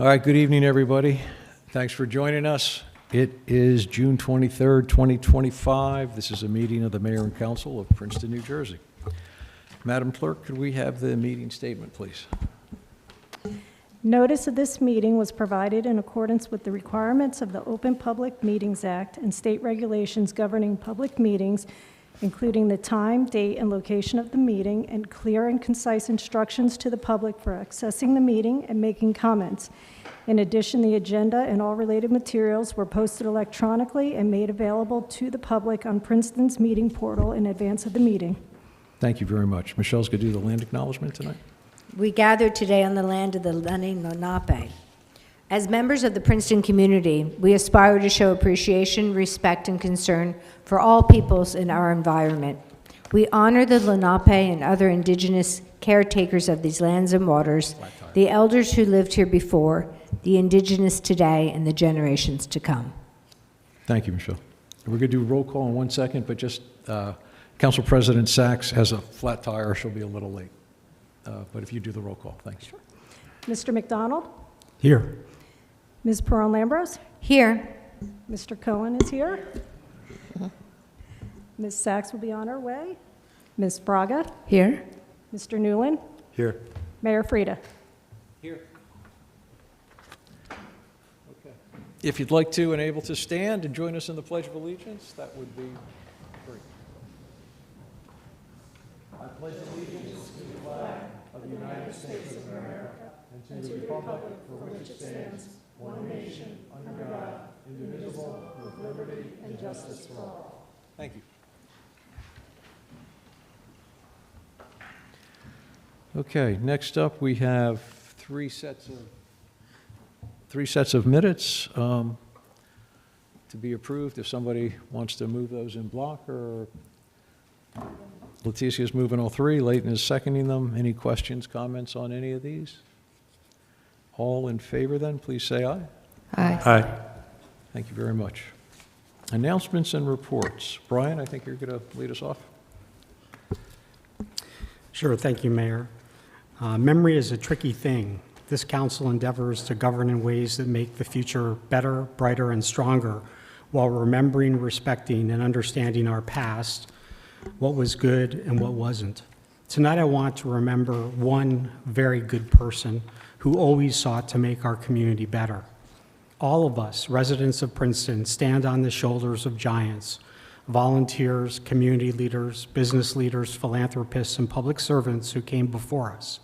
All right, good evening, everybody. Thanks for joining us. It is June 23rd, 2025. This is a meeting of the Mayor and Council of Princeton, New Jersey. Madam Clerk, could we have the meeting statement, please? Notice of this meeting was provided in accordance with the requirements of the Open Public Meetings Act and state regulations governing public meetings, including the time, date, and location of the meeting, and clear and concise instructions to the public for accessing the meeting and making comments. In addition, the agenda and all related materials were posted electronically and made available to the public on Princeton's meeting portal in advance of the meeting. Thank you very much. Michelle's going to do the land acknowledgement tonight. We gathered today on the land of the Lenni Lenape. As members of the Princeton community, we aspire to show appreciation, respect, and concern for all peoples in our environment. We honor the Lenape and other indigenous caretakers of these lands and waters, the elders who lived here before, the indigenous today, and the generations to come. Thank you, Michelle. We're going to do a roll call in 1 second, but just Council President Sachs has a flat tire. She'll be a little late. But if you do the roll call, thanks. Sure. Mr. McDonald? Here. Ms. Perron-Lambros? Here. Mr. Cohen is here. Ms. Sachs will be on her way. Ms. Braga? Here. Mr. Newland? Here. Mayor Frida? Here. Okay. If you'd like to and able to stand and join us in the Pledge of Allegiance, that would be great. I pledge allegiance to the flag of the United States of America and to the republic for which it stands, one nation, under God, indivisible, with liberty and justice for all. Thank you. Okay, next up we have three sets of minutes to be approved. If somebody wants to move those in block, or Leticia's moving all three, Leighton is seconding them. Any questions, comments on any of these? All in favor then, please say aye. Aye. Aye. Thank you very much. Announcements and reports. Brian, I think you're going to lead us off. Sure, thank you, Mayor. Memory is a tricky thing. This council endeavors to govern in ways that make the future better, brighter, and stronger, while remembering, respecting, and understanding our past, what was good and what wasn't. Tonight I want to remember one very good person who always sought to make our community better. All of us, residents of Princeton, stand on the shoulders of giants, volunteers, community leaders, business leaders, philanthropists, and public servants who came before us.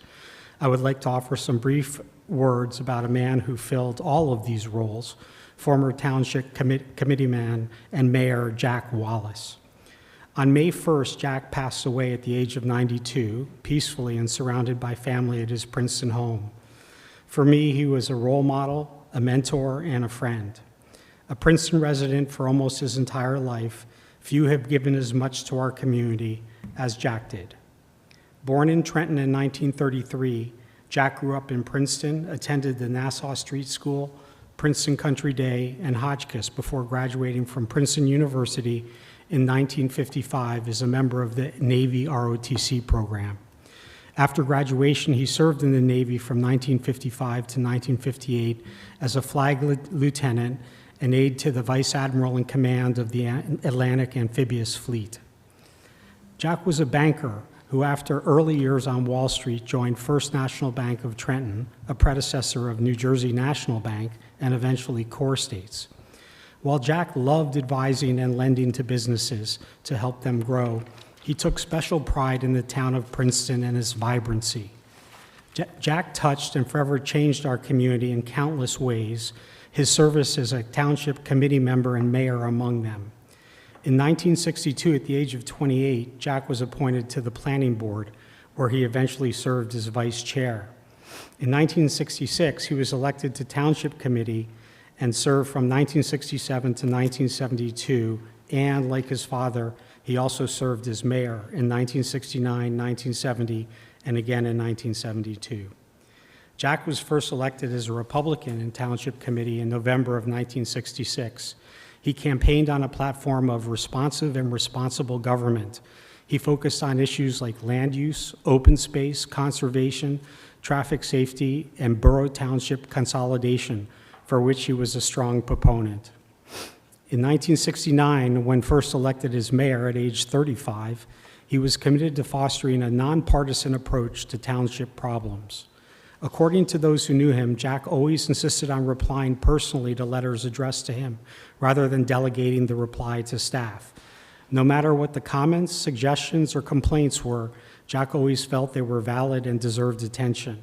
I would like to offer some brief words about a man who filled all of these roles, former Township Committeeman and Mayor Jack Wallace. On May 1st, Jack passed away at the age of 92, peacefully and surrounded by family at his Princeton home. For me, he was a role model, a mentor, and a friend. A Princeton resident for almost his entire life, few have given as much to our community as Jack did. Born in Trenton in 1933, Jack grew up in Princeton, attended the Nassau Street School, Princeton Country Day, and Hotchkiss before graduating from Princeton University in 1955 as a member of the Navy ROTC program. After graduation, he served in the Navy from 1955 to 1958 as a flag lieutenant and aide to the Vice Admiral in command of the Atlantic Amphibious Fleet. Jack was a banker who, after early years on Wall Street, joined First National Bank of Trenton, a predecessor of New Jersey National Bank, and eventually Core States. While Jack loved advising and lending to businesses to help them grow, he took special pride in the town of Princeton and its vibrancy. Jack touched and forever changed our community in countless ways, his service as a township committee member and mayor among them. In 1962, at the age of 28, Jack was appointed to the planning board, where he eventually served as vice chair. In 1966, he was elected to township committee and served from 1967 to 1972, and like his father, he also served as mayor in 1969, 1970, and again in 1972. Jack was first elected as a Republican in Township Committee in November of 1966. He campaigned on a platform of responsive and responsible government. He focused on issues like land use, open space, conservation, traffic safety, and borough township consolidation, for which he was a strong proponent. In 1969, when first elected as mayor at age 35, he was committed to fostering a nonpartisan approach to township problems. According to those who knew him, Jack always insisted on replying personally to letters addressed to him, rather than delegating the reply to staff. No matter what the comments, suggestions, or complaints were, Jack always felt they were valid and deserved attention.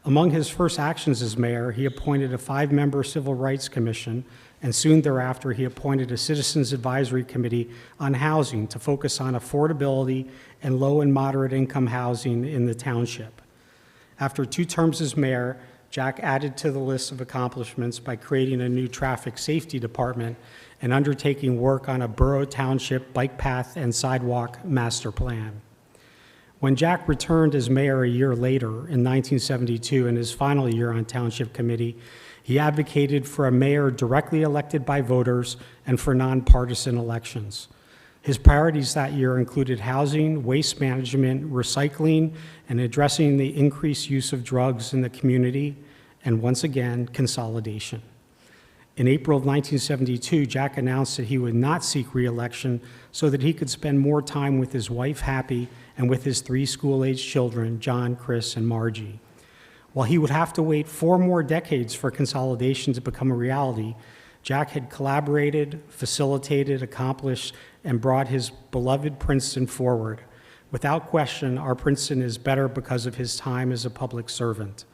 Among his first actions as mayor, he appointed a 5-member Civil Rights Commission, and soon thereafter he appointed a Citizens Advisory Committee on housing to focus on affordability and low and moderate income housing in the township. After 2 terms as mayor, Jack added to the list of accomplishments by creating a new traffic safety department and undertaking work on a borough township bike path and sidewalk master plan. When Jack returned as mayor a year later, in 1972, in his final year on Township Committee, he advocated for a mayor directly elected by voters and for nonpartisan elections. His priorities that year included housing, waste management, recycling, and addressing the increased use of drugs in the community, and once again, consolidation. In April of 1972, Jack announced that he would not seek re-election so that he could spend more time with his wife, Happy, and with his 3 school-aged children, John, Chris, and Margie. While he would have to wait 4 more decades for consolidation to become a reality, Jack had collaborated, facilitated, accomplished, and brought his beloved Princeton forward. Without question, our Princeton is better because of his time as a public servant.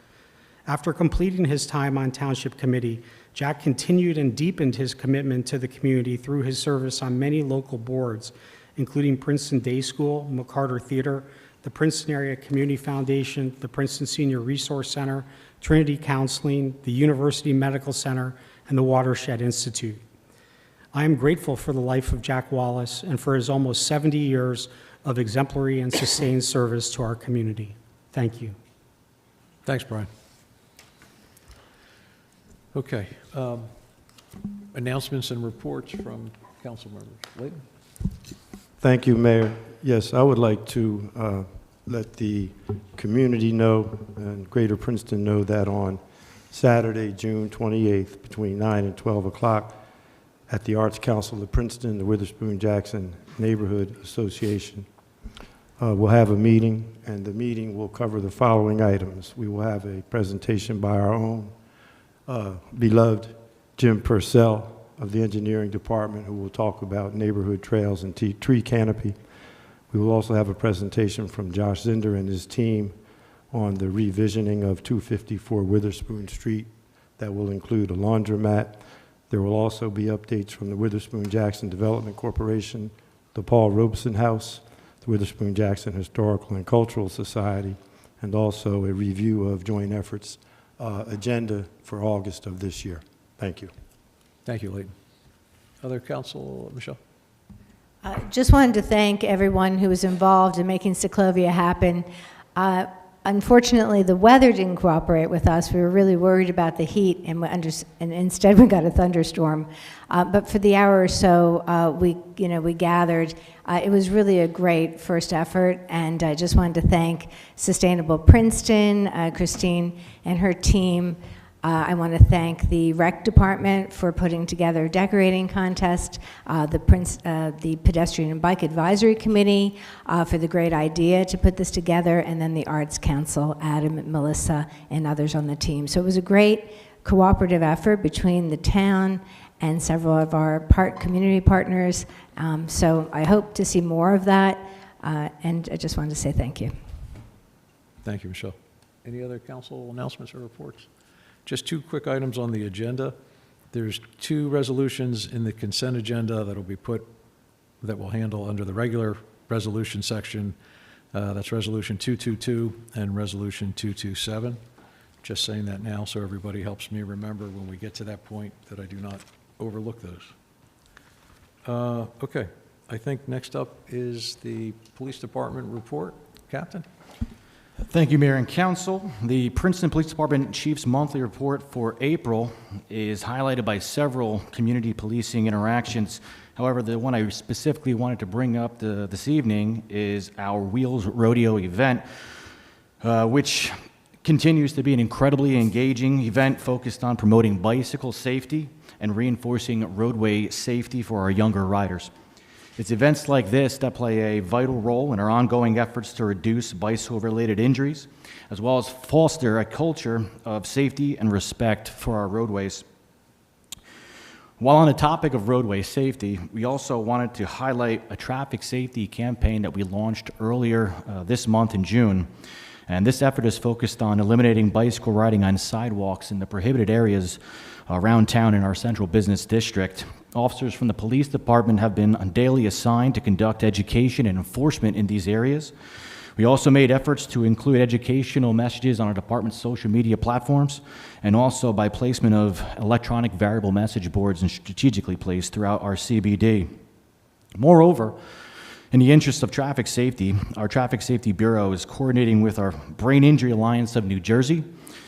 After completing his time on Township Committee, Jack continued and deepened his commitment to the community through his service on many local boards, including Princeton Day School, McCarter Theater, the Princeton Area Community Foundation, the Princeton Senior Resource Center, Trinity Counseling, the University Medical Center, and the Watershed Institute. I am grateful for the life of Jack Wallace and for his almost 70 years of exemplary and sustained service to our community. Thank you. Thanks, Brian. Okay. Announcements and reports from council members. Leighton? Thank you, Mayor. Yes, I would like to let the community know and Greater Princeton know that on Saturday, June 28th, between 9 and 12 o'clock, at the Arts Council of Princeton, the Witherspoon-Jackson Neighborhood Association, we'll have a meeting, and the meeting will cover the following items. We will have a presentation by our own beloved Jim Purcell of the Engineering Department, who will talk about neighborhood trails and tree canopy. We will also have a presentation from Josh Zinder and his team on the revisioning of 254 Witherspoon Street that will include a laundromat. There will also be updates from the Witherspoon-Jackson Development Corporation, the Paul Robeson House, the Witherspoon-Jackson Historical and Cultural Society, and also a review of joint efforts agenda for August of this year. Thank you. Thank you, Leighton. Other council, Michelle? Just wanted to thank everyone who was involved in making Ciclovia happen. Unfortunately, the weather didn't cooperate with us. We were really worried about the heat, and instead we got a thunderstorm. But for the hour or so we gathered, it was really a great first effort, and I just wanted to thank Sustainable Princeton, Christine and her team. I want to thank the rec department for putting together a decorating contest, the Pedestrian and Bike Advisory Committee for the great idea to put this together, and then the Arts Council, Adam, Melissa, and others on the team. So it was a great cooperative effort between the town and several of our community partners. So I hope to see more of that, and I just wanted to say thank you. Thank you, Michelle. Any other council announcements or reports? Just 2 quick items on the agenda. There's 2 resolutions in the consent agenda that will handle under the regular resolution section. That's Resolution 222 and Resolution 227. Just saying that now so everybody helps me remember when we get to that point that I do not overlook those. Okay, I think next up is the Police Department report. Captain? Thank you, Mayor and Council. The Princeton Police Department Chief's monthly report for April is highlighted by several community policing interactions. However, the one I specifically wanted to bring up this evening is our Wheels Rodeo event, which continues to be an incredibly engaging event focused on promoting bicycle safety and reinforcing roadway safety for our younger riders. It's events like this that play a vital role in our ongoing efforts to reduce bicycle-related injuries, as well as foster a culture of safety and respect for our roadways. While on the topic of roadway safety, we also wanted to highlight a traffic safety campaign that we launched earlier this month in June. And this effort is focused on eliminating bicycle riding on sidewalks in the prohibited areas around town in our central business district. Officers from the police department have been daily assigned to conduct education and enforcement in these areas. We also made efforts to include educational messages on our department's social media platforms, and also by placement of electronic variable message boards and strategically placed throughout our CBD. Moreover, in the interest of traffic safety, our Traffic Safety Bureau is coordinating with our Brain Injury Alliance of New Jersey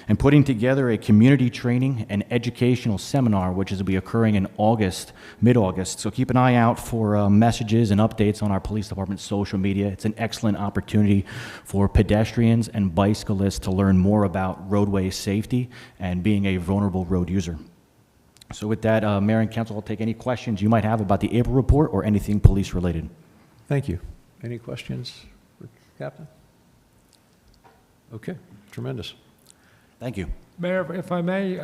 and putting together a community training and educational seminar, which is be occurring in August, mid-August. So keep an eye out for messages and updates on our police department's social media. It's an excellent opportunity for pedestrians and bicyclists to learn more about roadway safety and being a vulnerable road user. So with that, Mayor and Council, I'll take any questions you might have about the April report or anything police-related. Thank you. Any questions for Captain? Okay, tremendous. Thank you. Mayor, if I may,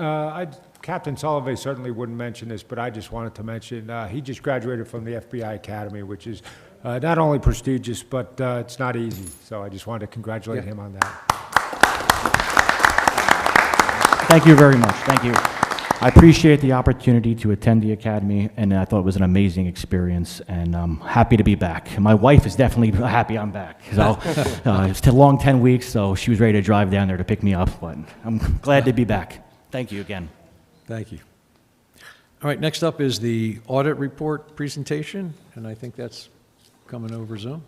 Captain Sullivan certainly wouldn't mention this, but I just wanted to mention he just graduated from the FBI Academy, which is not only prestigious, but it's not easy. So I just wanted to congratulate him on that. Thank you very much. Thank you. I appreciate the opportunity to attend the Academy, and I thought it was an amazing experience, and I'm happy to be back. My wife is definitely happy I'm back. So, it's a long 10 weeks, so she was ready to drive down there to pick me up, but I'm glad to be back. Thank you again. Thank you. All right, next up is the audit report presentation, and I think that's coming over Zoom.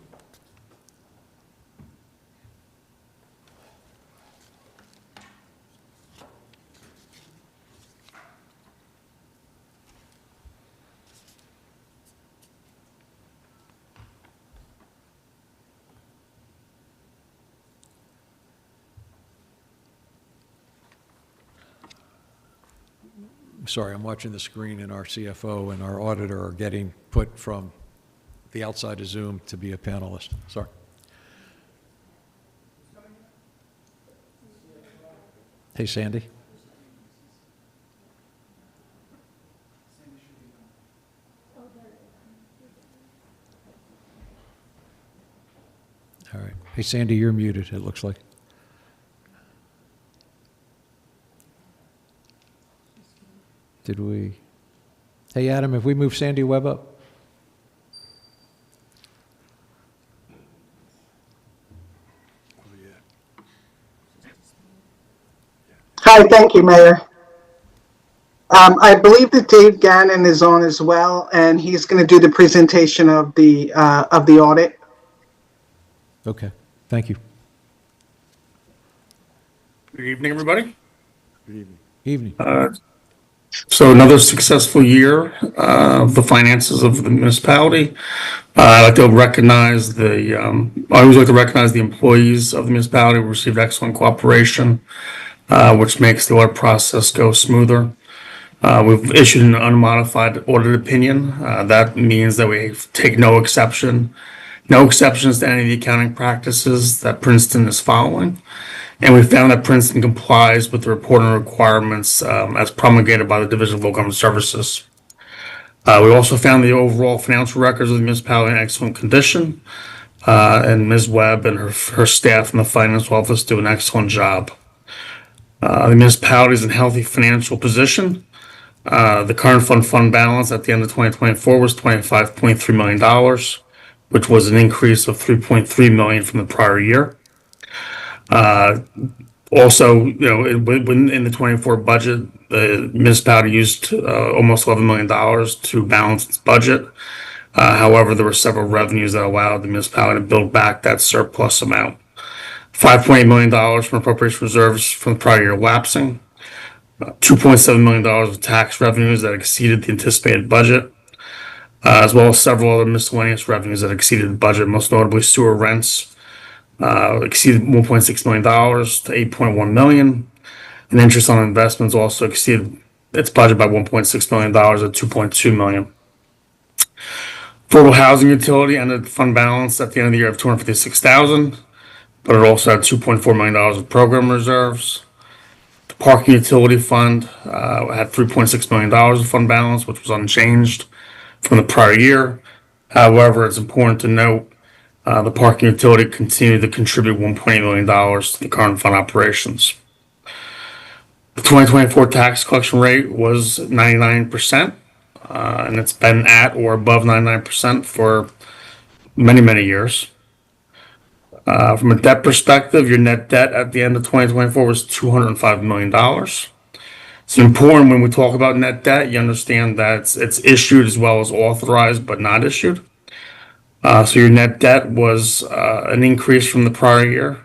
Sorry, I'm watching the screen, and our CFO and our auditor are getting put from the outside of Zoom to be a panelist. Sorry. Hey, Sandy. All right. Hey, Sandy, you're muted, it looks like. Did we? Hey, Adam, have we moved Sandy Webb up? Hi, thank you, Mayor. I believe that Dave Gannon is on as well, and he's going to do the presentation of the audit. Okay, thank you. Good evening, everybody. Good evening. So another successful year of the finances of the municipality. I'd like to recognize I always like to recognize the employees of the municipality who received excellent cooperation, which makes the audit process go smoother. We've issued an unmodified audit opinion. That means that we take no exceptions to any of the accounting practices that Princeton is following. And we found that Princeton complies with the reporting requirements as promulgated by the Division of Local Government Services. We also found the overall financial records of the municipality in excellent condition. And Ms. Webb and her staff in the finance office do an excellent job. The municipality is in healthy financial position. The current fund balance at the end of 2024 was $25.3 million, which was an increase of $3.3 million from the prior year. Also, in the 24 budget, the municipality used almost $11 million to balance its budget. However, there were several revenues that allowed the municipality to build back that surplus amount. $5.8 million from appropriation reserves from the prior year lapsing, $2.7 million of tax revenues that exceeded the anticipated budget, as well as several other miscellaneous revenues that exceeded the budget, most notably sewer rents, exceeded $1.6 million to $8.1 million. And interest on investments also exceeded its budget by $1.6 million at $2.2 million. Affordable housing utility ended fund balance at the end of the year of $256,000, but it also had $2.4 million of program reserves. The parking utility fund had $3.6 million of fund balance, which was unchanged from the prior year. However, it's important to note the parking utility continued to contribute $1.8 million to the current fund operations. The 2024 tax collection rate was 99%, and it's been at or above 99% for many, many years. From a debt perspective, your net debt at the end of 2024 was $205 million. It's important when we talk about net debt, you understand that it's issued as well as authorized, but not issued. So your net debt was an increase from the prior year.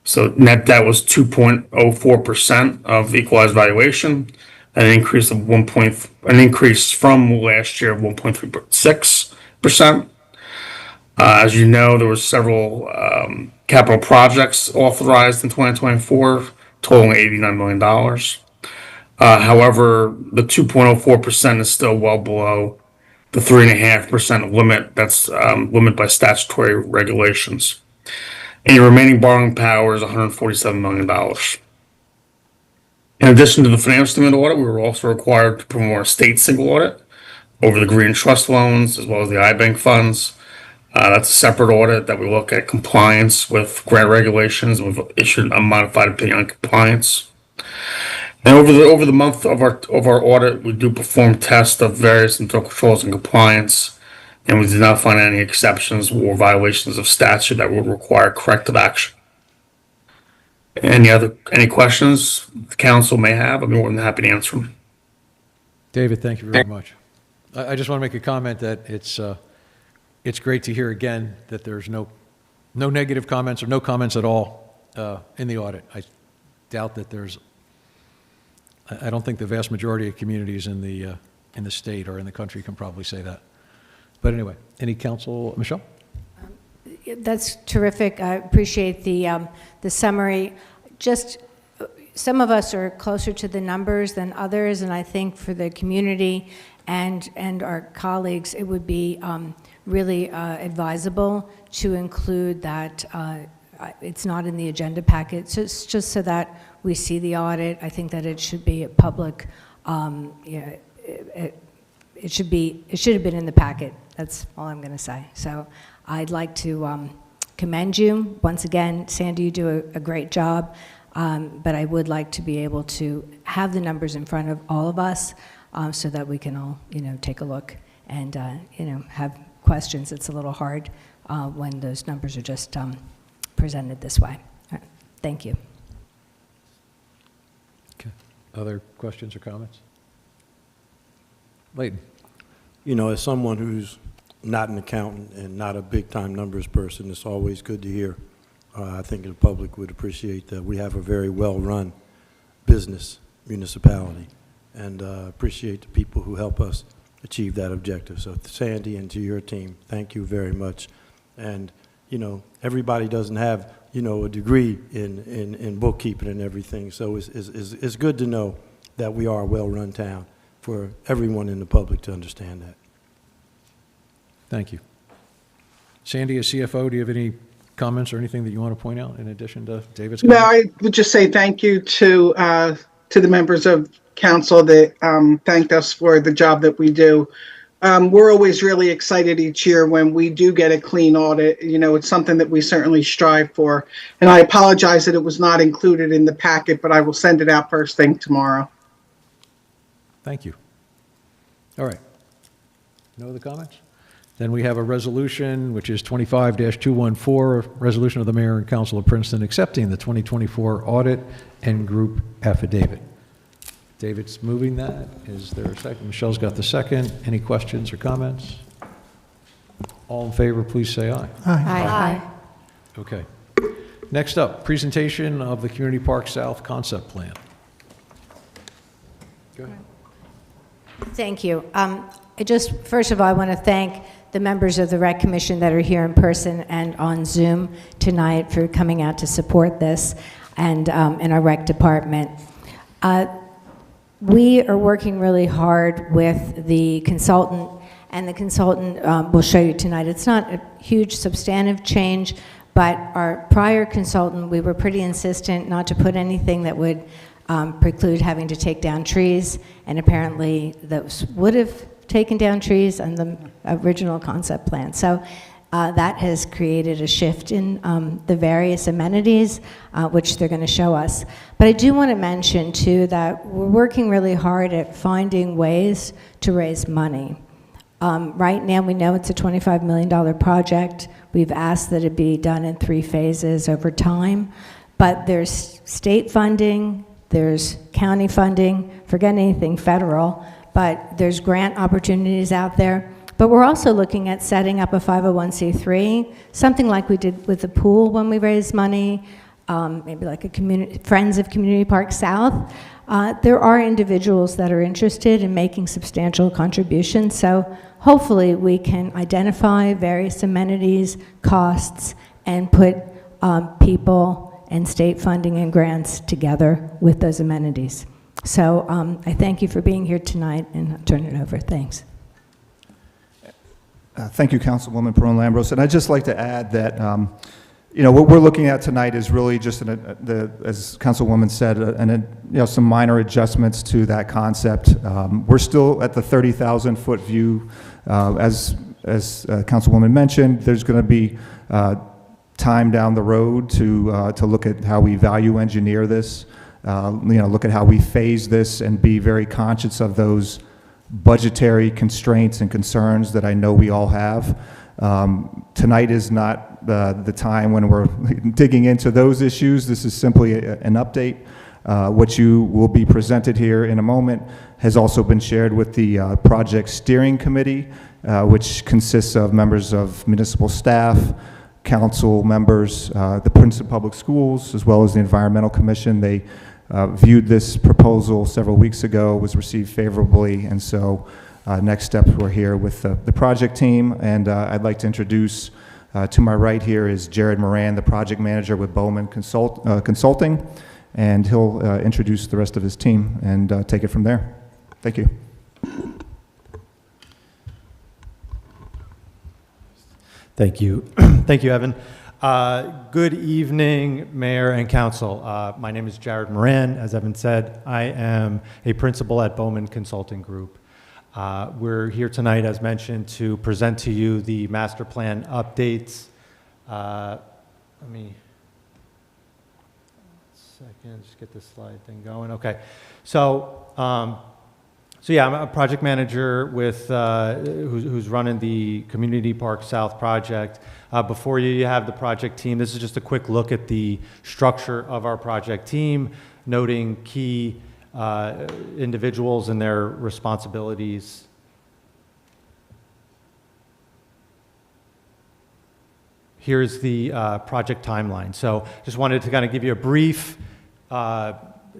So net debt was 2.04% of the equalized valuation, an increase from last year of 1.36%. As you know, there were several capital projects authorized in 2024, totaling $89 million. However, the 2.04% is still well below the 3.5% limit that's limited by statutory regulations. And your remaining borrowing power is $147 million. In addition to the financial statement audit, we were also required to perform a state single audit over the Green Trust loans as well as the iBank funds. That's a separate audit that we look at compliance with grant regulations. We've issued a modified opinion on compliance. And over the month of our audit, we do perform tests of various internal controls and compliance, and we did not find any exceptions or violations of statute that would require corrective action. Any questions the council may have? I'd be more than happy to answer them. David, thank you very much. I just want to make a comment that it's great to hear again that there's no negative comments or no comments at all in the audit. I doubt that I don't think the vast majority of communities in the state or in the country can probably say that. But anyway, any council, Michelle? That's terrific. I appreciate the summary. Just some of us are closer to the numbers than others, and I think for the community and our colleagues, it would be really advisable to include that it's not in the agenda packet, just so that we see the audit. I think that it should be a public. It should have been in the packet. That's all I'm going to say. So I'd like to commend you once again, Sandy. You do a great job, but I would like to be able to have the numbers in front of all of us, so that we can all take a look and have questions. It's a little hard when those numbers are just presented this way. All right. Thank you. Okay. Other questions or comments? Leighton. As someone who's not an accountant and not a big-time numbers person, it's always good to hear. I think the public would appreciate that we have a very well-run business municipality, and appreciate the people who help us achieve that objective. So Sandy, and to your team, thank you very much. And everybody doesn't have a degree in bookkeeping and everything, so it's good to know that we are a well-run town for everyone in the public to understand that. Thank you. Sandy, as CFO, do you have any comments or anything that you want to point out in addition to David's comments? No, I would just say thank you to the members of council that thanked us for the job that we do. We're always really excited each year when we do get a clean audit. It's something that we certainly strive for. And I apologize that it was not included in the packet, but I will send it out first thing tomorrow. Thank you. All right. No other comments? Then we have a resolution, which is 25-214, resolution of the Mayor and Council of Princeton accepting the 2024 audit and group affidavit. David's moving that. Is there a second? Michelle's got the second. Any questions or comments? All in favor, please say aye. Aye. Okay. Next up, presentation of the Community Park South concept plan. Go ahead. Thank you. First of all, I want to thank the members of the Rec Commission that are here in person and on Zoom tonight for coming out to support this, and our Rec Department. We are working really hard with the consultant, and the consultant will show you tonight. It's not a huge substantive change, but our prior consultant, we were pretty insistent not to put anything that would preclude having to take down trees, and apparently those would have taken down trees on the original concept plan. So that has created a shift in the various amenities, which they're going to show us. But I do want to mention, too, that we're working really hard at finding ways to raise money. Right now, we know it's a $25 million project. We've asked that it be done in 3 phases over time. But there's state funding, there's county funding, forget anything federal, but there's grant opportunities out there. But we're also looking at setting up a 501c3, something like we did with the pool when we raised money, maybe like a community, Friends of Community Park South. There are individuals that are interested in making substantial contributions, so hopefully we can identify various amenities, costs, and put people and state funding and grants together with those amenities. So I thank you for being here tonight, and I'll turn it over. Thanks. Thank you, Councilwoman Perron-Lambros. And I'd just like to add that, what we're looking at tonight is really just, as Councilwoman said, some minor adjustments to that concept. We're still at the 30,000-foot view. As Councilwoman mentioned, there's going to be time down the road to look at how we value engineer this, look at how we phase this and be very conscious of those budgetary constraints and concerns that I know we all have. Tonight is not the time when we're digging into those issues. This is simply an update. What you will be presented here in a moment has also been shared with the project steering committee, which consists of members of municipal staff, council members, the Princeton Public Schools, as well as the Environmental Commission. They viewed this proposal several weeks ago, was received favorably, and so next steps, we're here with the project team, and I'd like to introduce, to my right here is Jared Moran, the project manager with Bowman Consulting, and he'll introduce the rest of his team and take it from there. Thank you. Thank you. Thank you, Evan. Good evening, Mayor and Council. My name is Jared Moran. As Evan said, I am a principal at Bowman Consulting Group. We're here tonight, as mentioned, to present to you the master plan updates. Let me, just get this slide thing going. Okay, so yeah, I'm a project manager with who's running the Community Park South project. Before you have the project team. This is just a quick look at the structure of our project team, noting key individuals and their responsibilities. Here's the project timeline. So just wanted to kind of give you a brief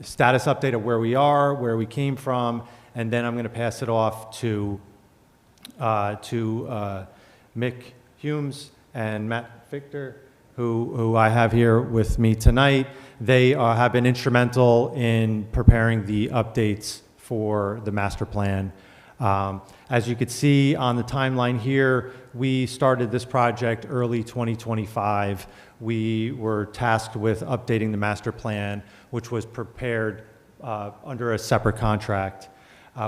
status update of where we are, where we came from, and then I'm going to pass it off to Mick Humes and Matt Victor, who I have here with me tonight. They have been instrumental in preparing the updates for the master plan. As you could see on the timeline here, we started this project early 2025. We were tasked with updating the master plan, which was prepared under a separate contract.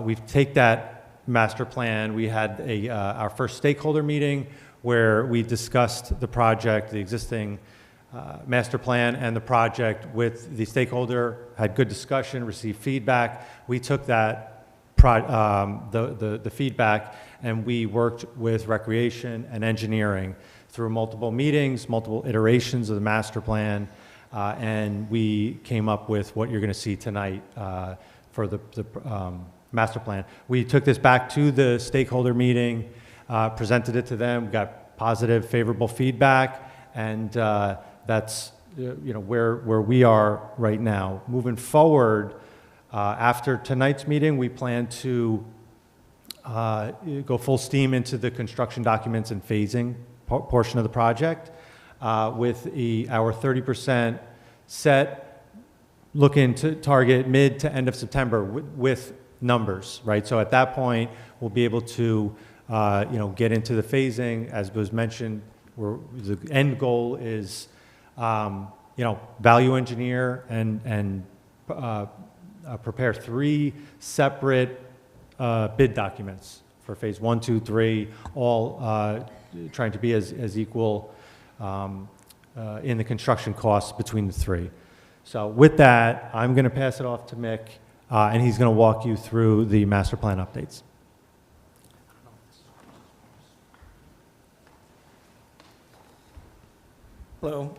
We take that master plan. We had our first stakeholder meeting where we discussed the project, the existing master plan and the project with the stakeholder, had good discussion, received feedback. We took that, the feedback, and we worked with recreation and engineering through multiple meetings, multiple iterations of the master plan, and we came up with what you're going to see tonight for the master plan. We took this back to the stakeholder meeting, presented it to them, got positive, favorable feedback, and that's where we are right now. Moving forward, after tonight's meeting, we plan to go full steam into the construction documents and phasing portion of the project with our 30% set, looking to target mid to end of September with numbers, right? So at that point, we'll be able to get into the phasing. As was mentioned, the end goal is value engineer and prepare 3 separate bid documents for phase 1, 2, 3, all trying to be as equal in the construction costs between the 3. So with that, I'm going to pass it off to Mick, and he's going to walk you through the master plan updates. Hello.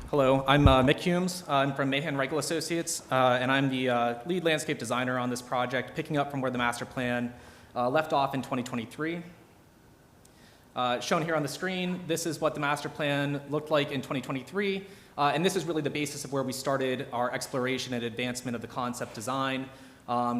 Hello, I'm Mick Humes. I'm from Mahan Reichel Associates, and I'm the lead landscape designer on this project, picking up from where the master plan left off in 2023. Shown here on the screen, this is what the master plan looked like in 2023, and this is really the basis of where we started our exploration and advancement of the concept design,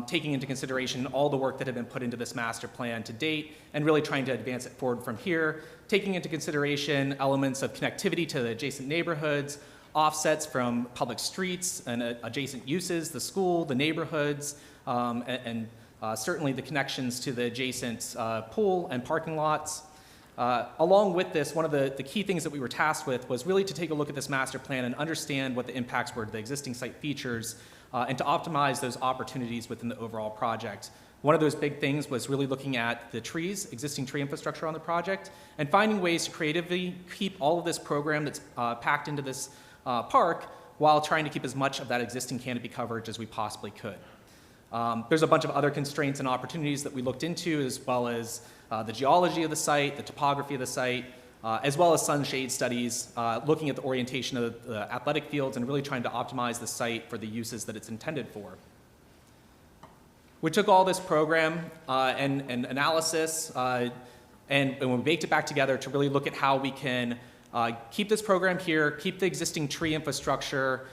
taking into consideration all the work that had been put into this master plan to date, and really trying to advance it forward from here, taking into consideration elements of connectivity to the adjacent neighborhoods, offsets from public streets and adjacent uses, the school, the neighborhoods, and certainly the connections to the adjacent pool and parking lots. Along with this, one of the key things that we were tasked with was really to take a look at this master plan and understand what the impacts were to the existing site features and to optimize those opportunities within the overall project. One of those big things was really looking at the trees, existing tree infrastructure on the project, and finding ways to creatively keep all of this program that's packed into this park while trying to keep as much of that existing canopy coverage as we possibly could. There's a bunch of other constraints and opportunities that we looked into, as well as the geology of the site, the topography of the site, as well as sunshade studies, looking at the orientation of the athletic fields and really trying to optimize the site for the uses that it's intended for. We took all this program and analysis and we baked it back together to really look at how we can keep this program here, keep the existing tree infrastructure,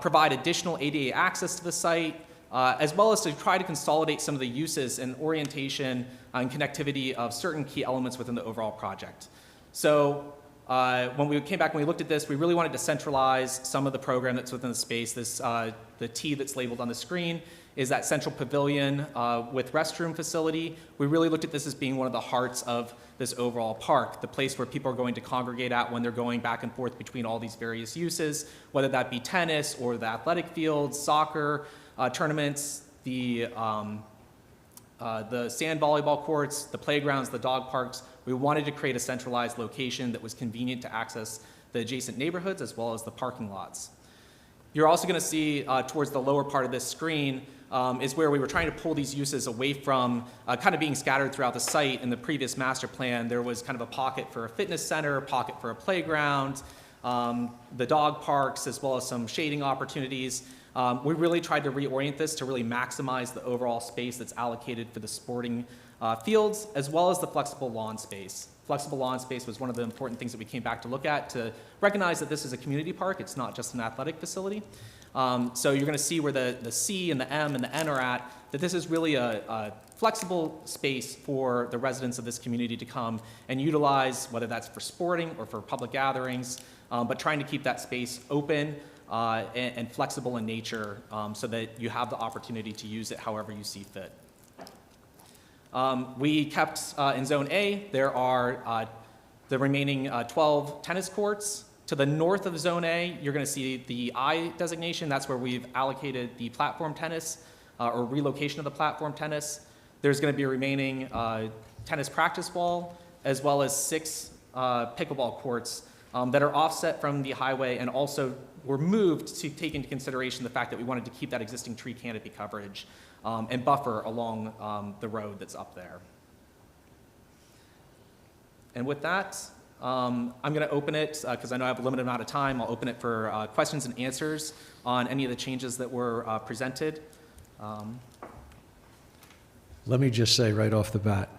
provide additional ADA access to the site, as well as to try to consolidate some of the uses and orientation and connectivity of certain key elements within the overall project. So when we came back and we looked at this, we really wanted to centralize some of the program that's within the space. The T that's labeled on the screen is that central pavilion with restroom facility. We really looked at this as being one of the hearts of this overall park, the place where people are going to congregate at when they're going back and forth between all these various uses, whether that be tennis or the athletic fields, soccer, tournaments, the sand volleyball courts, the playgrounds, the dog parks. We wanted to create a centralized location that was convenient to access the adjacent neighborhoods as well as the parking lots. You're also going to see towards the lower part of this screen is where we were trying to pull these uses away from kind of being scattered throughout the site. In the previous master plan, there was kind of a pocket for a fitness center, a pocket for a playground, the dog parks, as well as some shading opportunities. We really tried to reorient this to really maximize the overall space that's allocated for the sporting fields, as well as the flexible lawn space. Flexible lawn space was one of the important things that we came back to look at, to recognize that this is a community park. It's not just an athletic facility. So you're going to see where the C and the M and the N are at, that this is really a flexible space for the residents of this community to come and utilize, whether that's for sporting or for public gatherings, but trying to keep that space open and flexible in nature so that you have the opportunity to use it however you see fit. We kept in Zone A, there are the remaining 12 tennis courts. To the north of Zone A, you're going to see the I designation. That's where we've allocated the platform tennis or relocation of the platform tennis. There's going to be a remaining tennis practice wall, as well as 6 pickleball courts that are offset from the highway and also were moved to take into consideration the fact that we wanted to keep that existing tree canopy coverage and buffer along the road that's up there. And with that, I'm going to open it, because I know I have a limited amount of time. I'll open it for questions and answers on any of the changes that were presented. Let me just say right off the bat,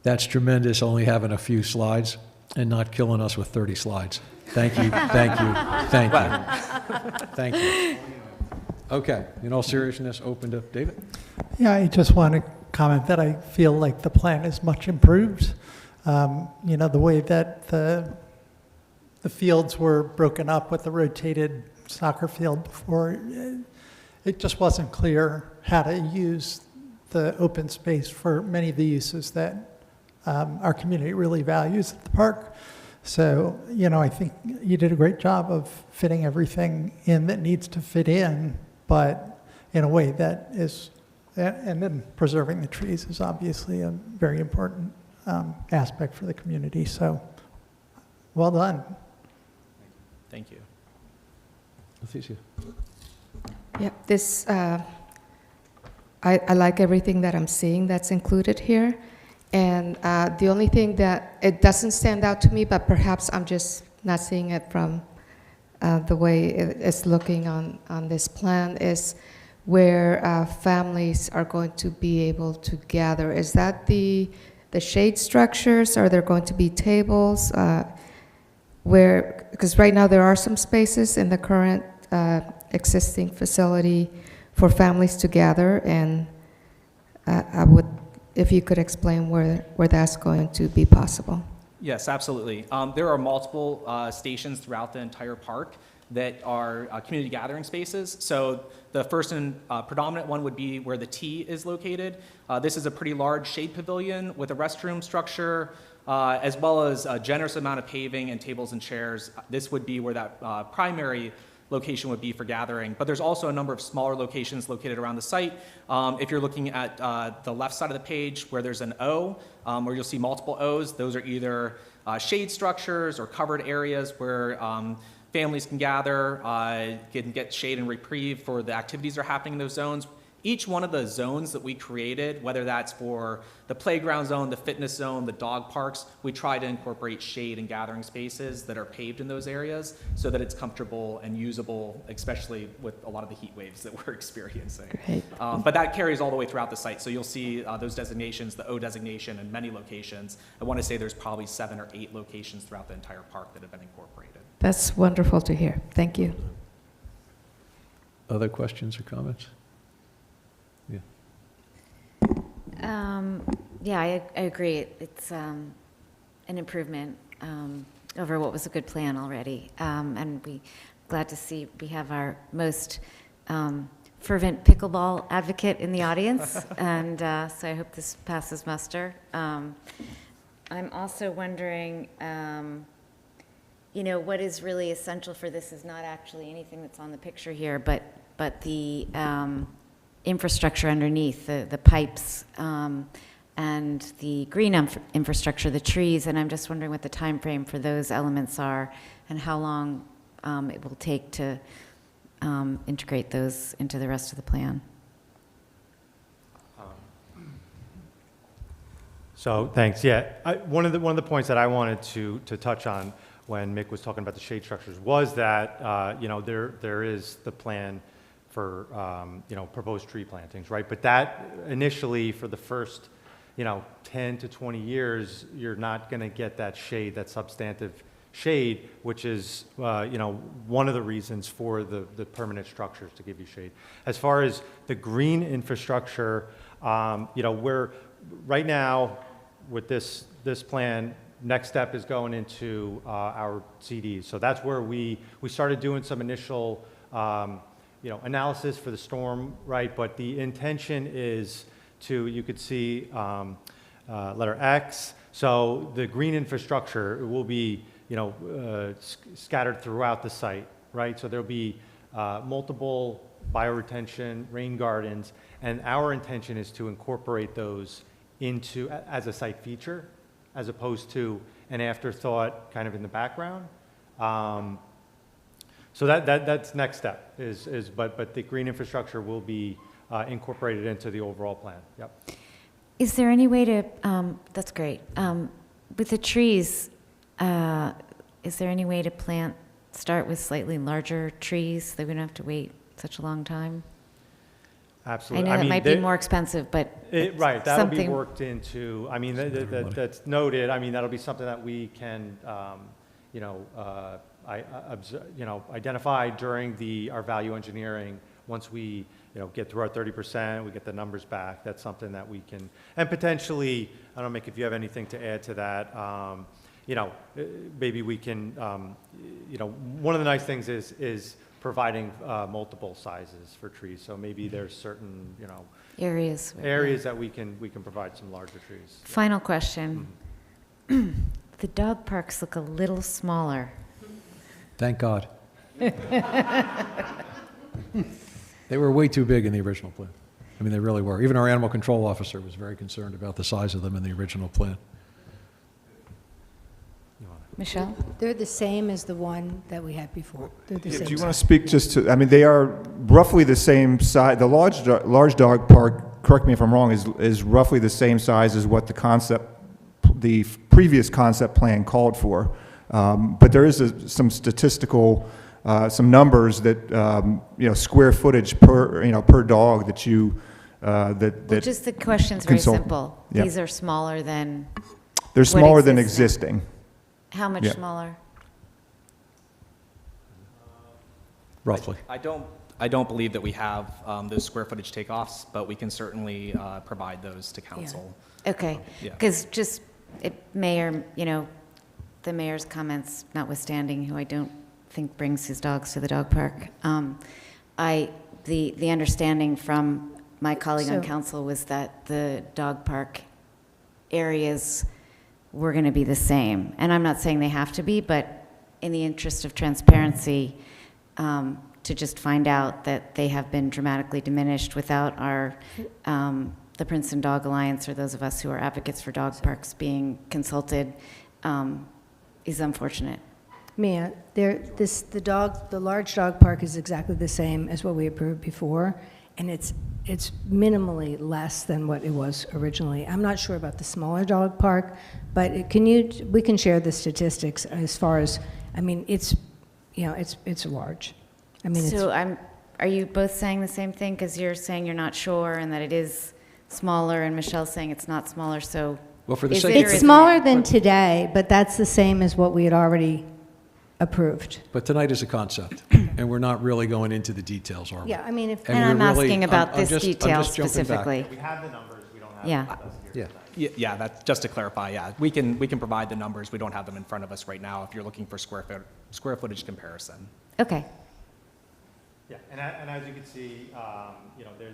that's tremendous, only having a few slides and not killing us with 30 slides. Thank you, thank you, thank you. Thank you. Okay, in all seriousness, open to David. Yeah, I just want to comment that I feel like the plan is much improved. You know, the way that the fields were broken up with the rotated soccer field before, it just wasn't clear how to use the open space for many of the uses that our community really values at the park. So, you know, I think you did a great job of fitting everything in that needs to fit in, but in a way that is, and then preserving the trees is obviously a very important aspect for the community. So, well done. Thank you. Leticia. Yeah, this, I like everything that I'm seeing that's included here. And the only thing that it doesn't stand out to me, but perhaps I'm just not seeing it from the way it's looking on this plan, is where families are going to be able to gather. Is that the shade structures? Are there going to be tables? Where, because right now there are some spaces in the current existing facility for families to gather, and I would, if you could explain where that's going to be possible. Yes, absolutely. There are multiple stations throughout the entire park that are community gathering spaces. So the first and predominant one would be where the T is located. This is a pretty large shade pavilion with a restroom structure, as well as a generous amount of paving and tables and chairs. This would be where that primary location would be for gathering. But there's also a number of smaller locations located around the site. If you're looking at the left side of the page where there's an O, where you'll see multiple O's, those are either shade structures or covered areas where families can gather, can get shade and reprieve for the activities that are happening in those zones. Each one of the zones that we created, whether that's for the playground zone, the fitness zone, the dog parks, we try to incorporate shade and gathering spaces that are paved in those areas so that it's comfortable and usable, especially with a lot of the heat waves that we're experiencing. Great. But that carries all the way throughout the site. So you'll see those designations, the O designation in many locations. I want to say there's probably 7 or 8 locations throughout the entire park that have been incorporated. That's wonderful to hear. Thank you. Other questions or comments? Yeah, I agree. It's an improvement over what was a good plan already. And we glad to see we have our most fervent pickleball advocate in the audience. And so I hope this passes muster. I'm also wondering, you know, what is really essential for this is not actually anything that's on the picture here, but the infrastructure underneath, the pipes, and the green infrastructure, the trees, and I'm just wondering what the time frame for those elements are and how long it will take to integrate those into the rest of the plan. So thanks. Yeah, one of the points that I wanted to touch on when Mick was talking about the shade structures was that you know, there is the plan for you know, proposed tree plantings, right? But that initially for the first, you know, 10 to 20 years, you're not going to get that shade, that substantive shade, which is you know, one of the reasons for the permanent structures to give you shade. As far as the green infrastructure, you know, we're right now with this plan. Next step is going into our CDs. So that's where we started doing some initial you know, analysis for the storm, right? But the intention is to, you could see letter X. So the green infrastructure will be, you know, scattered throughout the site, right? So there'll be multiple bioretention, rain gardens, and our intention is to incorporate those into, as a site feature, as opposed to an afterthought kind of in the background. So that's next step but the green infrastructure will be incorporated into the overall plan. Yep. Is there any way to, that's great. With the trees, is there any way to start with slightly larger trees that we don't have to wait such a long time? Absolutely. I know it might be more expensive, but right, that'll be something worked into. I mean, that's noted. I mean, that'll be something that we can, you know, you know, identify during our value engineering once we get through our 30%, we get the numbers back. That's something that we can, and potentially, I don't know, Mick, if you have anything to add to that, maybe we can, one of the nice things is providing multiple sizes for trees. So maybe there's certain, Areas. that we can provide some larger trees. Final question. The dog parks look a little smaller. Thank God. They were way too big in the original plan. I mean, they really were. Even our animal control officer was very concerned about the size of them in the original plan. Michelle? They're the same as the one that we had before. They're the same Do you want to size. speak just to, I mean, they are roughly the same size. The large dog park, correct me if I'm wrong, is roughly the same size as what the previous concept plan called for. But there is some statistical, some numbers that, square footage per dog that you, Well, just the question's very consult- simple. Yeah. These are smaller than They're what smaller than exists now. existing. How much Yeah. smaller? Roughly. I don't believe that we have those square footage takeoffs, but we can certainly provide those to council. Okay, Yeah. because just, it may or, the mayor's comments notwithstanding, who I don't think brings his dogs to the dog park, the understanding from my colleague on So- council was that the dog park areas were going to be the same. And I'm not saying they have to be, but in the interest of transparency, to just find out that they have been dramatically diminished without our, the Princeton Dog Alliance or those of us who are advocates for dog parks being consulted, is unfortunate. Mia, the large dog park is exactly the same as what we approved before, and it's minimally less than what it was originally. I'm not sure about the smaller dog park, but we can share the statistics as far as, I mean, it's large. I mean, So are you both saying the same thing? Because you're saying you're not sure and that it is smaller, and Michelle's saying it's not smaller, so Well, for the is sake it or it's isn't smaller it? than today, but that's the same as what we had already approved. But tonight is a concept, and we're not really going into the details, are we? Yeah, I mean, if, And And I'm we're really- asking about I'm this just- I'm detail just jumping back. specifically. We have the numbers, we don't have Yeah. the details here. Yeah. Yeah, that's just to clarify, yeah. We can provide the numbers. We don't have them in front of us right now if you're looking for square footage comparison. Okay. Yeah, and as you can see,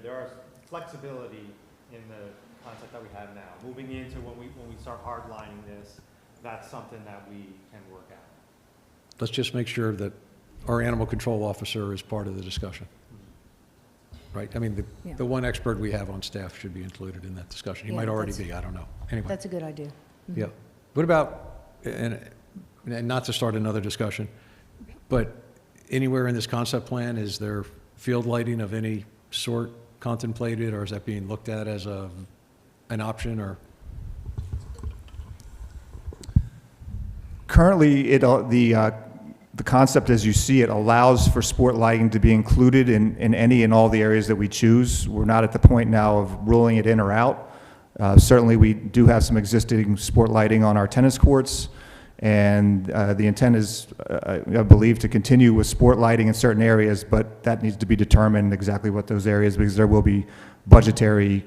there are flexibility in the concept that we have now. Moving into when we start hardlining this, that's something that we can work out. Let's just make sure that our animal control officer is part of the discussion. Right? I mean, Yeah. the one expert we have on staff should be included in that discussion. He Yeah, might already that's- be, I don't know. Anyway. that's a good idea. Yeah. What about, and not to start another discussion, but anywhere in this concept plan, is there field lighting of any sort contemplated, or is that being looked at as an option, or? Currently, the concept as you see it allows for sport lighting to be included in any and all the areas that we choose. We're not at the point now of ruling it in or out. Certainly, we do have some existing sport lighting on our tennis courts, and the intent is, I believe, to continue with sport lighting in certain areas, but that needs to be determined exactly what those areas, because there will be budgetary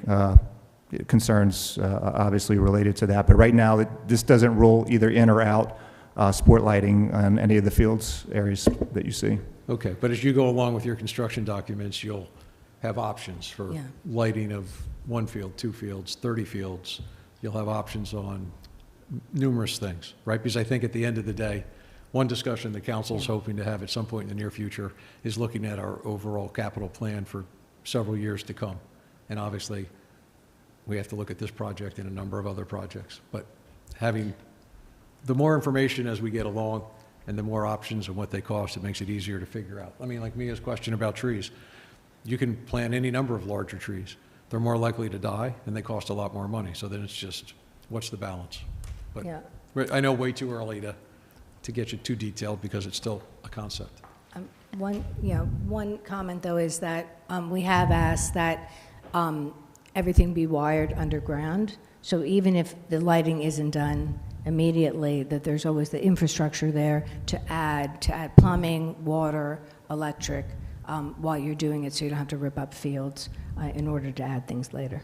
concerns obviously related to that. But right now, this doesn't rule either in or out sport lighting on any of the fields areas that you see. Okay, but as you go along with your construction documents, you'll have options for Yeah. lighting of 1 field, 2 fields, 30 fields. You'll have options on numerous things, right? Because I think at the end of the day, one discussion the council's hoping to have at some point in the near future is looking at our overall capital plan for several years to come. And obviously, we have to look at this project and a number of other projects. But having the more information as we get along and the more options and what they cost, it makes it easier to figure out. I mean, like Mia's question about trees. You can plant any number of larger trees. They're more likely to die and they cost a lot more money. So then it's just, what's the balance? But Yeah. I know way too early to get you too detailed because it's still a concept. One comment, though, is that we have asked that everything be wired underground, so even if the lighting isn't done immediately, that there's always the infrastructure there to add plumbing, water, electric, while you're doing it, so you don't have to rip up fields in order to add things later.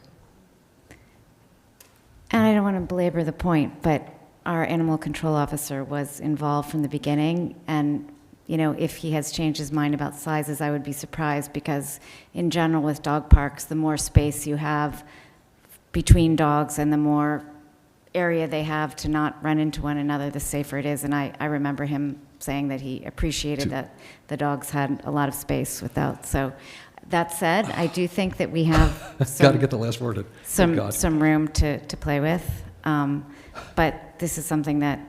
And I don't want to belabor the point, but our animal control officer was involved from the beginning, and you know, if he has changed his mind about sizes, I would be surprised, because in general with dog parks, the more space you have between dogs and the more area they have to not run into one another, the safer it is. And I remember him saying that he appreciated that the dogs had a lot of space without. So that said, I do think that we have Got to get the last word in. Thank God. some room to play with. But this is something that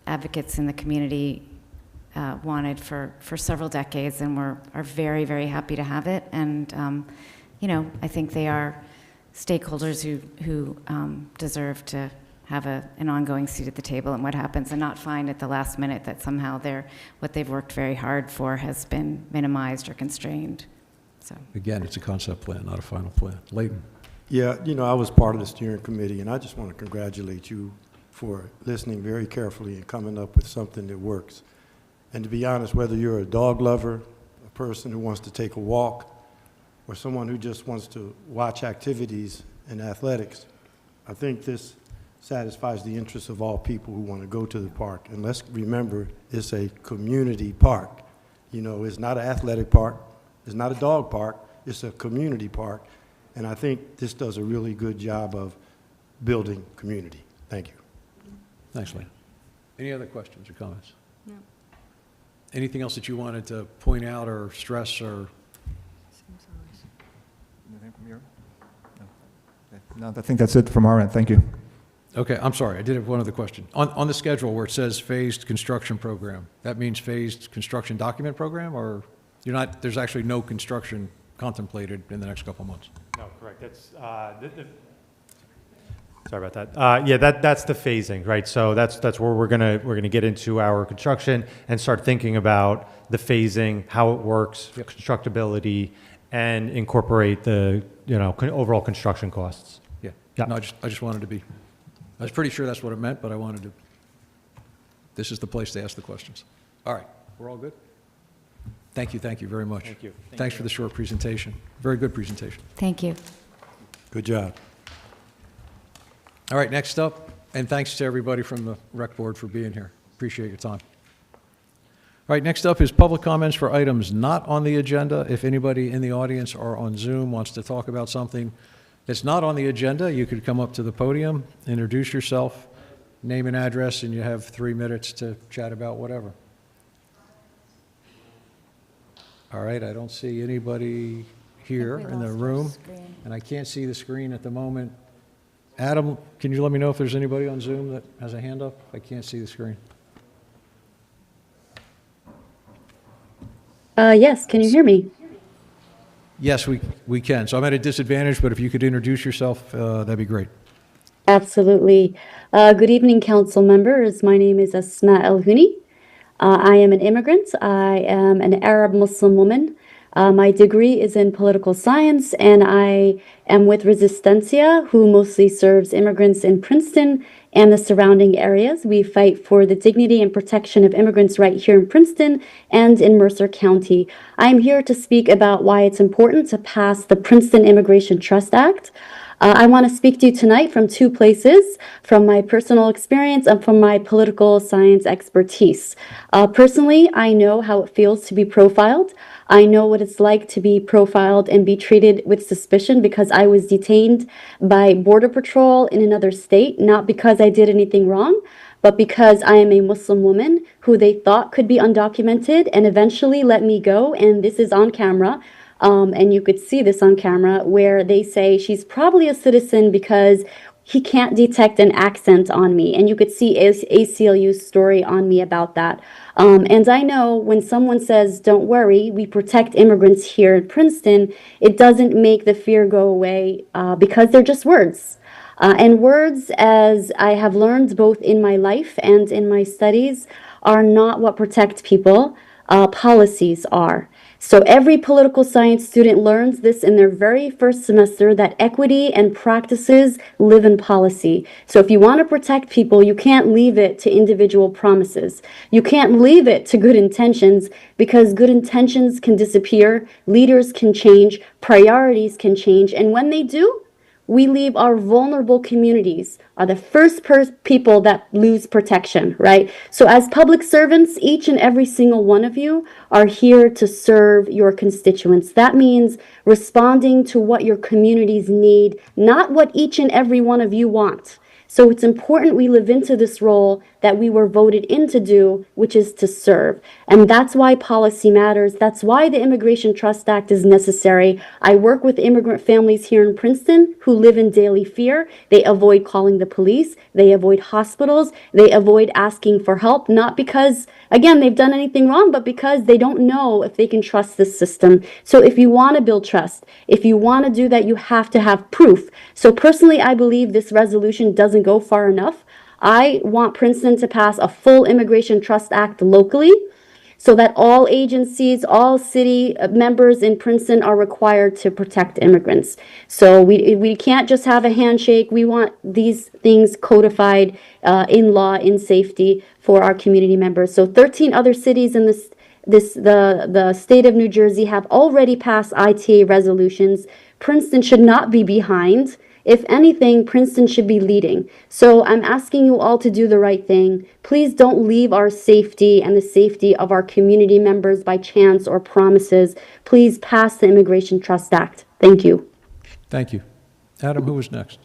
advocates in the community wanted for several decades, and are very, very happy to have it. And, you know, I think they are stakeholders who deserve to have an ongoing seat at the table in what happens, and not find at the last minute that somehow what they've worked very hard for has been minimized or constrained. So Again, it's a concept plan, not a final plan. Leighton? Yeah, you know, I was part of the steering committee, and I just want to congratulate you for listening very carefully and coming up with something that works. And to be honest, whether you're a dog lover, a person who wants to take a walk, or someone who just wants to watch activities in athletics, I think this satisfies the interests of all people who want to go to the park. And let's remember, it's a community park. You know, it's not an athletic park, it's not a dog park, it's a community park. And I think this does a really good job of building community. Thank you. Thanks, Leighton. Any other questions or comments? No. Anything else that you wanted to point out or stress or? Anything from your? No, I think that's it from our end. Thank you. Okay, I'm sorry, I did have one other question. On the schedule where it says phased construction program, that means phased construction document program, or there's actually no construction contemplated in the next couple of months? No, correct. That's, sorry about that. Yeah, that's the phasing, right? So that's where we're gonna get into our construction and start thinking about the phasing, how it works, constructability, and incorporate the overall construction costs. Yeah. Yeah. No, I just wanted to be, I was pretty sure that's what it meant, but I wanted to, this is the place to ask the questions. All right, we're all good? Thank you very much. Thank you. Thanks for the short presentation. Very good presentation. thank you. Good job. All right, next up, and thanks to everybody from the Rec Board for being here. Appreciate your time. All right, next up is public comments for items not on the agenda. If anybody in the audience or on Zoom wants to talk about something that's not on the agenda, you could come up to the podium, introduce yourself, name and address, and you have 3 minutes to chat about whatever. All right, I don't see anybody here in the room, and I can't see the screen at the moment. Adam, can you let me know if there's anybody on Zoom that has a hand up? I can't see the screen. Yes, can you hear me? Yes, we can. So I'm at a disadvantage, but if you could introduce yourself, that'd be great. Absolutely. Good evening, council members. My name is Asma El Huni. I am an immigrant. I am an Arab Muslim woman. My degree is in political science, and I am with Resistencia, who mostly serves immigrants in Princeton and the surrounding areas. We fight for the dignity and protection of immigrants right here in Princeton and in Mercer County. I am here to speak about why it's important to pass the Princeton Immigration Trust Act. I want to speak to you tonight from 2 places, from my personal experience and from my political science expertise. Personally, I know how it feels to be profiled. I know what it's like to be profiled and be treated with suspicion because I was detained by Border Patrol in another state, not because I did anything wrong, but because I am a Muslim woman who they thought could be undocumented and eventually let me go. And this is on camera. And you could see this on camera where they say she's probably a citizen because he can't detect an accent on me. And you could see ACLU's story on me about that. And I know when someone says, don't worry, we protect immigrants here in Princeton, it doesn't make the fear go away because they're just words. And words, as I have learned both in my life and in my studies, are not what protect people. Policies are. So every political science student learns this in their very first semester, that equity and practices live in policy. So if you want to protect people, you can't leave it to individual promises. You can't leave it to good intentions, because good intentions can disappear, leaders can change, priorities can change, and when they do, we leave our vulnerable communities are the first people that lose protection, right? So as public servants, each and every single one of you are here to serve your constituents. That means responding to what your communities need, not what each and every one of you want. So it's important we live into this role that we were voted in to do, which is to serve. And that's why policy matters. That's why the Immigration Trust Act is necessary. I work with immigrant families here in Princeton who live in daily fear. They avoid calling the police. They avoid hospitals. They avoid asking for help, not because, again, they've done anything wrong, but because they don't know if they can trust this system. So if you want to build trust, if you want to do that, you have to have proof. So personally, I believe this resolution doesn't go far enough. I want Princeton to pass a full Immigration Trust Act locally so that all agencies, all city members in Princeton are required to protect immigrants. So we can't just have a handshake. We want these things codified in law, in safety for our community members. So 13 other cities in the state of New Jersey have already passed ITA resolutions. Princeton should not be behind. If anything, Princeton should be leading. So I'm asking you all to do the right thing. Please don't leave our safety and the safety of our community members by chance or promises. Please pass the Immigration Trust Act. Thank you. Thank you. Adam, who was next?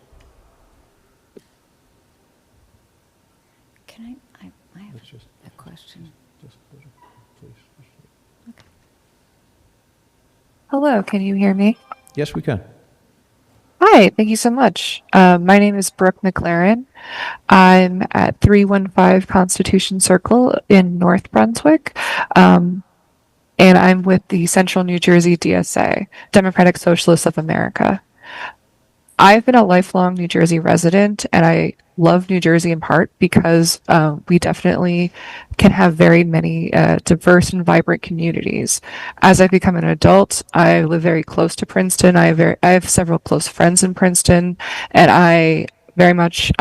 Can I have a question. Hello, can you hear me? Yes, we can. Hi, thank you so much. My name is Brooke McLaren. I'm at 315 Constitution Circle in North Brunswick, and I'm with the Central New Jersey DSA, Democratic Socialists of America. I've been a lifelong New Jersey resident, and I love New Jersey in part because we definitely can have very many diverse and vibrant communities. As I've become an adult, I live very close to Princeton. I have several close friends in Princeton, and I very much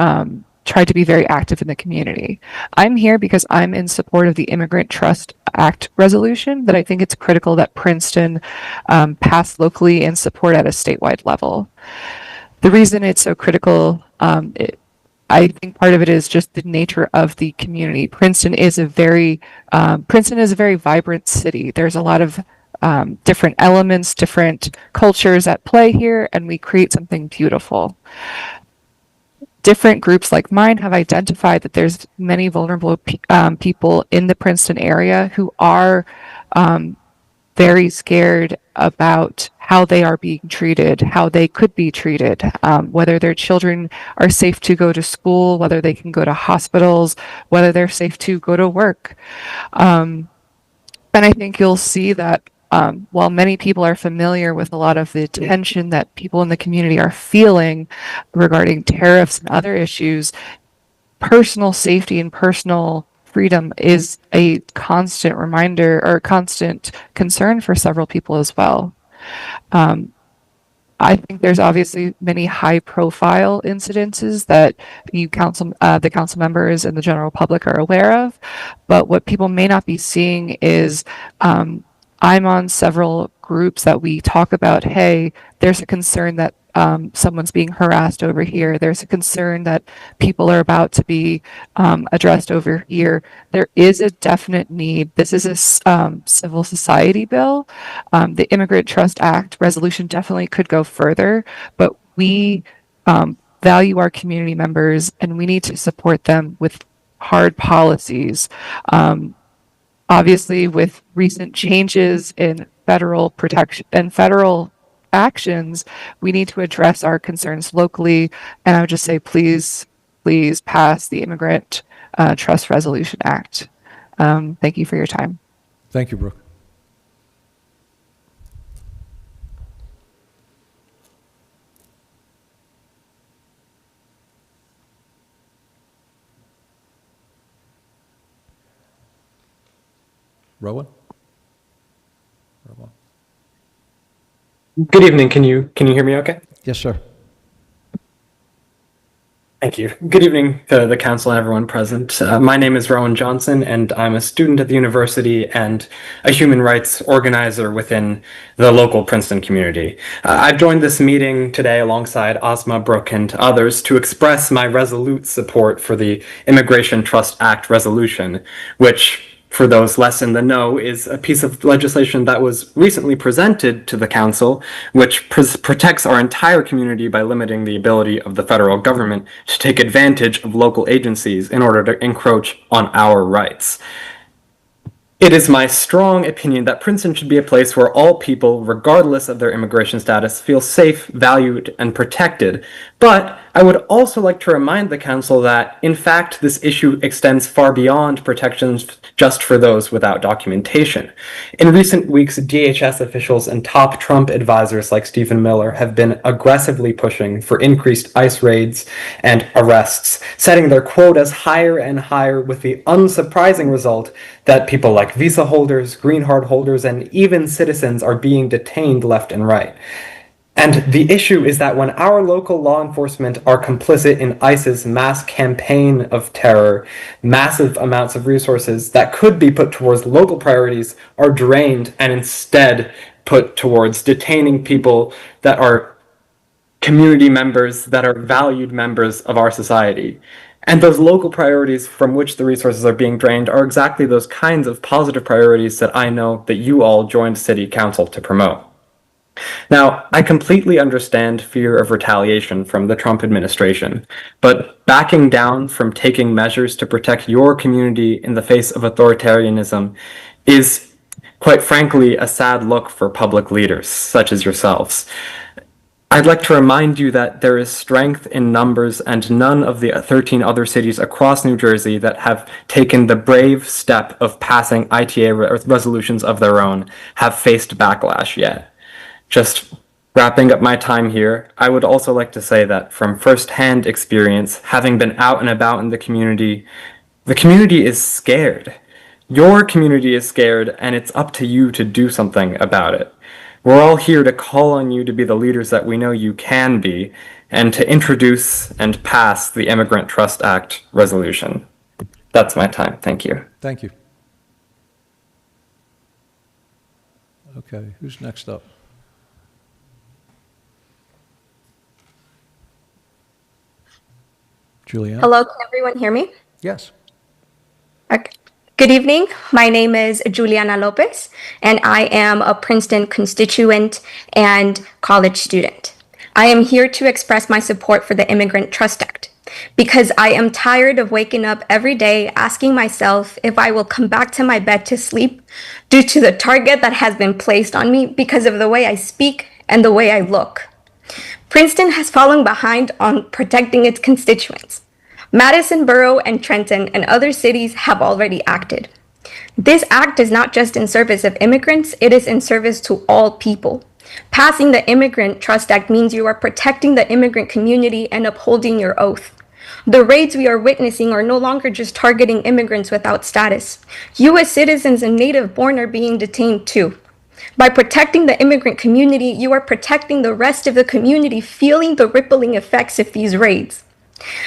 try to be very active in the community. I'm here because I'm in support of the Immigrant Trust Act resolution that I think it's critical that Princeton pass locally and support at a statewide level. The reason it's so critical, I think part of it is just the nature of the community. Princeton is a very vibrant city. There's a lot of different elements, different cultures at play here, and we create something beautiful. Different groups like mine have identified that there's many vulnerable people in the Princeton area who are very scared about how they are being treated, how they could be treated, whether their children are safe to go to school, whether they can go to hospitals, whether they're safe to go to work. And I think you'll see that while many people are familiar with a lot of the tension that people in the community are feeling regarding tariffs and other issues, personal safety and personal freedom is a constant reminder or constant concern for several people as well. I think there's obviously many high-profile incidences that the council members and the general public are aware of, but what people may not be seeing is I'm on several groups that we talk about, hey, there's a concern that someone's being harassed over here. There's a concern that people are about to be addressed over here. There is a definite need. This is a civil society bill. The Immigrant Trust Act resolution definitely could go further, but we value our community members and we need to support them with hard policies. Obviously, with recent changes in federal protection and federal actions, we need to address our concerns locally. And I would just say, please pass the Immigrant Trust Resolution Act. Thank you for your time. Thank you, Brooke. Rowan? Good evening. Can you hear me okay? Yes, sir. Thank you. Good evening to the council and everyone present. My name is Rowan Johnson, and I'm a student at the university and a human rights organizer within the local Princeton community. I've joined this meeting today alongside Asma, Brooke, and others to express my resolute support for the Immigration Trust Act resolution, which, for those less in the know, is a piece of legislation that was recently presented to the council, which protects our entire community by limiting the ability of the federal government to take advantage of local agencies in order to encroach on our rights. It is my strong opinion that Princeton should be a place where all people, regardless of their immigration status, feel safe, valued, and protected. But I would also like to remind the council that, in fact, this issue extends far beyond protections just for those without documentation. In recent weeks, DHS officials and top Trump advisors like Stephen Miller have been aggressively pushing for increased ICE raids and arrests, setting their quotas higher and higher, with the unsurprising result that people like visa holders, green card holders, and even citizens are being detained left and right. And the issue is that when our local law enforcement are complicit in ICE's mass campaign of terror, massive amounts of resources that could be put towards local priorities are drained and instead put towards detaining people that are community members, that are valued members of our society. And those local priorities from which the resources are being drained are exactly those kinds of positive priorities that I know that you all joined City Council to promote. Now, I completely understand fear of retaliation from the Trump administration, but backing down from taking measures to protect your community in the face of authoritarianism is, quite frankly, a sad look for public leaders such as yourselves. I'd like to remind you that there is strength in numbers, and none of the 13 other cities across New Jersey that have taken the brave step of passing ITA resolutions of their own have faced backlash yet. Just wrapping up my time here, I would also like to say that from firsthand experience, having been out and about in the community is scared. Your community is scared, and it's up to you to do something about it. We're all here to call on you to be the leaders that we know you can be, and to introduce and pass the Immigrant Trust Act resolution. That's my time. Thank you. Thank you. Okay, who's next up? Julianne? Hello, can everyone hear me? Yes. Okay. Good evening. My name is Juliana Lopez, and I am a Princeton constituent and college student. I am here to express my support for the Immigrant Trust Act because I am tired of waking up every day asking myself if I will come back to my bed to sleep due to the target that has been placed on me because of the way I speak and the way I look. Princeton has fallen behind on protecting its constituents. Madison Borough and Trenton and other cities have already acted. This act is not just in service of immigrants, it is in service to all people. Passing the Immigrant Trust Act means you are protecting the immigrant community and upholding your oath. The raids we are witnessing are no longer just targeting immigrants without status. U.S. citizens and native-born are being detained too. By protecting the immigrant community, you are protecting the rest of the community feeling the rippling effects of these raids.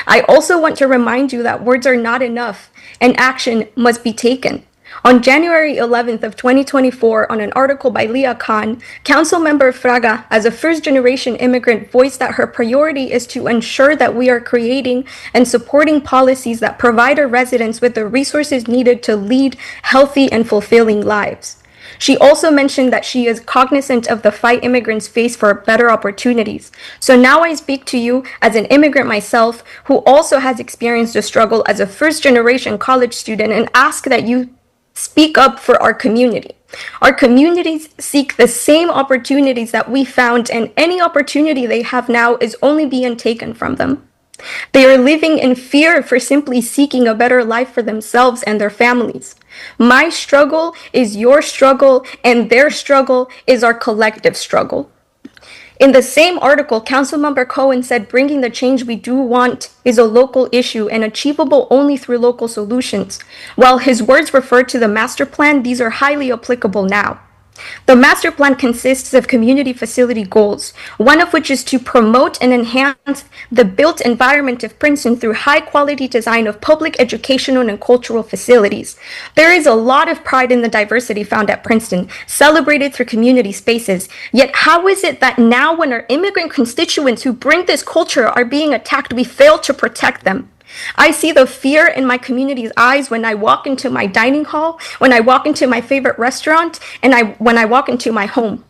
I also want to remind you that words are not enough and action must be taken. On January 11th of 2024, on an article by Leah Khan, Councilmember Fraga, as a first-generation immigrant, voiced that her priority is to ensure that we are creating and supporting policies that provide our residents with the resources needed to lead healthy and fulfilling lives. She also mentioned that she is cognizant of the fight immigrants face for better opportunities. So now I speak to you as an immigrant myself who also has experienced a struggle as a first-generation college student and ask that you speak up for our community. Our communities seek the same opportunities that we found, and any opportunity they have now is only being taken from them. They are living in fear for simply seeking a better life for themselves and their families. My struggle is your struggle, and their struggle is our collective struggle. In the same article, Councilmember Cohen said bringing the change we do want is a local issue and achievable only through local solutions. While his words refer to the master plan, these are highly applicable now. The master plan consists of community facility goals, one of which is to promote and enhance the built environment of Princeton through high quality design of public educational and cultural facilities. There is a lot of pride in the diversity found at Princeton, celebrated through community spaces. Yet how is it that now when our immigrant constituents who bring this culture are being attacked, we fail to protect them? I see the fear in my community's eyes when I walk into my dining hall, when I walk into my favorite restaurant, and when I walk into my home.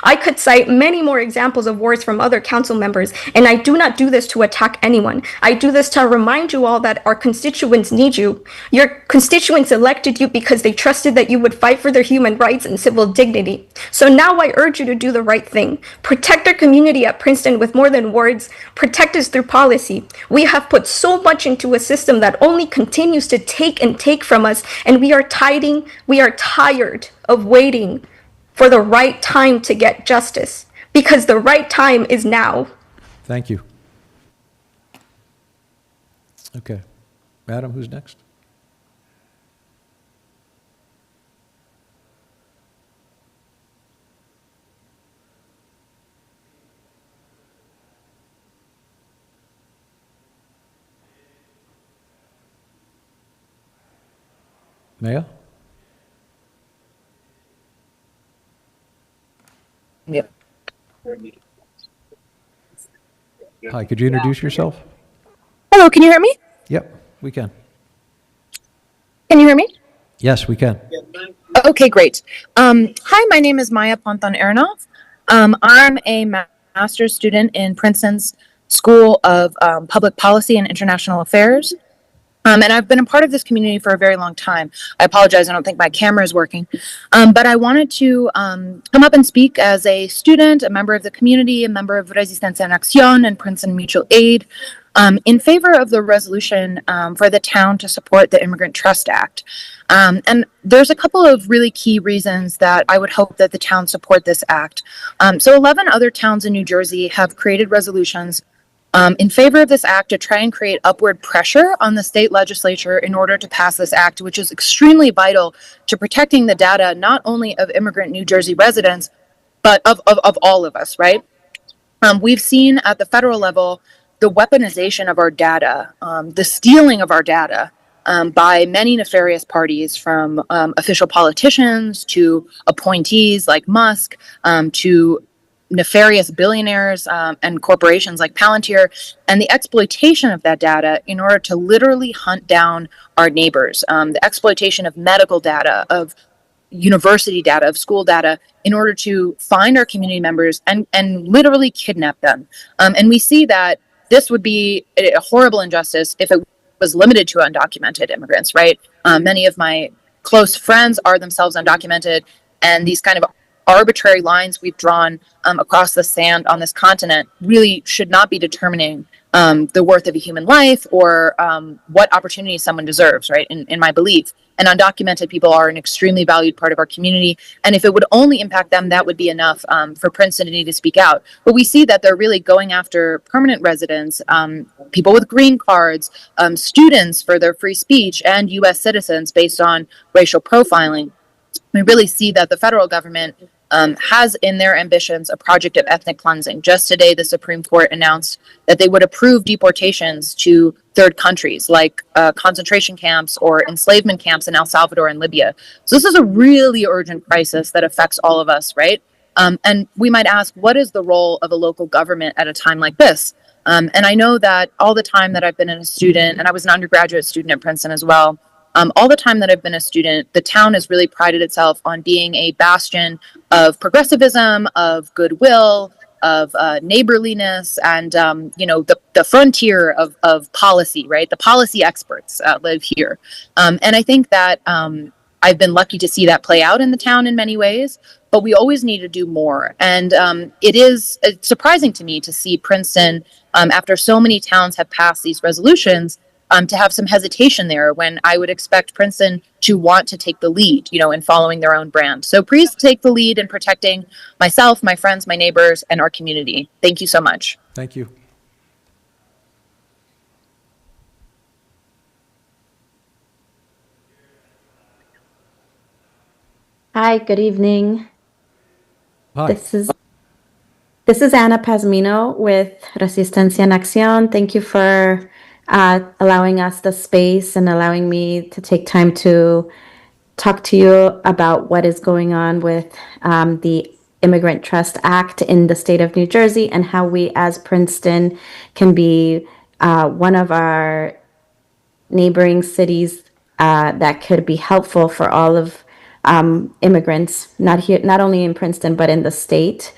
I could cite many more examples of words from other council members, and I do not do this to attack anyone. I do this to remind you all that our constituents need you. Your constituents elected you because they trusted that you would fight for their human rights and civil dignity. So now I urge you to do the right thing. Protect our community at Princeton with more than words. Protect us through policy. We have put so much into a system that only continues to take and take from us, and we are tired of waiting for the right time to get justice, because the right time is now. Thank you. Okay. Madam, who's next? Maya? Yep. Hi, could you introduce yourself? Hello, can you hear me? Yep, we can. Can you hear me? Yes, we can. Okay, great. Hi, my name is Maya Ponton Aronoff. I'm a master's student in Princeton's School of Public Policy and International Affairs. And I've been a part of this community for a very long time. I apologize, I don't think my camera is working. But I wanted to come up and speak as a student, a member of the community, a member of Resistencia en Acción and Princeton Mutual Aid, in favor of the resolution for the town to support the Immigrant Trust Act. And there's a couple of really key reasons that I would hope that the town support this act. So 11 other towns in New Jersey have created resolutions in favor of this act to try and create upward pressure on the state legislature in order to pass this act, which is extremely vital to protecting the data, not only of immigrant New Jersey residents, but of all of us, right? We've seen at the federal level the weaponization of our data, the stealing of our data by many nefarious parties, from official politicians to appointees like Musk, to nefarious billionaires and corporations like Palantir, and the exploitation of that data in order to literally hunt down our neighbors, the exploitation of medical data, of university data, of school data, in order to find our community members and literally kidnap them. And we see that this would be a horrible injustice if it was limited to undocumented immigrants, right? Many of my close friends are themselves undocumented, and these kind of arbitrary lines we've drawn across the sand on this continent really should not be determining the worth of a human life or what opportunity someone deserves, right? In my belief. And undocumented people are an extremely valued part of our community. And if it would only impact them, that would be enough for Princeton to need to speak out. But we see that they're really going after permanent residents, people with green cards, students for their free speech, and U.S. citizens based on racial profiling. We really see that the federal government has in their ambitions a project of ethnic cleansing. Just today, the Supreme Court announced that they would approve deportations to third countries like concentration camps or enslavement camps in El Salvador and Libya. So this is a really urgent crisis that affects all of us, right? And we might ask, what is the role of a local government at a time like this? And I know that all the time that I've been a student, and I was an undergraduate student at Princeton as well, all the time that I've been a student, the town has really prided itself on being a bastion of progressivism, of goodwill, of neighborliness, and the frontier of policy, right? The policy experts live here. And I think that I've been lucky to see that play out in the town in many ways, but we always need to do more. And it's surprising to me to see Princeton, after so many towns have passed these resolutions, to have some hesitation there when I would expect Princeton to want to take the lead, in following their own brand. So please take the lead in protecting myself, my friends, my neighbors, and our community. Thank you so much. Thank you. Hi, good evening. Hi. This is Ana Pazmino with Resistencia en Acción. Thank you for allowing us the space and allowing me to take time to talk to you about what is going on with the Immigrant Trust Act in the state of New Jersey and how we as Princeton can be one of our neighboring cities that could be helpful for all of immigrants, not only in Princeton, but in the state.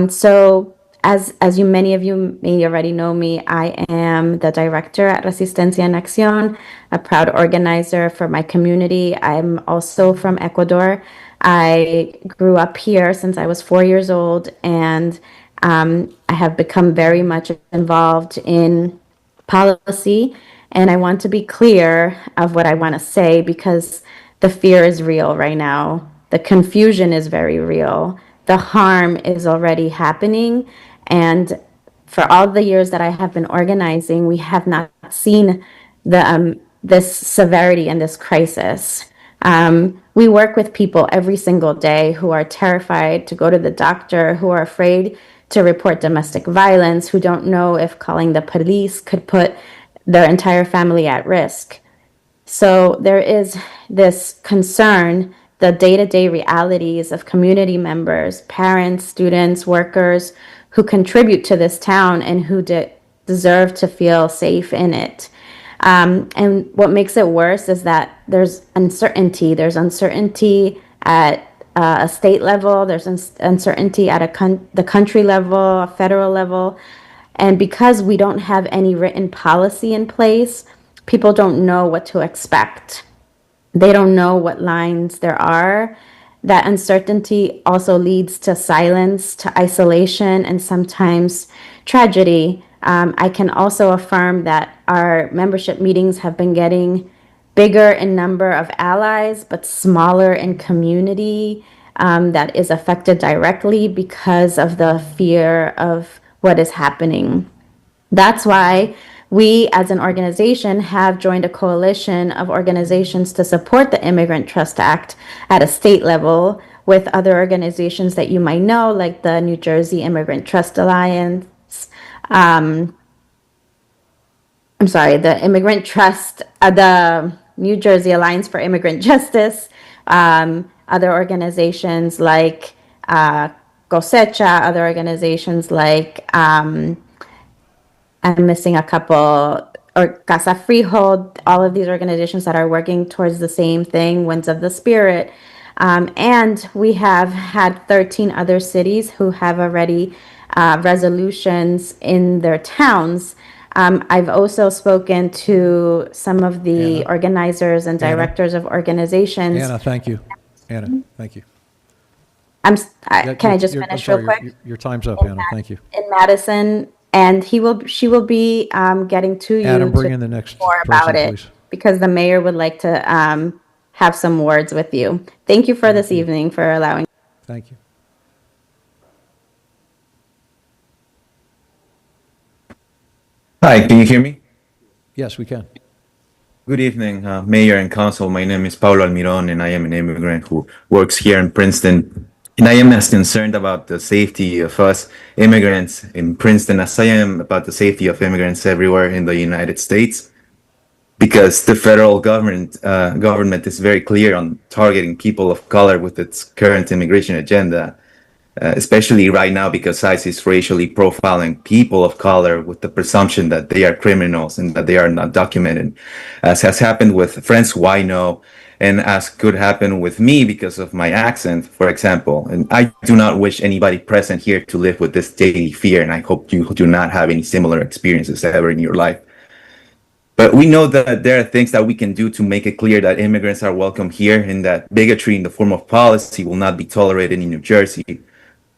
So as many of you may already know me, I am the director at Resistencia en Acción, a proud organizer for my community. I'm also from Ecuador. I grew up here since I was 4 years old, and I have become very much involved in policy. And I want to be clear of what I want to say because the fear is real right now. The confusion is very real. The harm is already happening. And for all the years that I have been organizing, we have not seen this severity and this crisis. We work with people every single day who are terrified to go to the doctor, who are afraid to report domestic violence, who don't know if calling the police could put their entire family at risk. So there is this concern, the day-to-day realities of community members, parents, students, workers who contribute to this town and who deserve to feel safe in it. And what makes it worse is that there's uncertainty. There's uncertainty at a state level. There's uncertainty at the country level, a federal level. And because we don't have any written policy in place, people don't know what to expect. They don't know what lines there are. That uncertainty also leads to silence, to isolation, and sometimes tragedy. I can also affirm that our membership meetings have been getting bigger in number of allies, but smaller in community that is affected directly because of the fear of what is happening. That's why we as an organization have joined a coalition of organizations to support the Immigrant Trust Act at a state level with other organizations that you might know, like the New Jersey Immigrant Trust Alliance, the New Jersey Alliance for Immigrant Justice, other organizations like Cosecha, other organizations like, I'm missing a couple, or Casa Freehold, all of these organizations that are working towards the same thing, Winds of the Spirit. And we have had 13 other cities who have already resolutions in their towns. I've also spoken to some of the organizers and directors of organizations. Anna, thank you. Anna, thank you. Can I just finish real quick? Your time's up, Anna. Thank you. In Madison, and she will be getting to you Adam, bring to in the next more person, about it, please. because the mayor would like to have some words with you. Thank you for this evening for allowing. Thank you. Hi, can you hear me? Yes, we can. Good evening, Mayor and Council. My name is Paulo Almiron, and I am an immigrant who works here in Princeton. And I am as concerned about the safety of us immigrants in Princeton as I am about the safety of immigrants everywhere in the United States. Because the federal government is very clear on targeting people of color with its current immigration agenda. Especially right now because ICE is racially profiling people of color with the presumption that they are criminals and that they are not documented, as has happened with friends who I know, and as could happen with me because of my accent, for example. And I do not wish anybody present here to live with this daily fear, and I hope you do not have any similar experiences ever in your life. But we know that there are things that we can do to make it clear that immigrants are welcome here and that bigotry in the form of policy will not be tolerated in New Jersey.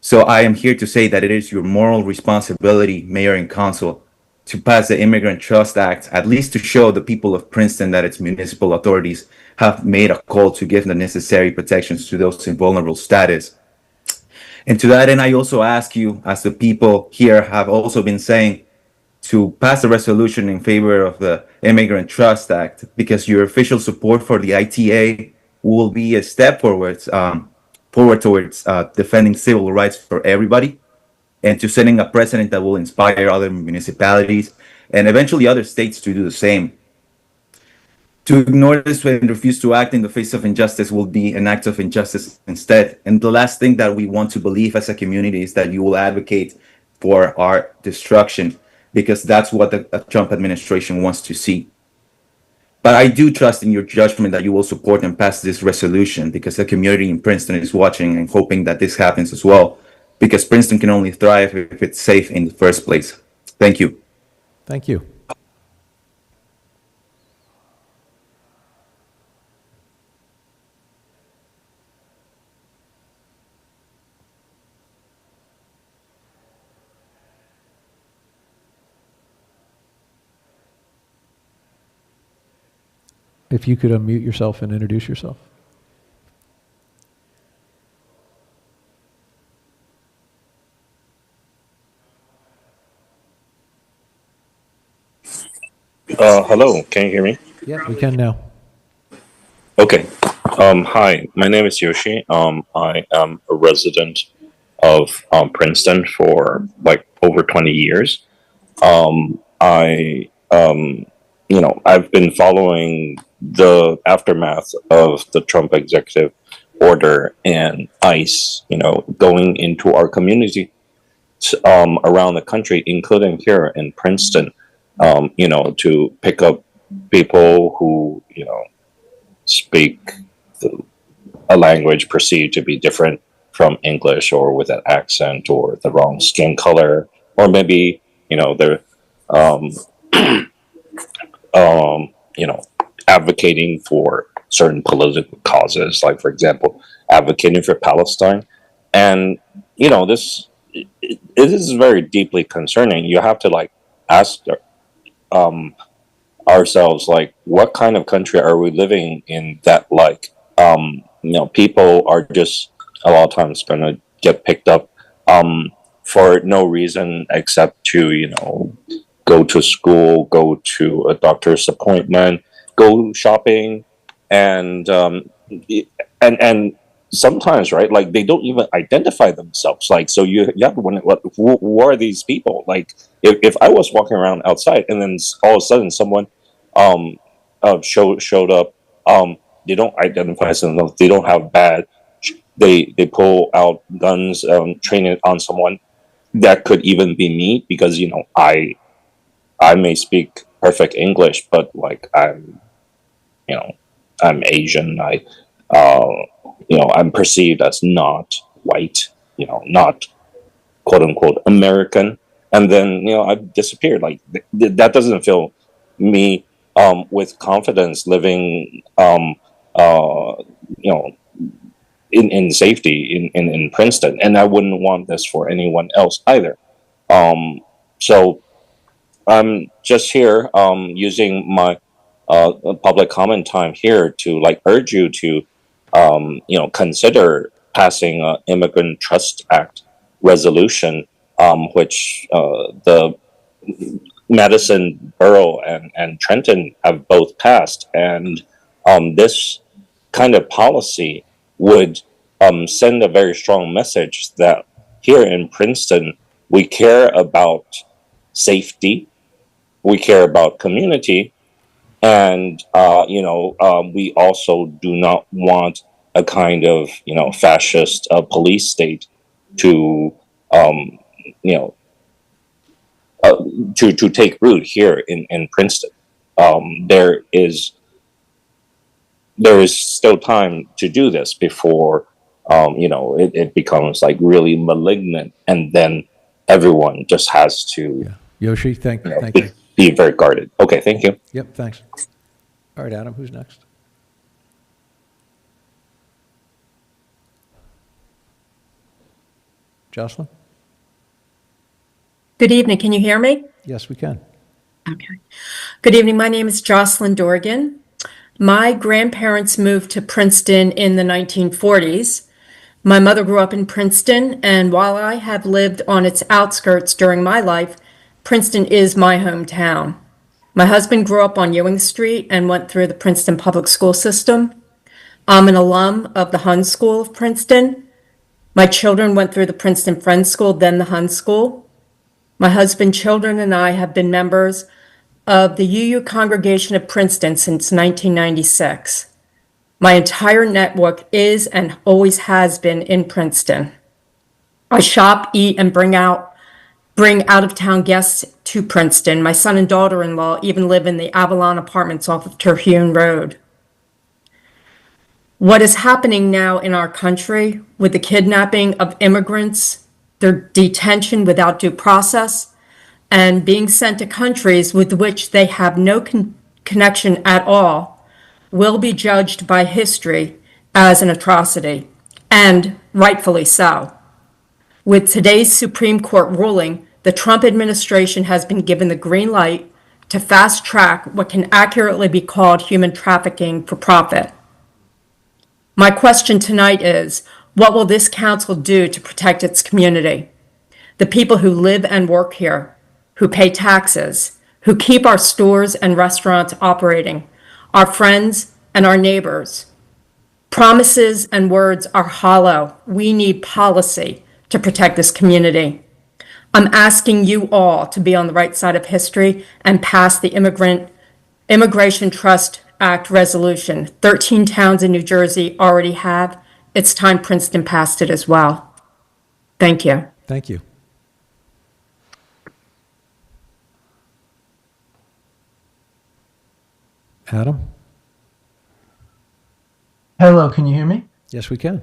So I am here to say that it is your moral responsibility, Mayor and Council, to pass the Immigrant Trust Act, at least to show the people of Princeton that its municipal authorities have made a call to give the necessary protections to those in vulnerable status. And to that end, I also ask you, as the people here have also been saying, to pass a resolution in favor of the Immigrant Trust Act, because your official support for the ITA will be a step forward forward towards defending civil rights for everybody, and to setting a precedent that will inspire other municipalities and eventually other states to do the same. To ignore this and refuse to act in the face of injustice will be an act of injustice instead. And the last thing that we want to believe as a community is that you will advocate for our destruction, because that's what the Trump administration wants to see. But I do trust in your judgment that you will support and pass this resolution, because the community in Princeton is watching and hoping that this happens as well, because Princeton can only thrive if it's safe in the first place. Thank you. Thank you. If you could unmute yourself and introduce yourself. Hello, can you hear me? Yeah, we can now. Okay. Hi, my name is Yoshi. I am a resident of Princeton for like over 20 years. I've been following the aftermath of the Trump executive order and ICE, going into our community around the country, including here in Princeton, to pick up people who, speak a language perceived to be different from English, or with an accent, or the wrong skin color, or maybe, they're, advocating for certain political causes, like, for example, advocating for Palestine. And, this, it is very deeply concerning. You have to, ask ourselves, what kind of country are we living in that, people are just a lot of times going to get picked up for no reason except to, go to school, go to a doctor's appointment, go shopping, and sometimes, right, they don't even identify themselves. So you have to wonder, who are these people? If I was walking around outside and then all of a sudden someone showed up, they don't identify themselves, they don't have badge, they pull out guns, train it on someone. That could even be me, because I may speak perfect English, but I'm Asian. I'm perceived as not white, not quote unquote American. And then, I've disappeared. That doesn't fill me with confidence living, in safety in Princeton. And I wouldn't want this for anyone else either. So I'm just here using my public comment time here to urge you to consider passing an Immigrant Trust Act resolution, which the Madison Borough and Trenton have both passed. And this kind of policy would send a very strong message that here in Princeton, we care about safety, we care about community, and we also do not want a kind of fascist police state to to take root here in Princeton. There is still time to do this before it becomes really malignant, and then everyone just has to Yoshi, thank you. Be very guarded. Okay, thank you. Yep, thanks. All right, Adam, who's next? Jocelyn? Good evening. Can you hear me? Yes, we can. Okay. Good evening. My name is Jocelyn Dorgan. My grandparents moved to Princeton in the 1940s. My mother grew up in Princeton, and while I have lived on its outskirts during my life, Princeton is my hometown. My husband grew up on Ewing Street and went through the Princeton public school system. I'm an alum of the Hun School of Princeton. My children went through the Princeton Friends School, then the Hun School. My husband, children, and I have been members of the UU Congregation of Princeton since 1996. My entire network is and always has been in Princeton. I shop, eat, and bring out-of-town guests to Princeton. My son and daughter-in-law even live in the Avalon Apartments off of Terhune Road. What is happening now in our country with the kidnapping of immigrants, their detention without due process, and being sent to countries with which they have no connection at all, will be judged by history as an atrocity, and rightfully so. With today's Supreme Court ruling, the Trump administration has been given the green light to fast track what can accurately be called human trafficking for profit. My question tonight is, what will this council do to protect its community? The people who live and work here, who pay taxes, who keep our stores and restaurants operating, our friends and our neighbors. Promises and words are hollow. We need policy to protect this community. I'm asking you all to be on the right side of history and pass the Immigration Trust Act resolution. 13 towns in New Jersey already have. It's time Princeton passed it as well. Thank you. Thank you. Adam? Hello, can you hear me? Yes, we can.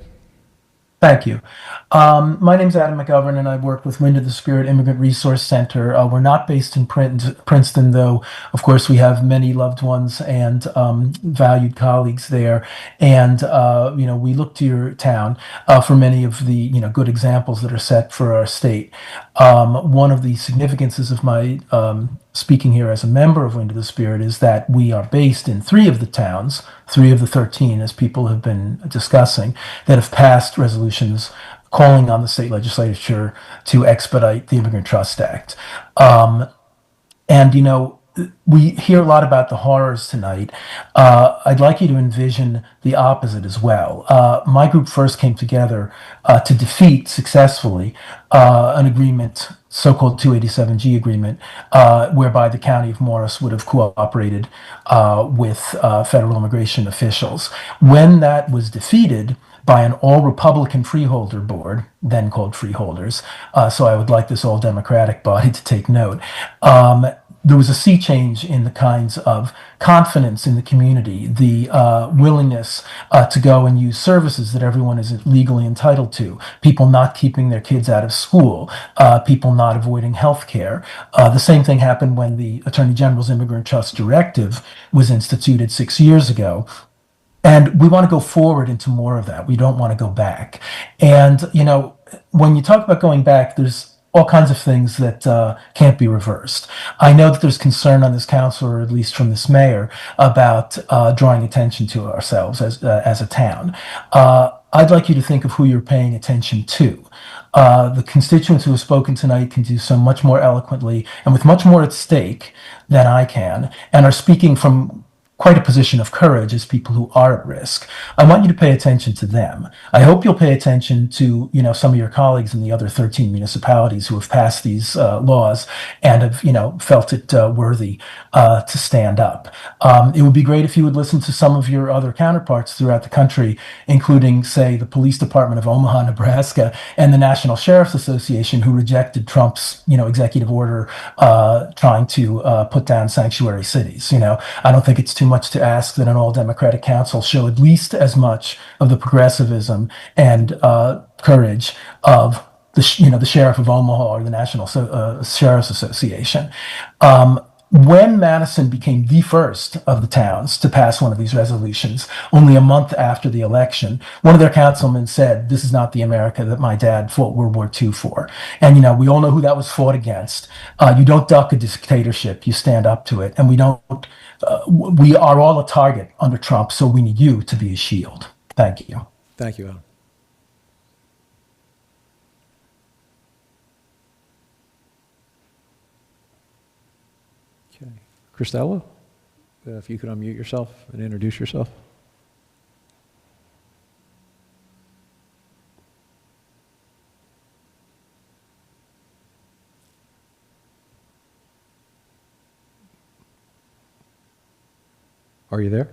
Thank you. My name is Adam McGovern, and I work with Wind of the Spirit Immigrant Resource Center. We're not based in Princeton, though, of course, we have many loved ones and valued colleagues there. And, we look to your town for many of the, good examples that are set for our state. One of the significances of my speaking here as a member of Wind of the Spirit is that we are based in 3 of the towns, 3 of the 13, as people have been discussing, that have passed resolutions calling on the state legislature to expedite the Immigrant Trust Act. We hear a lot about the horrors tonight. I'd like you to envision the opposite as well. My group first came together to defeat successfully an agreement, so-called 287G agreement, whereby the County of Morris would have cooperated with federal immigration officials. When that was defeated by an all-Republican freeholder board, then called Freeholders, so I would like this all-Democratic body to take note, there was a sea change in the kinds of confidence in the community, the willingness to go and use services that everyone is legally entitled to, people not keeping their kids out of school, people not avoiding health care. The same thing happened when the Attorney General's Immigrant Trust Directive was instituted 6 years ago. And we want to go forward into more of that. We don't want to go back. And, when you talk about going back, there's all kinds of things that can't be reversed. I know that there's concern on this council, or at least from this mayor, about drawing attention to ourselves as a town. I'd like you to think of who you're paying attention to. The constituents who have spoken tonight can do so much more eloquently and with much more at stake than I can, and are speaking from quite a position of courage as people who are at risk. I want you to pay attention to them. I hope you'll pay attention to, some of your colleagues in the other 13 municipalities who have passed these laws and have, felt it worthy to stand up. It would be great if you would listen to some of your other counterparts throughout the country, including, say, the Police Department of Omaha, Nebraska, and the National Sheriff's Association, who rejected Trump's, executive order trying to put down sanctuary cities. I don't think it's too much to ask that an all-Democratic council show at least as much of the progressivism and courage of the Sheriff of Omaha or the National Sheriff's Association. When Madison became the first of the towns to pass one of these resolutions, only a month after the election, one of their councilmen said, "This is not the America that my dad fought World War II for." And, we all know who that was fought against. You don't duck a dictatorship, you stand up to it. And we are all a target under Trump, so we need you to be a shield. Thank you. Thank you, Adam. Okay. Christella, if you could unmute yourself and introduce yourself. Are you there?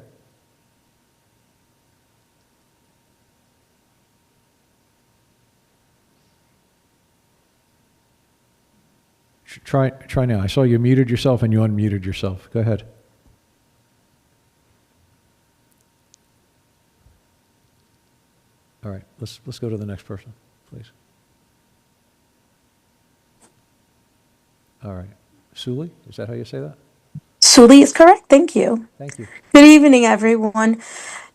Try now. I saw you muted yourself and you unmuted yourself. Go ahead. All right, let's go to the next person, please. All right. Suli, is that how you say that? Suli is correct. Thank you. Thank you. Good evening, everyone.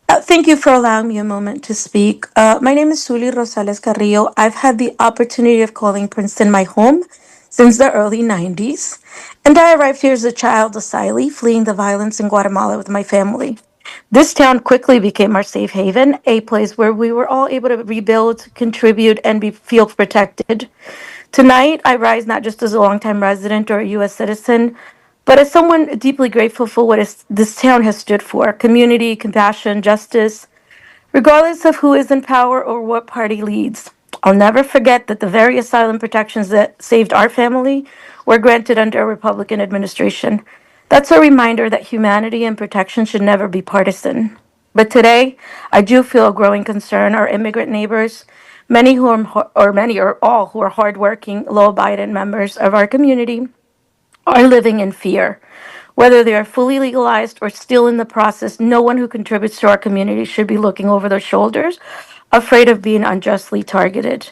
Thank you for allowing me a moment to speak. My name is Suli Rosales Carrillo. I've had the opportunity of calling Princeton my home since the early 90s, and I arrived here as a child asylee, fleeing the violence in Guatemala with my family. This town quickly became our safe haven, a place where we were all able to rebuild, contribute, and feel protected. Tonight, I rise not just as a longtime resident or a U.S. citizen, but as someone deeply grateful for what this town has stood for: community, compassion, justice, regardless of who is in power or what party leads. I'll never forget that the very asylum protections that saved our family were granted under a Republican administration. That's a reminder that humanity and protection should never be partisan. But today, I do feel a growing concern. Our immigrant neighbors, many or all who are hardworking, law-abiding members of our community, are living in fear. Whether they are fully legalized or still in the process, no one who contributes to our community should be looking over their shoulders, afraid of being unjustly targeted.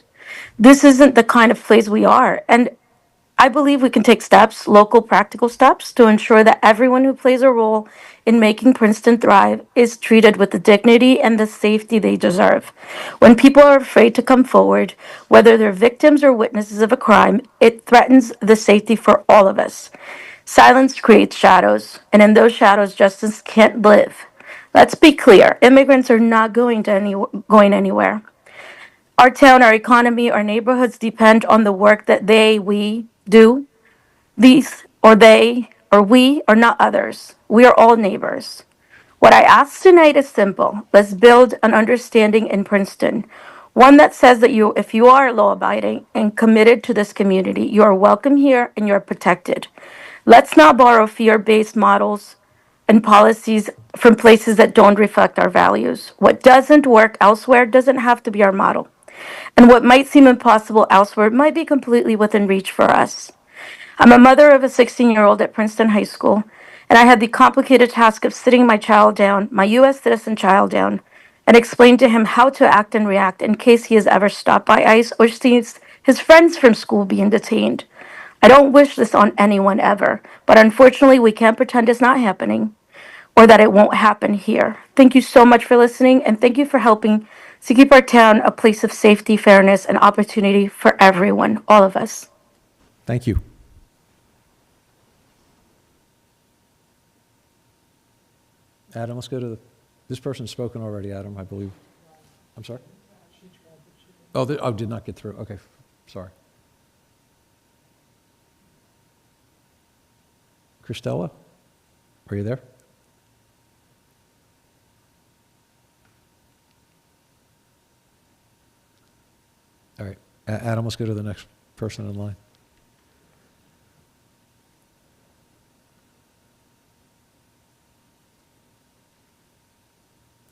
This isn't the kind of place we are, and I believe we can take steps, local practical steps, to ensure that everyone who plays a role in making Princeton thrive is treated with the dignity and the safety they deserve. When people are afraid to come forward, whether they're victims or witnesses of a crime, it threatens the safety for all of us. Silence creates shadows, and in those shadows, justice can't live. Let's be clear, immigrants are not going anywhere. Our town, our economy, our neighborhoods depend on the work that we do. These, or they, or we, are not others. We are all neighbors. What I ask tonight is simple. Let's build an understanding in Princeton. One that says that if you are law-abiding and committed to this community, you are welcome here and you're protected. Let's not borrow fear-based models and policies from places that don't reflect our values. What doesn't work elsewhere doesn't have to be our model. And what might seem impossible elsewhere might be completely within reach for us. I'm a mother of a 16-year-old at Princeton High School, and I had the complicated task of sitting my child down, my U.S. citizen child down, and explain to him how to act and react in case he is ever stopped by ICE or sees his friends from school being detained. I don't wish this on anyone ever, but unfortunately we can't pretend it's not happening or that it won't happen here. Thank you so much for listening, and thank you for helping to keep our town a place of safety, fairness, and opportunity for everyone, all of us. Thank you. Adam, let's go to this person's spoken already, Adam, I believe. I'm sorry? Oh, did not get through. Okay, sorry. Christella, are you there? All right, Adam, let's go to the next person in line.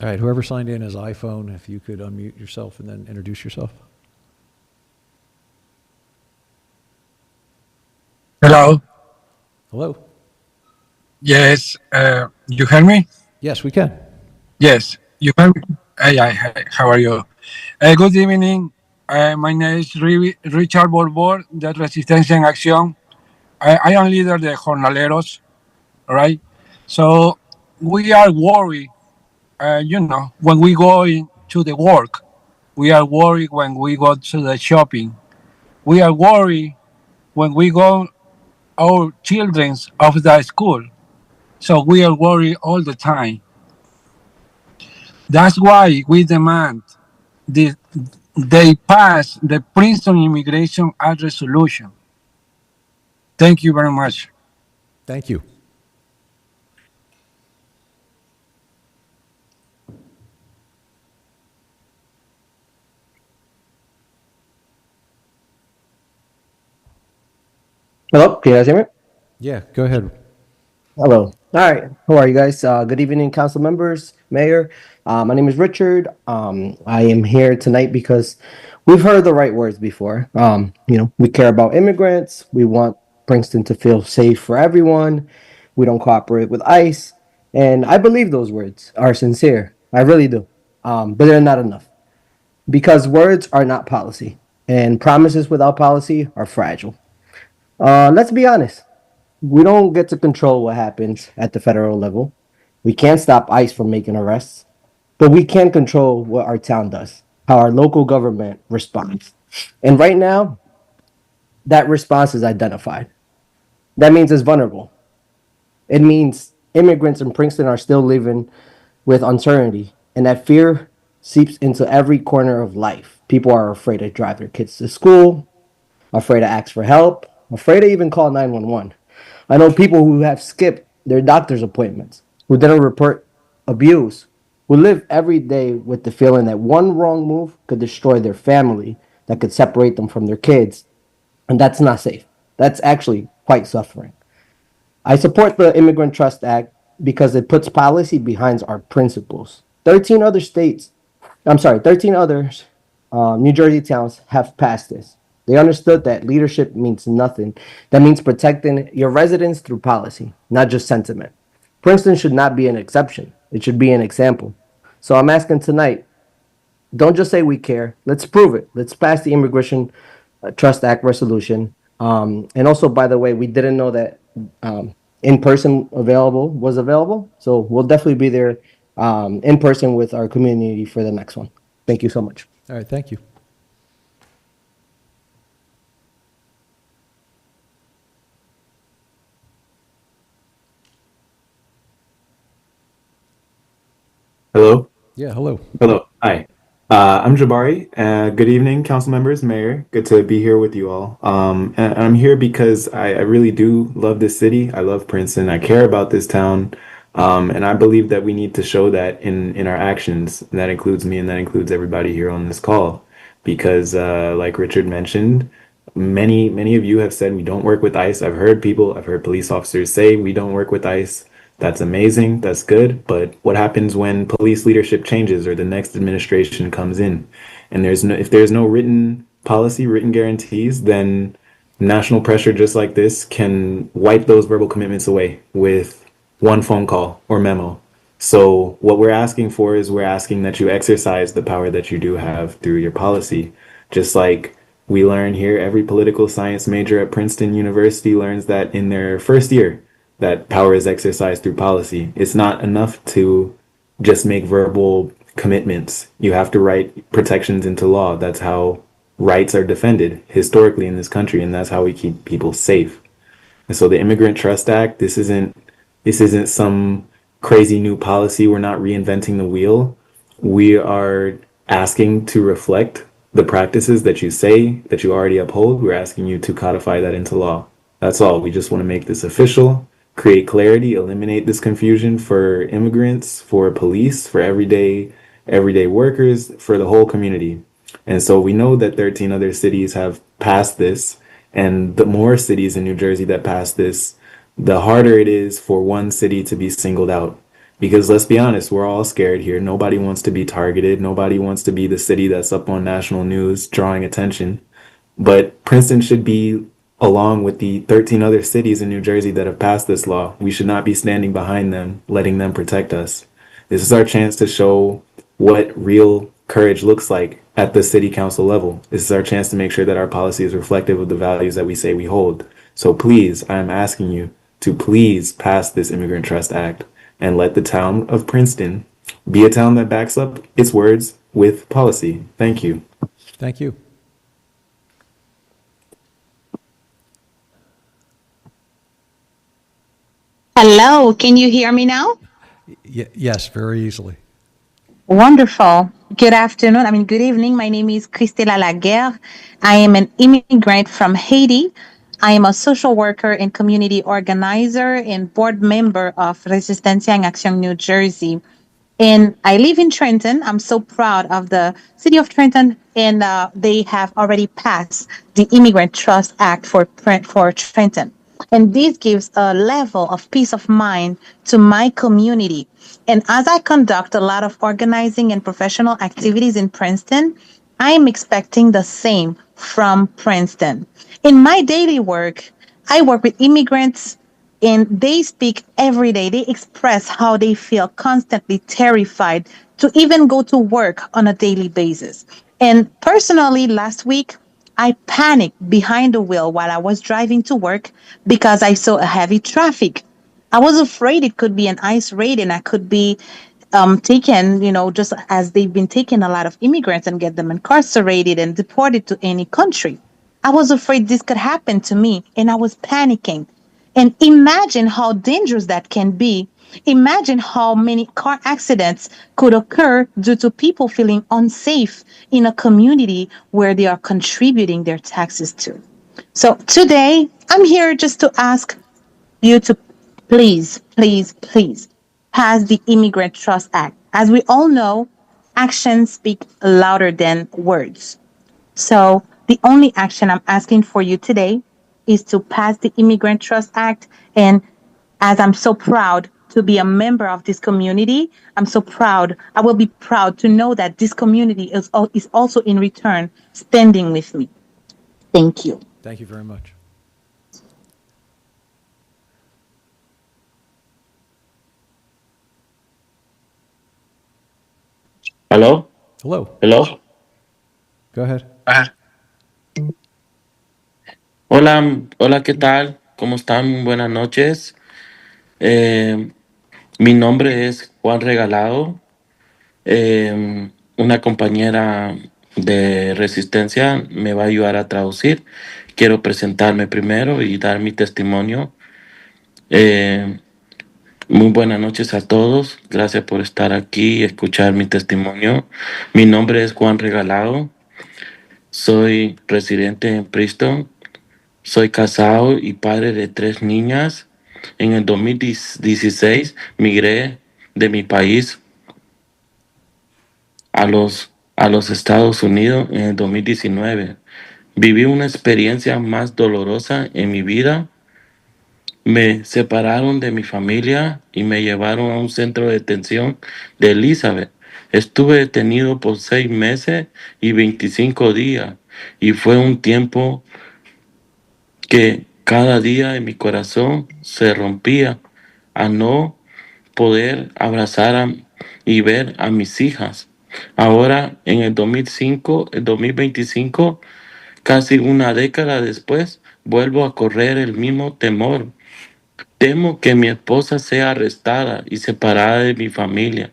All right, whoever signed in as iPhone, if you could unmute yourself and then introduce yourself. Hello. Hello. Yes, you hear me? Yes, we can. Yes, you hear me? Hi, how are you? Good evening. My name is Richard Borbor, de Resistencia en Acción. I am leader of the Jornaleros, right? So we are worried, when we go to the work. We are worried when we go to the shopping. We are worried when we go our children of the school. So we are worried all the time. That's why we demand they pass the Princeton Immigration Act resolution. Thank you very much. Thank you. Hello, can you guys hear me? Yeah, go ahead. Hello. All right. How are you guys? Good evening, council members, mayor. My name is Richard. I am here tonight because we've heard the right words before. We care about immigrants. We want Princeton to feel safe for everyone. We don't cooperate with ICE. And I believe those words are sincere. I really do. But they're not enough because words are not policy and promises without policy are fragile. Let's be honest. We don't get to control what happens at the federal level. We can't stop ICE from making arrests, but we can control what our town does, how our local government responds. And right now, that response is identified. That means it's vulnerable. It means immigrants in Princeton are still living with uncertainty, and that fear seeps into every corner of life. People are afraid to drive their kids to school, afraid to ask for help, afraid to even call 911. I know people who have skipped their doctor's appointments, who didn't report abuse, who live every day with the feeling that one wrong move could destroy their family, that could separate them from their kids. And that's not safe. That's actually quite suffering. I support the Immigrant Trust Act because it puts policy behind our principles. 13 other New Jersey towns have passed this. They understood that leadership means nothing. That means protecting your residents through policy, not just sentiment. Princeton should not be an exception. It should be an example. So I'm asking tonight, don't just say we care. Let's prove it. Let's pass the Immigration Trust Act resolution. And also, by the way, we didn't know that in-person was available. So we'll definitely be there in person with our community for the next one. Thank you so much. All right, thank you. Hello? Yeah, hello. Hello. Hi. I'm Jabari. Good evening, council members, mayor. Good to be here with you all. And I'm here because I really do love this city. I love Princeton. I care about this town. And I believe that we need to show that in our actions. And that includes me and that includes everybody here on this call. Because like Richard mentioned, many of you have said we don't work with ICE. I've heard police officers say we don't work with ICE. That's amazing. That's good. But what happens when police leadership changes or the next administration comes in? And if there's no written policy, written guarantees, then national pressure just like this can wipe those verbal commitments away with one phone call or memo. So what we're asking for is we're asking that you exercise the power that you do have through your policy. Just like we learn here, every political science major at Princeton University learns that in their first year, that power is exercised through policy. It's not enough to just make verbal commitments. You have to write protections into law. That's how rights are defended historically in this country, and that's how we keep people safe. And so the Immigrant Trust Act, this isn't some crazy new policy. We're not reinventing the wheel. We are asking to reflect the practices that you say that you already uphold. We're asking you to codify that into law. That's all. We just want to make this official, create clarity, eliminate this confusion for immigrants, for police, for everyday workers, for the whole community. And so we know that 13 other cities have passed this, and the more cities in New Jersey that pass this, the harder it is for one city to be singled out. Because let's be honest, we're all scared here. Nobody wants to be targeted. Nobody wants to be the city that's up on national news drawing attention. But Princeton should be along with the 13 other cities in New Jersey that have passed this law. We should not be standing behind them, letting them protect us. This is our chance to show what real courage looks like at the city council level. This is our chance to make sure that our policy is reflective of the values that we say we hold. So please, I'm asking you to please pass this Immigrant Trust Act and let the town of Princeton be a town that backs up its words with policy. Thank you. Thank you. Hello, can you hear me now? Yes, very easily. Wonderful. Good afternoon. Good evening. My name is Christela Laguerre. I am an immigrant from Haiti. I am a social worker and community organizer and board member of Resistencia en Acción New Jersey. And I live in Trenton. I'm so proud of the city of Trenton, and they have already passed the Immigrant Trust Act for Trenton. And this gives a level of peace of mind to my community. And as I conduct a lot of organizing and professional activities in Princeton, I am expecting the same from Princeton. In my daily work, I work with immigrants and they speak every day. They express how they feel constantly terrified to even go to work on a daily basis. And personally, last week, I panicked behind the wheel while I was driving to work because I saw a heavy traffic. I was afraid it could be an ICE raid and I could be taken, just as they've been taking a lot of immigrants and get them incarcerated and deported to any country. I was afraid this could happen to me and I was panicking. And imagine how dangerous that can be. Imagine how many car accidents could occur due to people feeling unsafe in a community where they are contributing their taxes to. So today, I'm here just to ask you to please, please, please pass the Immigrant Trust Act. As we all know, actions speak louder than words. So the only action I'm asking for you today is to pass the Immigrant Trust Act. And as I'm so proud to be a member of this community, I'm so proud. I will be proud to know that this community is also in return standing with me. Thank you. Thank you very much. Hello? Hello. Hello? Go ahead. Hola, hola, ¿qué tal? ¿Cómo están? Buenas noches. Mi nombre es Juan Regalado. Una compañera de Resistencia me va a ayudar a traducir. Quiero presentarme primero y dar mi testimonio. Muy buenas noches a todos. Gracias por estar aquí y escuchar mi testimonio. Mi nombre es Juan Regalado. Soy residente en Princeton. Soy casado y padre de 3 niñas. En el 2016 migré de mi país a los Estados Unidos en el 2019. Viví una experiencia más dolorosa en mi vida. Me separaron de mi familia y me llevaron a un centro de detención de Elizabeth. Estuve detenido por 6 meses y 25 días y fue un tiempo que cada día en mi corazón se rompía a no poder abrazar y ver a mis hijas. Ahora, en el 2025, casi una década después, vuelvo a correr el mismo temor. Temo que mi esposa sea arrestada y separada de mi familia.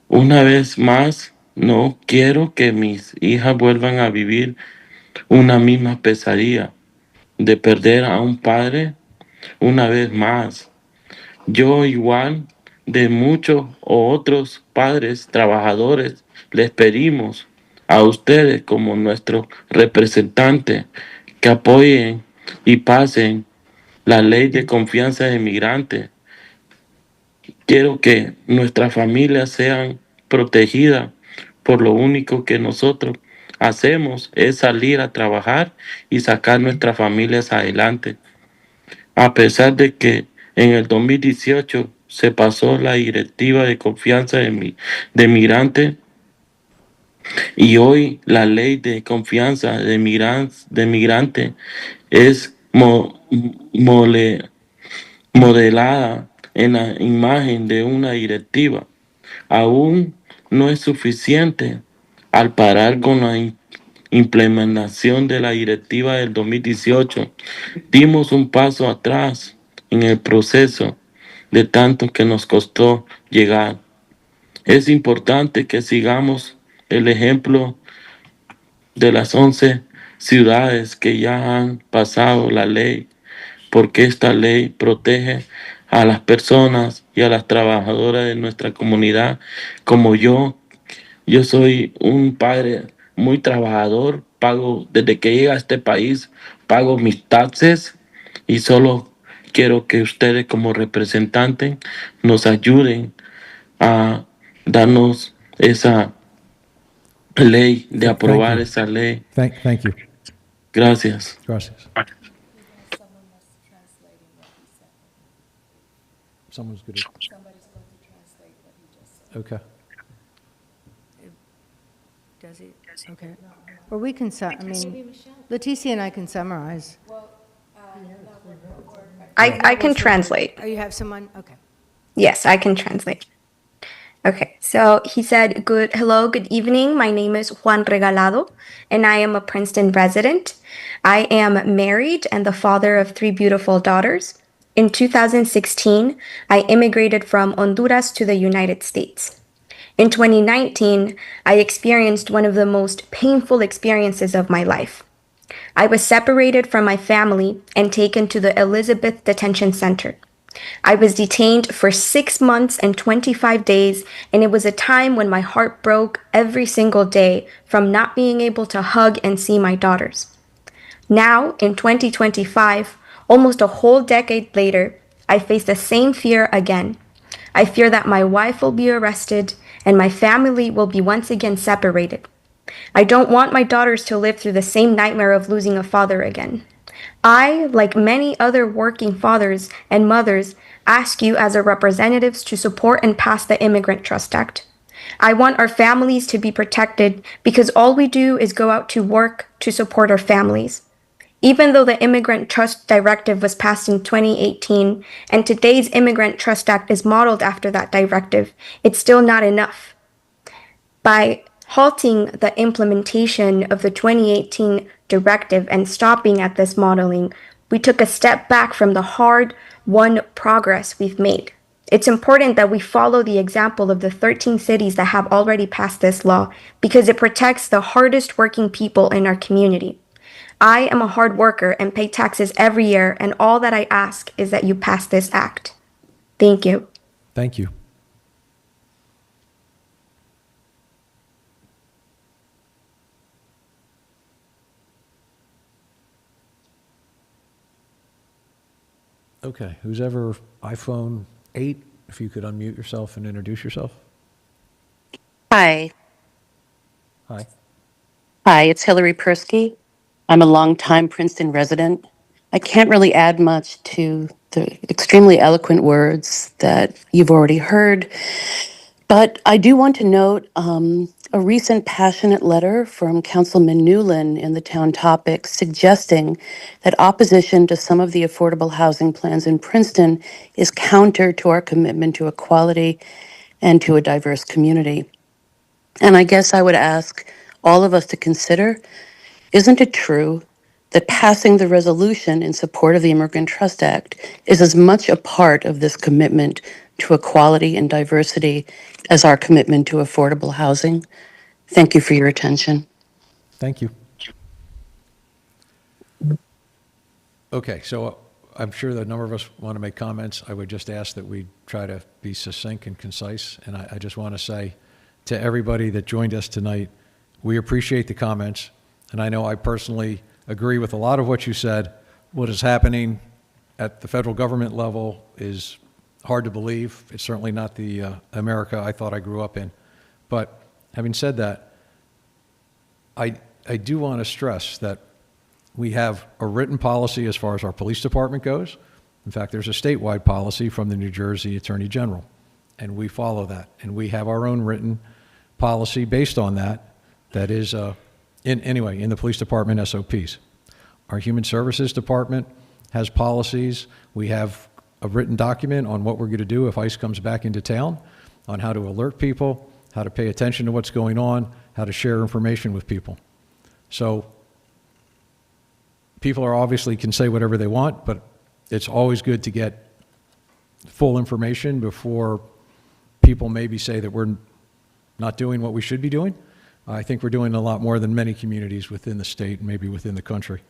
Una vez más, no quiero que mis hijas vuelvan a vivir una misma pesadilla de perder a un padre una vez más. Yo, igual de muchos otros padres trabajadores, les pedimos a ustedes como nuestros representantes que apoyen y pasen la ley de confianza de migrantes. Quiero que nuestras familias sean protegidas. Por lo único que nosotros hacemos es salir a trabajar y sacar nuestras familias adelante. A pesar de que en el 2018 se pasó la directiva de confianza de migrantes y hoy la ley de confianza de migrante es modelada en la imagen de una directiva. Aún no es suficiente. Al parar con la implementación de la directiva del 2018, dimos un paso atrás en el proceso de tanto que nos costó llegar. Es importante que sigamos el ejemplo de las 11 ciudades que ya han pasado la ley, porque esta ley protege a las personas y a las trabajadoras de nuestra comunidad, como yo. Yo soy un padre muy trabajador, pago desde que llegué a este país, pago mis taxes y solo quiero que ustedes como representantes nos ayuden a darnos esa ley, de aprobar esa ley. Thank you. Gracias. Gracias. someone's going to. Okay. Does he? Okay. Or we can, I mean, Leticia and I can summarize. I can translate. Oh, you have someone? Okay. Yes, I can translate. Okay, so he said, hello, good evening. My name is Juan Regalado, and I am a Princeton resident. I am married and the father of 3 beautiful daughters. In 2016, I immigrated from Honduras to the United States. In 2019, I experienced one of the most painful experiences of my life. I was separated from my family and taken to the Elizabeth Detention Center. I was detained for 6 months and 25 days, and it was a time when my heart broke every single day from not being able to hug and see my daughters. Now, in 2025, almost a whole decade later, I face the same fear again. I fear that my wife will be arrested and my family will be once again separated. I don't want my daughters to live through the same nightmare of losing a father again. I, like many other working fathers and mothers, ask you as our representatives to support and pass the Immigrant Trust Act. I want our families to be protected because all we do is go out to work to support our families. Even though the Immigrant Trust Directive was passed in 2018 and today's Immigrant Trust Act is modeled after that directive, it's still not enough. By halting the implementation of the 2018 directive and stopping at this modeling, we took a step back from the hard-won progress we've made. It's important that we follow the example of the 13 cities that have already passed this law because it protects the hardest working people in our community. I am a hard worker and pay taxes every year, and all that I ask is that you pass this act. Thank you. Thank you. Okay, who's ever iPhone 8, if you could unmute yourself and introduce yourself. Hi. Hi. Hi, it's Hillary Persky. I'm a longtime Princeton resident. I can't really add much to the extremely eloquent words that you've already heard, but I do want to note a recent passionate letter from Councilman Newland in the Town Topics suggesting that opposition to some of the affordable housing plans in Princeton is counter to our commitment to equality and to a diverse community. And I guess I would ask all of us to consider, isn't it true that passing the resolution in support of the Immigrant Trust Act is as much a part of this commitment to equality and diversity as our commitment to affordable housing? Thank you for your attention. Thank you. Okay, so I'm sure that a number of us want to make comments. I would just ask that we try to be succinct and concise. And I just want to say to everybody that joined us tonight, we appreciate the comments. And I know I personally agree with a lot of what you said. What is happening at the federal government level is hard to believe. It's certainly not the America I thought I grew up in. But having said that, I do want to stress that we have a written policy as far as our police department goes. In fact, there's a statewide policy from the New Jersey Attorney General, and we follow that. And we have our own written policy based on that, that is, in the police department SOPs. Our Human Services Department has policies. We have a written document on what we're going to do if ICE comes back into town, on how to alert people, how to pay attention to what's going on, how to share information with people. So people are obviously can say whatever they want, but it's always good to get full information before people maybe say that we're not doing what we should be doing. I think we're doing a lot more than many communities within the state and maybe within the country.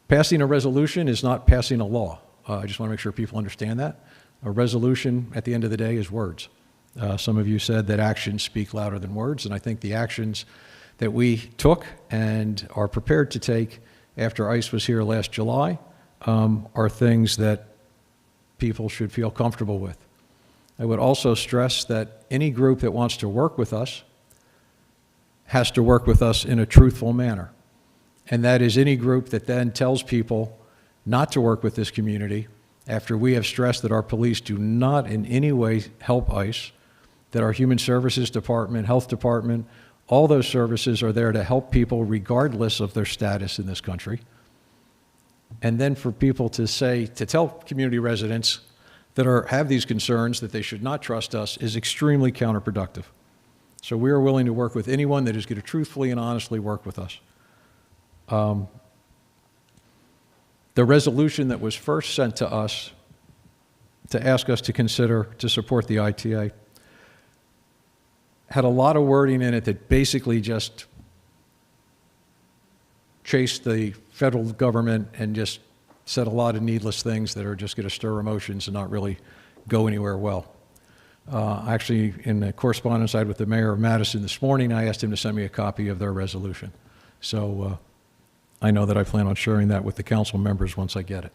Passing a resolution is not passing a law. I just want to make sure people understand that. A resolution, at the end of the day, is words. Some of you said that actions speak louder than words, and I think the actions that we took and are prepared to take after ICE was here last July are things that people should feel comfortable with. I would also stress that any group that wants to work with us has to work with us in a truthful manner. And that is any group that then tells people not to work with this community after we have stressed that our police do not in any way help ICE, that our Human Services Department, Health Department, all those services are there to help people regardless of their status in this country. And then for people to say, to tell community residents that have these concerns that they should not trust us is extremely counterproductive. So we are willing to work with anyone that is going to truthfully and honestly work with us. The resolution that was first sent to us to ask us to consider to support the ITA had a lot of wording in it that basically just chased the federal government and just said a lot of needless things that are just going to stir emotions and not really go anywhere well. Actually, in the correspondence I had with the mayor of Madison this morning, I asked him to send me a copy of their resolution. So I know that I plan on sharing that with the council members once I get it.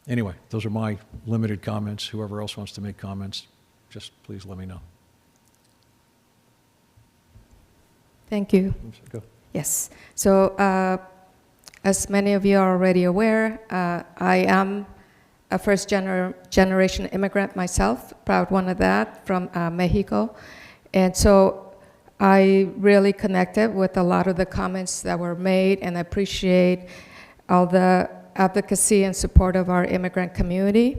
Anyway, those are my limited comments. Whoever else wants to make comments, just please let me know. Thank you. Go. Yes. So, as many of you are already aware, I am a first-generation immigrant myself, proud one of that, from Mexico. And so I really connected with a lot of the comments that were made, and I appreciate all the advocacy and support of our immigrant community.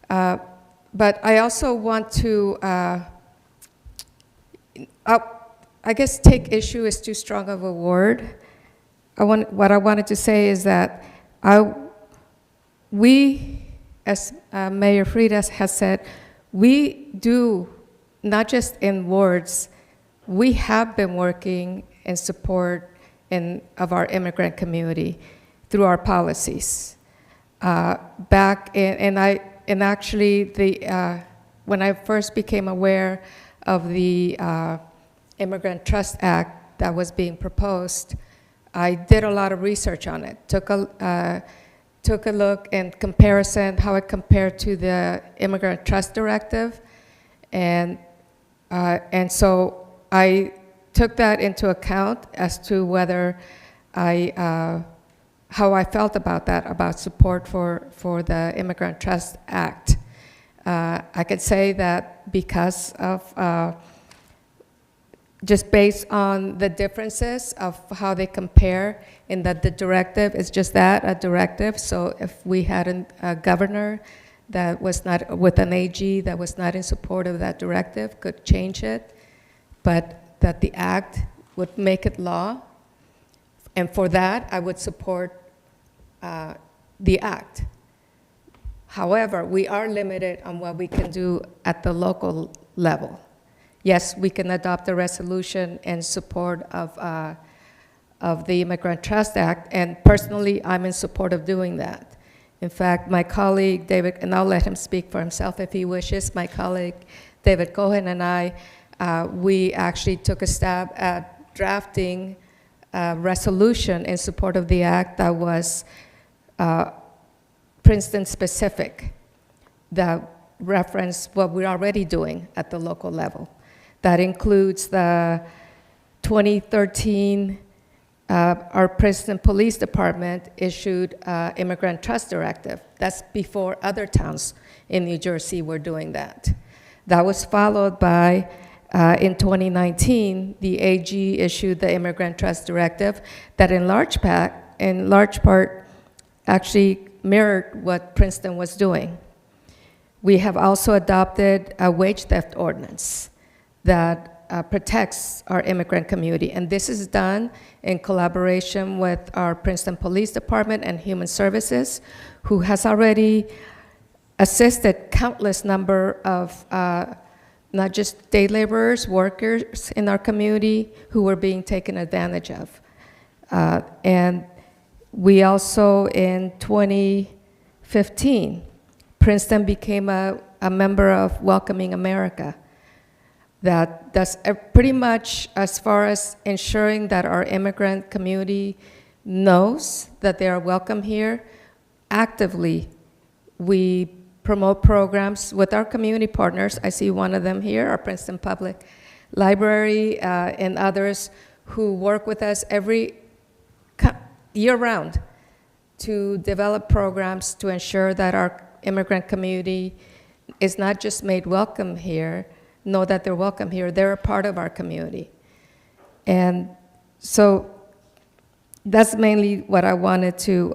But I also want to, I guess take issue is too strong of a word. What I wanted to say is that we, as Mayor Frieda has said, we do, not just in words, we have been working in support of our immigrant community through our policies. When I first became aware of the Immigrant Trust Act that was being proposed, I did a lot of research on it. Took a look and comparison, how it compared to the Immigrant Trust Directive, and so I took that into account as to whether how I felt about that, about support for the Immigrant Trust Act. I could say that because of just based on the differences of how they compare, in that the directive is just that, a directive. So if we had a governor that was not, with an AG that was not in support of that directive, could change it, but that the act would make it law. And for that, I would support the act. However, we are limited on what we can do at the local level. Yes, we can adopt a resolution in support of the Immigrant Trust Act, and personally, I'm in support of doing that. In fact, my colleague, David, and I'll let him speak for himself if he wishes, my colleague, David Cohen, and I, we actually took a stab at drafting a resolution in support of the act that was Princeton specific, that referenced what we're already doing at the local level. That includes the 2013, our Princeton Police Department issued Immigrant Trust Directive. That's before other towns in New Jersey were doing that. That was followed by, in 2019, the AG issued the Immigrant Trust Directive that in large part actually mirrored what Princeton was doing. We have also adopted a wage theft ordinance that protects our immigrant community. And this is done in collaboration with our Princeton Police Department and Human Services, who has already assisted countless number of not just day laborers, workers in our community who were being taken advantage of. And we also, in 2015, Princeton became a member of Welcoming America. That's pretty much as far as ensuring that our immigrant community knows that they are welcome here. Actively, we promote programs with our community partners. I see one of them here, our Princeton Public Library, and others who work with us every year-round to develop programs to ensure that our immigrant community is not just made welcome here, know that they're welcome here, they're a part of our community. And so that's mainly what I wanted to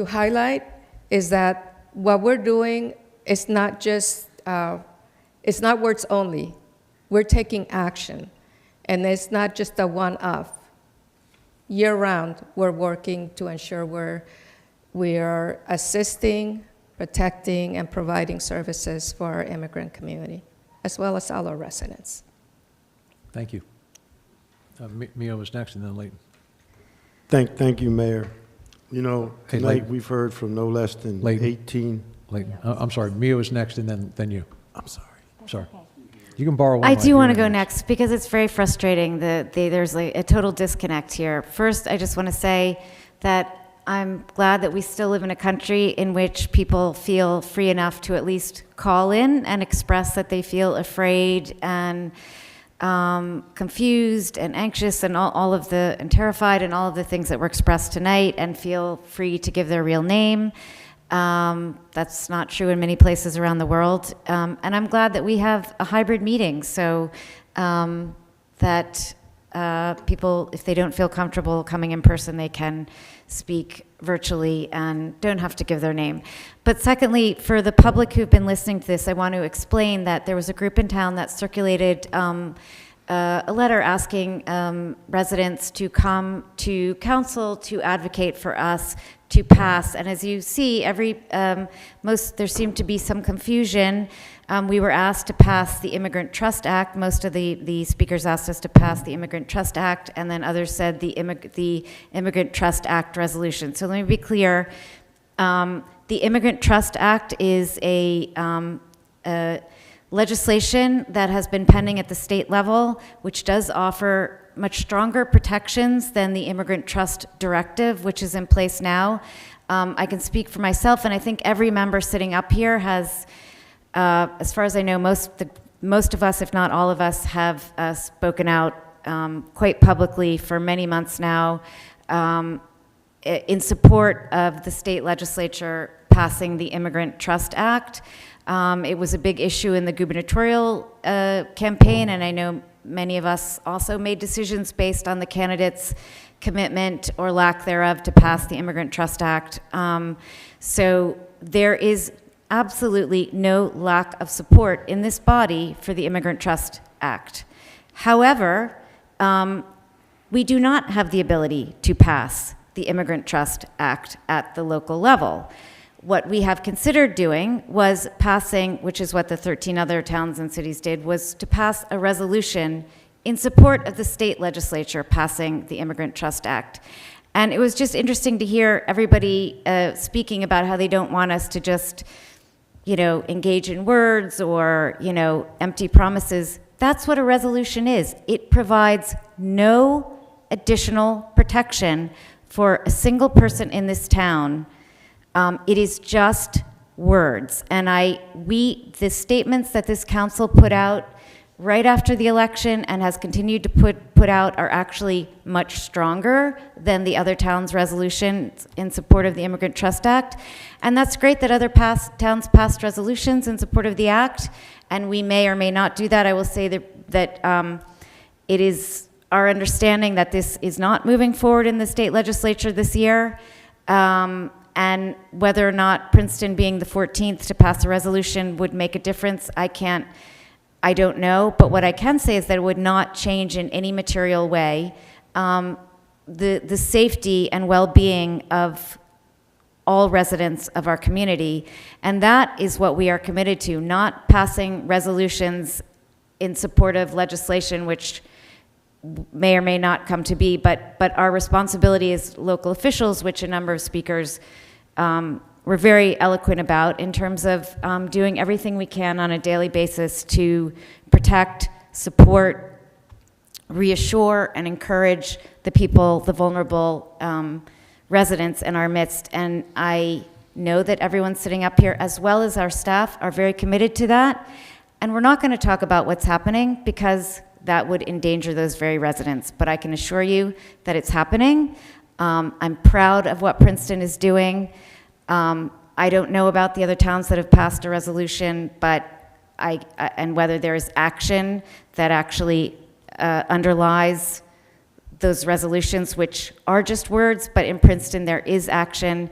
highlight, is that what we're doing is not just, it's not words only. We're taking action, and it's not just a one-off. Year-round, we're working to ensure we are assisting, protecting, and providing services for our immigrant community, as well as all our residents. Thank you. Mio was next, and then Leighton. Thank you, Mayor. You know, Hey, tonight Leighton. we've heard from no less than Leighton. 18. Leighton. I'm sorry, Mio is next, and then you. I'm sorry. Sorry. You can borrow one. I mic. do You're want to in go next because it's very frustrating that there's like a total disconnect here. First, I just want to say that I'm glad that we still live in a country in which people feel free enough to at least call in and express that they feel afraid and confused and anxious and and terrified and all of the things that were expressed tonight, and feel free to give their real name. That's not true in many places around the world. And I'm glad that we have a hybrid meeting so that people, if they don't feel comfortable coming in person, they can speak virtually and don't have to give their name. But secondly, for the public who've been listening to this, I want to explain that there was a group in town that circulated a letter asking residents to come to council to advocate for us to pass. And as you see, there seemed to be some confusion. We were asked to pass the Immigrant Trust Act. Most of the speakers asked us to pass the Immigrant Trust Act, and then others said the Immigrant Trust Act resolution. So let me be clear. The Immigrant Trust Act is a legislation that has been pending at the state level, which does offer much stronger protections than the Immigrant Trust Directive, which is in place now. I can speak for myself, and I think every member sitting up here has, as far as I know, most of us, if not all of us, have spoken out quite publicly for many months now in support of the state legislature passing the Immigrant Trust Act. It was a big issue in the gubernatorial campaign, and I know many of us also made decisions based on the candidate's commitment or lack thereof to pass the Immigrant Trust Act. So there is absolutely no lack of support in this body for the Immigrant Trust Act. However, we do not have the ability to pass the Immigrant Trust Act at the local level. What we have considered doing was passing, which is what the 13 other towns and cities did, was to pass a resolution in support of the state legislature passing the Immigrant Trust Act. And it was just interesting to hear everybody speaking about how they don't want us to just, engage in words or, empty promises. That's what a resolution is. It provides no additional protection for a single person in this town. It is just words. And the statements that this council put out right after the election and has continued to put out are actually much stronger than the other towns' resolutions in support of the Immigrant Trust Act. And that's great that other towns passed resolutions in support of the act, and we may or may not do that. I will say that it is our understanding that this is not moving forward in the state legislature this year. And whether or not Princeton being the 14th to pass a resolution would make a difference, I don't know. But what I can say is that it would not change in any material way the safety and well-being of all residents of our community. And that is what we are committed to, not passing resolutions in support of legislation which may or may not come to be, but our responsibility as local officials, which a number of speakers were very eloquent about, in terms of doing everything we can on a daily basis to protect, support, reassure, and encourage the people, the vulnerable residents in our midst. And I know that everyone sitting up here, as well as our staff, are very committed to that. And we're not going to talk about what's happening because that would endanger those very residents. But I can assure you that it's happening. I'm proud of what Princeton is doing. I don't know about the other towns that have passed a resolution, but and whether there is action that actually underlies those resolutions, which are just words, but in Princeton there is action.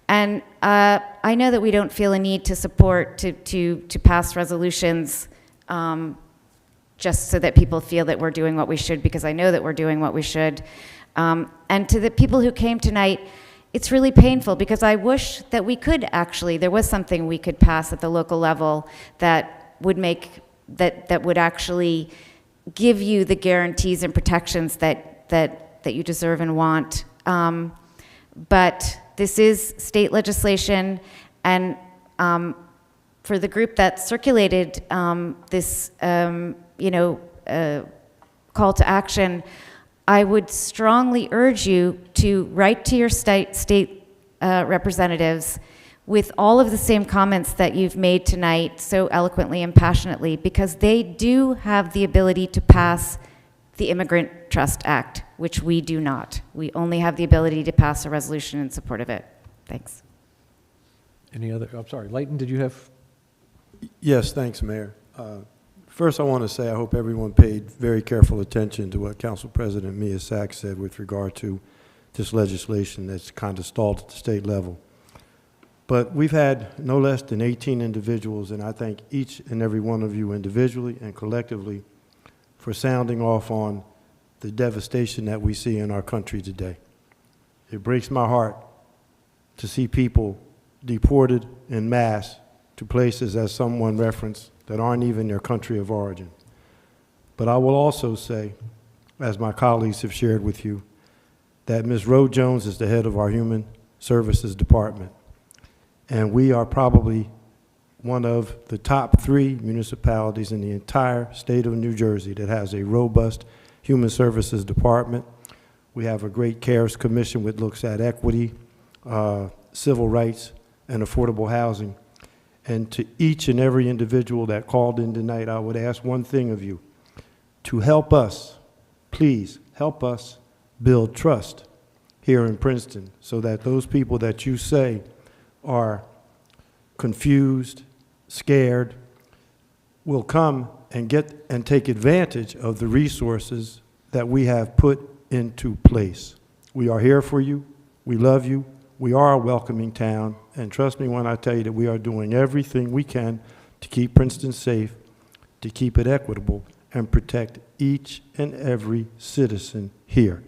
And I know that we don't feel a need to support, to pass resolutions just so that people feel that we're doing what we should, because I know that we're doing what we should. And to the people who came tonight, it's really painful, because I wish that we could actually, there was something we could pass at the local level that would make, that would actually give you the guarantees and protections that you deserve and want. But this is state legislation, and for the group that circulated this, call to action, I would strongly urge you to write to your state representatives with all of the same comments that you've made tonight so eloquently and passionately, because they do have the ability to pass the Immigrant Trust Act, which we do not. We only have the ability to pass a resolution in support of it. Thanks. Any other, I'm sorry, Leighton, did you have? Yes, thanks, Mayor. First, I want to say I hope everyone paid very careful attention to what Council President Mia Sachs said with regard to this legislation that's kind of stalled at the state level. But we've had no less than 18 individuals, and I thank each and every one of you individually and collectively for sounding off on the devastation that we see in our country today. It breaks my heart to see people deported en masse to places, as someone referenced, that aren't even their country of origin. But I will also say, as my colleagues have shared with you, that Ms. Rhodes Jones is the head of our Human Services Department. And we are probably one of the top 3 municipalities in the entire state of New Jersey that has a robust Human Services Department. We have a great CARES Commission which looks at equity, civil rights, and affordable housing. And to each and every individual that called in tonight, I would ask one thing of you: to help us, please help us build trust here in Princeton, so that those people that you say are confused, scared, will come and get and take advantage of the resources that we have put into place. We are here for you. We love you. We are a welcoming town, and trust me when I tell you that we are doing everything we can to keep Princeton safe, to keep it equitable, and protect each and every citizen here.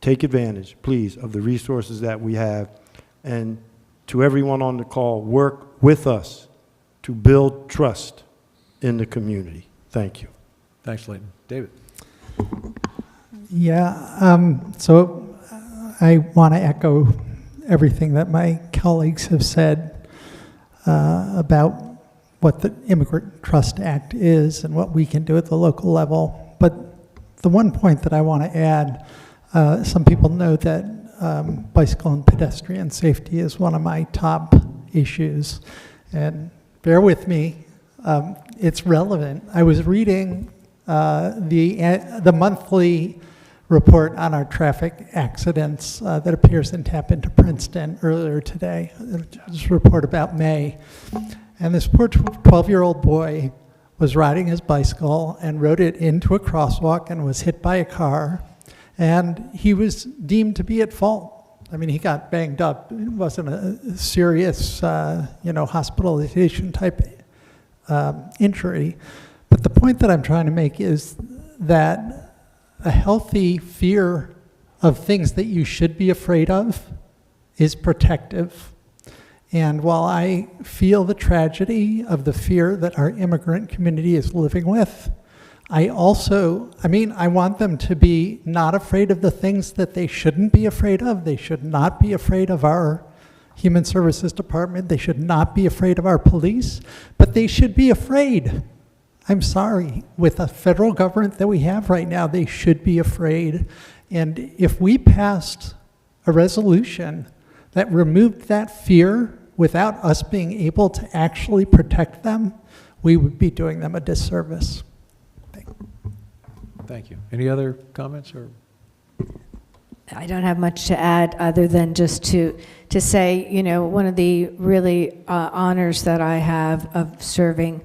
Take advantage, please, of the resources that we have, and to everyone on the call, work with us to build trust in the community. Thank you. Thanks, Leighton. David. Yeah, so I want to echo everything that my colleagues have said about what the Immigrant Trust Act is and what we can do at the local level. But the one point that I want to add, some people know that bicycle and pedestrian safety is one of my top issues. And bear with me, it's relevant. I was reading the monthly report on our traffic accidents that appears in Tap Into Princeton earlier today. This report about May. And this poor 12-year-old boy was riding his bicycle and rode it into a crosswalk and was hit by a car. And he was deemed to be at fault. I mean, he got banged up. It wasn't a serious, hospitalization type injury. But the point that I'm trying to make is that a healthy fear of things that you should be afraid of is protective. And while I feel the tragedy of the fear that our immigrant community is living with, I want them to be not afraid of the things that they shouldn't be afraid of. They should not be afraid of our Human Services Department. They should not be afraid of our police, but they should be afraid. I'm sorry, with the federal government that we have right now, they should be afraid. And if we passed a resolution that removed that fear without us being able to actually protect them, we would be doing them a disservice. Thank you. Any other comments? Or I don't have much to add other than just to say, you know, one of the really honors that I have of serving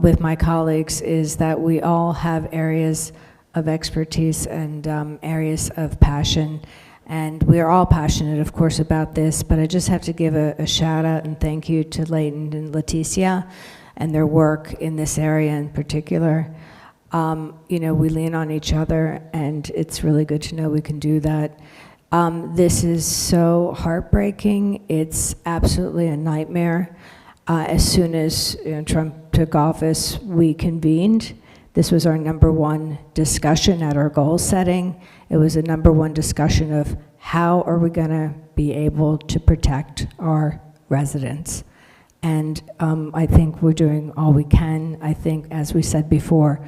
with my colleagues is that we all have areas of expertise and areas of passion. And we are all passionate, of course, about this, but I just have to give a shout out and thank you to Leighton and Leticia and their work in this area in particular. You know, we lean on each other, and it's really good to know we can do that. This is so heartbreaking. It's absolutely a nightmare. As soon as Trump took office, we convened. This was our #1 discussion at our goal setting. It was a #1 discussion of how are we going to be able to protect our residents. And I think we're doing all we can. I think, as we said before,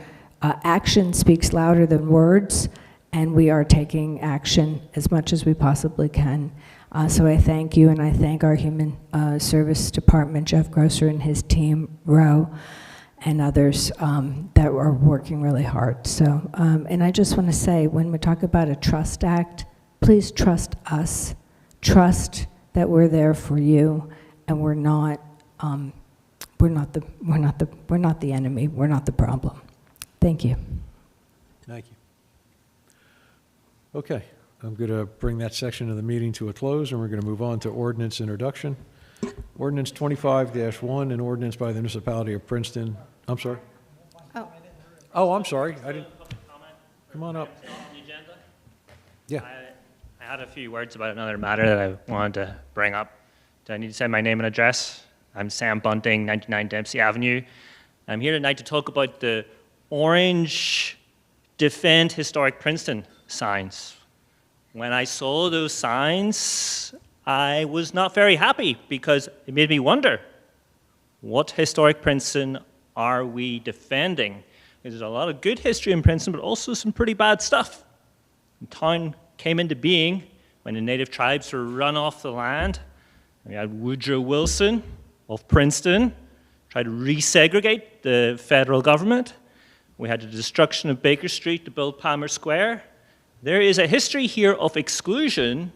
action speaks louder than words, and we are taking action as much as we possibly can. So I thank you, and I thank our Human Service Department, Jeff Grosser and his team, Roe, and others that are working really hard. So, and I just want to say, when we talk about a trust act, please trust us. Trust that we're there for you, and we're not the enemy. We're not the problem. Thank you. Thank you. Okay, I'm going to bring that section of the meeting to a close, and we're going to move on to ordinance introduction. Ordinance 25-1, an ordinance by the municipality of Princeton. I'm sorry. Oh, I'm sorry. I didn't. Come on up. Yeah. I had a few words about another matter that I wanted to bring up. Do I need to say my name and address? I'm Sam Bunting, 99 Dempsey Avenue. I'm here tonight to talk about the orange Defend Historic Princeton signs. When I saw those signs, I was not very happy because it made me wonder, what historic Princeton are we defending? There's a lot of good history in Princeton, but also some pretty bad stuff. The town came into being when the native tribes were run off the land. We had Woodrow Wilson of Princeton tried to resegregate the federal government. We had the destruction of Baker Street to build Palmer Square. There is a history here of exclusion,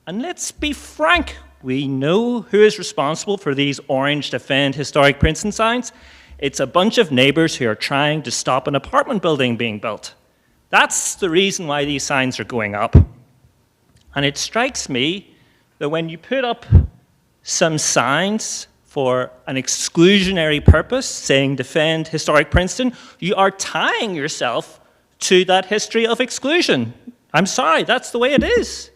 and let's be frank, we know who is responsible for these orange Defend Historic Princeton signs. It's a bunch of neighbors who are trying to stop an apartment building being built. That's the reason why these signs are going up. And it strikes me that when you put up some signs for an exclusionary purpose, saying Defend Historic Princeton, you are tying yourself to that history of exclusion. I'm sorry, that's the way it is.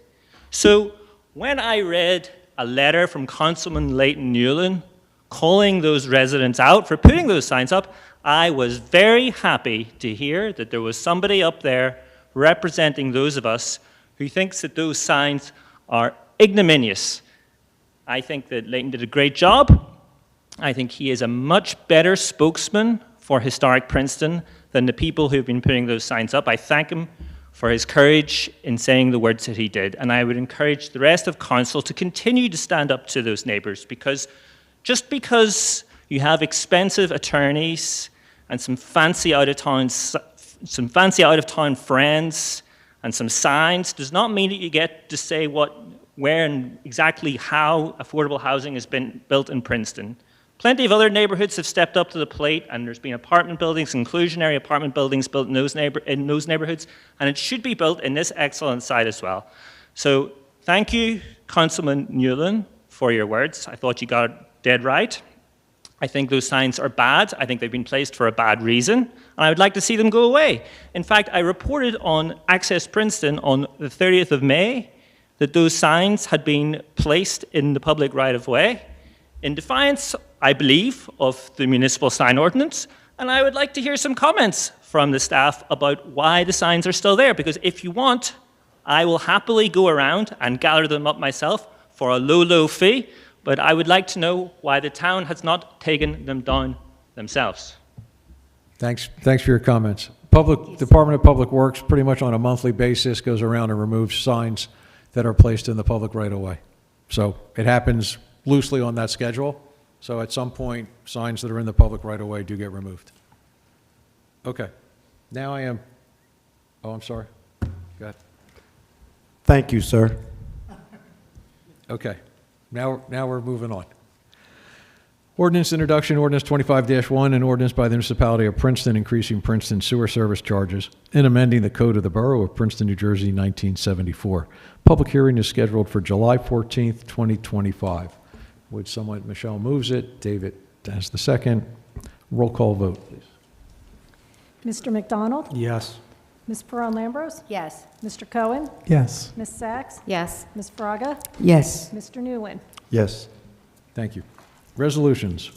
So when I read a letter from Councilman Leighton Newland calling those residents out for putting those signs up, I was very happy to hear that there was somebody up there representing those of us who thinks that those signs are ignominious. I think that Leighton did a great job. I think he is a much better spokesman for historic Princeton than the people who've been putting those signs up. I thank him for his courage in saying the words that he did. And I would encourage the rest of council to continue to stand up to those neighbors, because just because you have expensive attorneys and some fancy out-of-town friends and some signs does not mean that you get to say where and exactly how affordable housing has been built in Princeton. Plenty of other neighborhoods have stepped up to the plate, and there's been apartment buildings, inclusionary apartment buildings built in those neighborhoods, and it should be built in this excellent site as well. So thank you, Councilman Newland, for your words. I thought you got it dead right. I think those signs are bad. I think they've been placed for a bad reason, and I would like to see them go away. In fact, I reported on Access Princeton on the 30th of May that those signs had been placed in the public right-of-way in defiance, I believe, of the municipal sign ordinance, and I would like to hear some comments from the staff about why the signs are still there, because if you want, I will happily go around and gather them up myself for a low, low fee, but I would like to know why the town has not taken them down themselves. Thanks for your comments. Department of Public Works pretty much on a monthly basis goes around and removes signs that are placed in the public right-of-way. So it happens loosely on that schedule. So at some point, signs that are in the public right-of-way do get removed. Okay. Now I'm sorry. Go ahead. Thank you, sir. Okay, now we're moving on. Ordinance introduction, ordinance 25-1, an ordinance by the municipality of Princeton increasing Princeton sewer service charges and amending the code of the borough of Princeton, New Jersey, 1974. Public hearing is scheduled for July 14th, 2025. Would someone, Michelle moves it, David has the second. Roll call vote, please. Mr. McDonald? Yes. Ms. Peron-Lambros? Yes. Mr. Cohen? Yes. Ms. Sachs? Yes. Ms. Fraga? Yes. Mr. Nguyen? Yes. Thank you. Resolutions.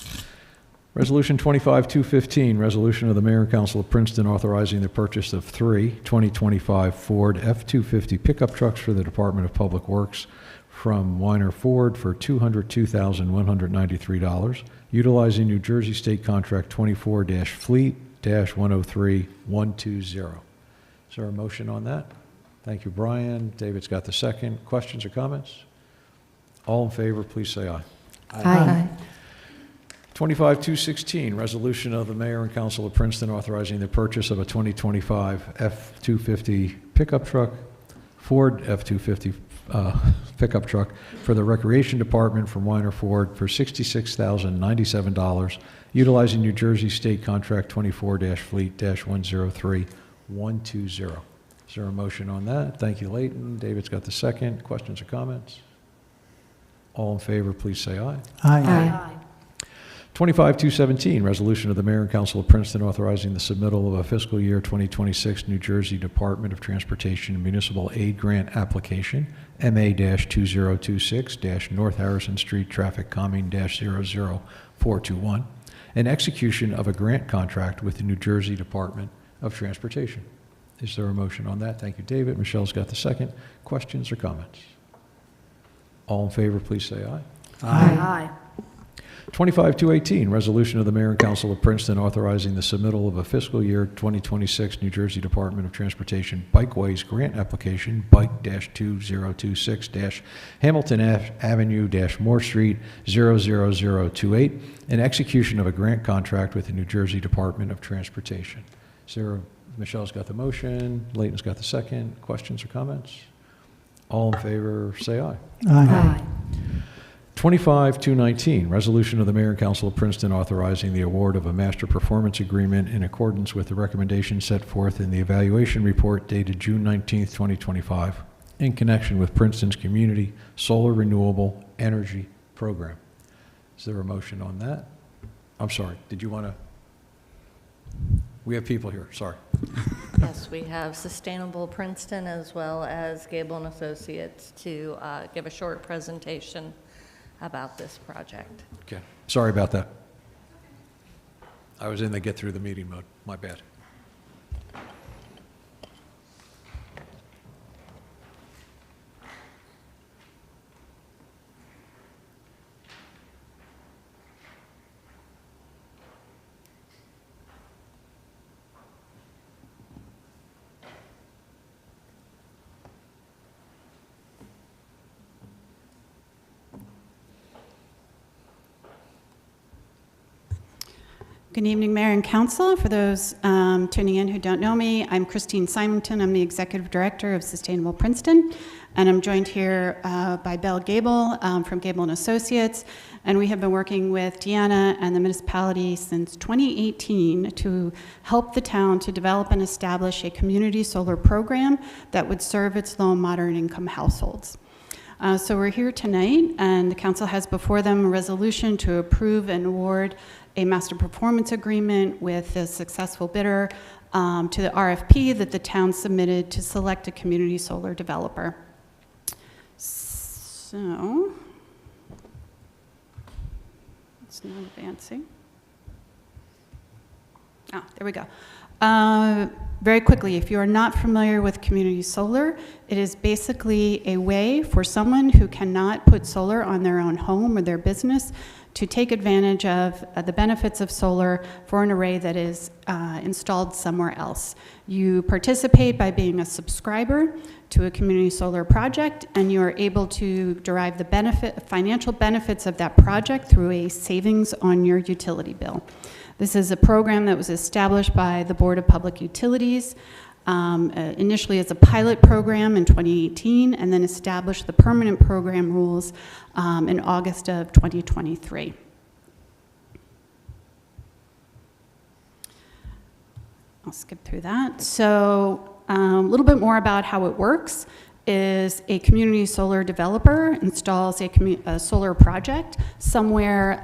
Resolution 25-215, resolution of the Mayor and Council of Princeton authorizing the purchase of 3 2025 Ford F-250 pickup trucks for the Department of Public Works from Weiner Ford for $202,193, utilizing New Jersey State Contract 24-Fleet-103-120. Is there a motion on that? Thank you, Brian. David's got the second. Questions or comments? All in favor, please say aye. Aye. 25-216, resolution of the Mayor and Council of Princeton authorizing the purchase of a 2025 F-250 pickup truck, Ford F-250 pickup truck for the Recreation Department from Weiner Ford for $66,097, utilizing New Jersey State Contract 24-Fleet-103-120. Is there a motion on that? Thank you, Leighton. David's got the second. Questions or comments? All in favor, please say aye. Aye. 25-217, resolution of the Mayor and Council of Princeton authorizing the submittal of a fiscal year 2026 New Jersey Department of Transportation Municipal Aid Grant application, MA-2026- North Harrison Street Traffic Calming-00421, and execution of a grant contract with the New Jersey Department of Transportation. Is there a motion on that? Thank you, David. Michelle's got the second. Questions or comments? All in favor, please say aye. Aye. 25-218, resolution of the Mayor and Council of Princeton authorizing the submittal of a fiscal year 2026 New Jersey Department of Transportation Bikeways Grant Application, Bike-2026- Hamilton Avenue-Moore Street 00028, and execution of a grant contract with the New Jersey Department of Transportation. Michelle's got the motion, Leighton's got the second. Questions or comments? All in favor, say aye. Aye. 25-219, resolution of the Mayor and Council of Princeton authorizing the award of a master performance agreement in accordance with the recommendations set forth in the evaluation report dated June 19, 2025, in connection with Princeton's Community Solar Renewable Energy Program. Is there a motion on that? I'm sorry, did you want to? We have people here, sorry. Yes, we have Sustainable Princeton as well as Gable and Associates to give a short presentation about this project. Okay, sorry about that. I was in the get through the meeting mode, my bad. Good evening, Mayor and Council. For those tuning in who don't know me, I'm Christine Simonton. I'm the Executive Director of Sustainable Princeton, and I'm joined here by Belle Gable from Gable and Associates, and we have been working with Deanna and the municipality since 2018 to help the town to develop and establish a community solar program that would serve its low and moderate income households. So we're here tonight, and the council has before them a resolution to approve and award a master performance agreement with the successful bidder to the RFP that the town submitted to select a community solar developer. So, it's not advancing. There we go. Very quickly, if you are not familiar with community solar, it is basically a way for someone who cannot put solar on their own home or their business to take advantage of the benefits of solar for an array that is installed somewhere else. You participate by being a subscriber to a community solar project, and you are able to derive the financial benefits of that project through a savings on your utility bill. This is a program that was established by the Board of Public Utilities initially as a pilot program in 2018, and then established the permanent program rules in August of 2023. I'll skip through that. So a little bit more about how it works is a community solar developer installs a solar project somewhere,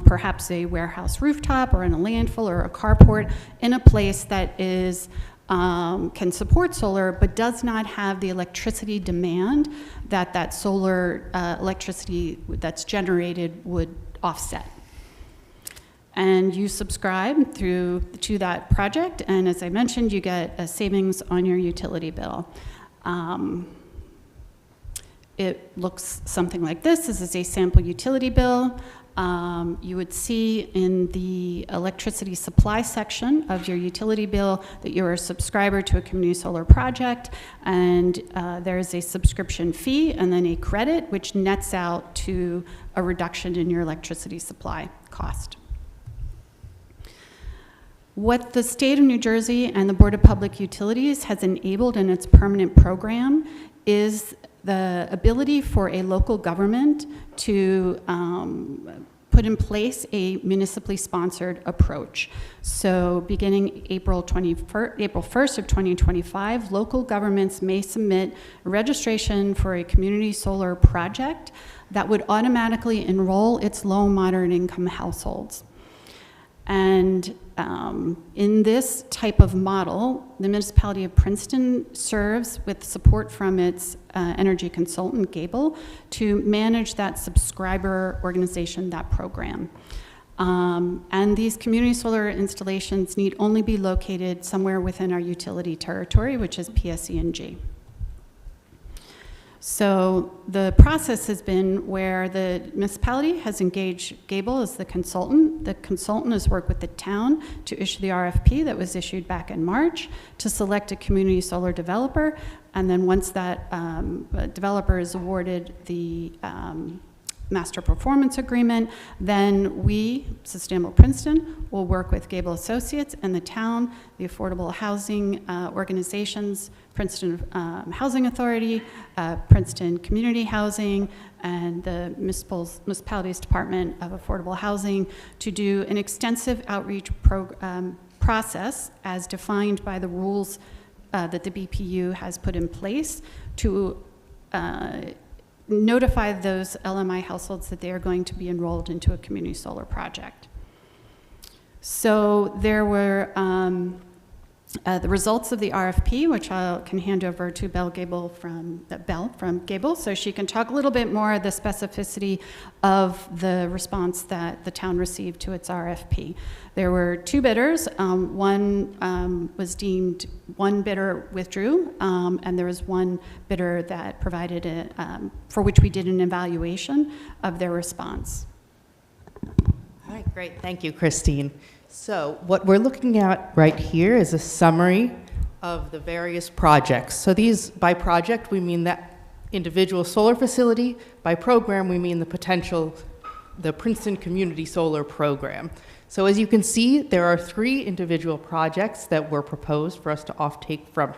perhaps a warehouse rooftop or in a landfill or a carport, in a place that is can support solar but does not have the electricity demand that solar electricity that's generated would offset. And you subscribe to that project, and as I mentioned, you get a savings on your utility bill. It looks something like this. This is a sample utility bill. You would see in the electricity supply section of your utility bill that you're a subscriber to a community solar project, and there's a subscription fee and then a credit, which nets out to a reduction in your electricity supply cost. What the state of New Jersey and the Board of Public Utilities has enabled in its permanent program is the ability for a local government to put in place a municipally sponsored approach. So beginning April 1st of 2025, local governments may submit a registration for a community solar project that would automatically enroll its low moderate income households. And in this type of model, the municipality of Princeton serves with support from its energy consultant, Gable, to manage that subscriber organization, that program. And these community solar installations need only be located somewhere within our utility territory, which is PSE&G. So the process has been where the municipality has engaged Gable as the consultant. The consultant has worked with the town to issue the RFP that was issued back in March to select a community solar developer. And then once that developer is awarded the master performance agreement, then we, Sustainable Princeton, will work with Gable Associates and the town, the affordable housing organizations, Princeton Housing Authority, Princeton Community Housing, and the municipality's Department of Affordable Housing to do an extensive outreach process as defined by the rules that the BPU has put in place to notify those LMI households that they are going to be enrolled into a community solar project. So there were the results of the RFP, which I can hand over to Belle from Gable, so she can talk a little bit more of the specificity of the response that the town received to its RFP. There were two bidders. One was deemed, one bidder withdrew, and there was one bidder that provided it, for which we did an evaluation of their response. All right, great. Thank you, Christine. So what we're looking at right here is a summary of the various projects. So these, by project, we mean that individual solar facility. By program, we mean the Princeton Community Solar Program. So as you can see, there are 3 individual projects that were proposed for us to offtake from.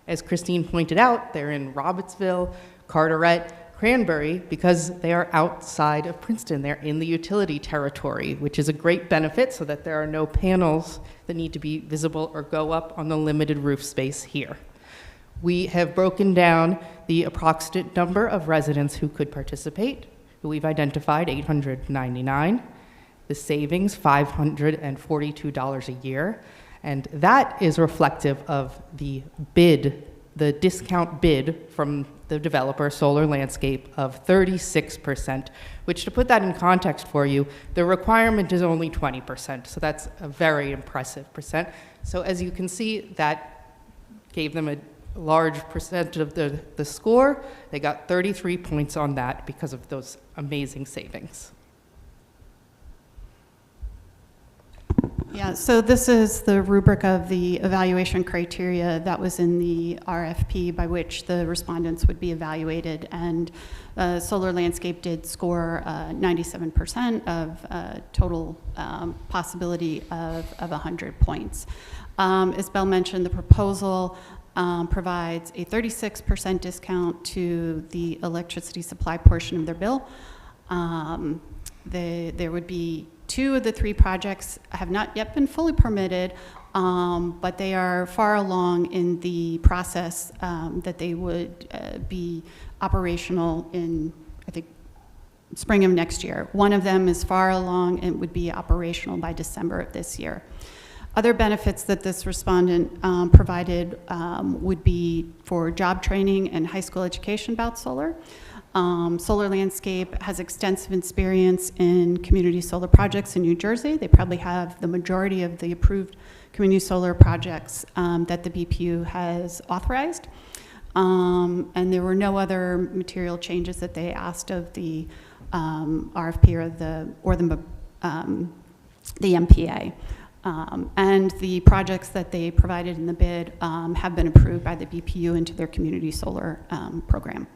As Christine pointed out, they're in Robertsville, Carteret, Cranberry, because they are outside of Princeton. They're in the utility territory, which is a great benefit so that there are no panels that need to be visible or go up on the limited roof space here. We have broken down the approximate number of residents who could participate, who we've identified 899. The savings, $542 a year. And that is reflective of the bid, the discount bid from the developer, Solar Landscape, of 36%, which, to put that in context for you, the requirement is only 20%, so that's a very impressive percent. So as you can see, that gave them a large percent of the score. They got 33 points on that because of those amazing savings. Yeah, so this is the rubric of the evaluation criteria that was in the RFP by which the respondents would be evaluated, and Solar Landscape did score 97% of total possibility of 100 points. As Belle mentioned, the proposal provides a 36% discount to the electricity supply portion of their bill. There would be 2 of the 3 projects have not yet been fully permitted, but they are far along in the process that they would be operational in, I think, spring of next year. One of them is far along and would be operational by December of this year. Other benefits that this respondent provided would be for job training and high school education about solar. Solar Landscape has extensive experience in community solar projects in New Jersey. They probably have the majority of the approved community solar projects that the BPU has authorized. And there were no other material changes that they asked of the RFP or the MPA. And the projects that they provided in the bid have been approved by the BPU into their community solar program.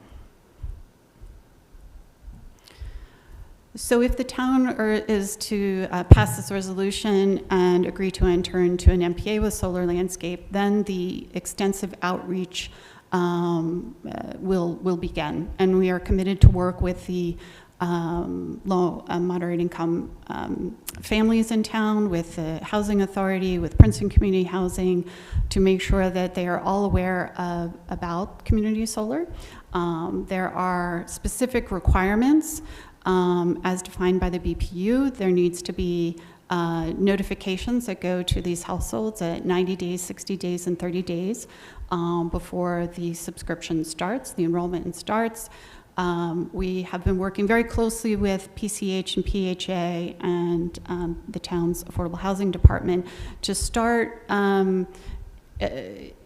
So if the town is to pass this resolution and agree to enter into an MPA with Solar Landscape, then the extensive outreach will begin. And we are committed to work with the low and moderate income families in town, with the Housing Authority, with Princeton Community Housing, to make sure that they are all aware about community solar. There are specific requirements as defined by the BPU. There needs to be notifications that go to these households at 90 days, 60 days, and 30 days before the subscription starts, the enrollment starts. We have been working very closely with PCH and PHA and the town's Affordable Housing Department to start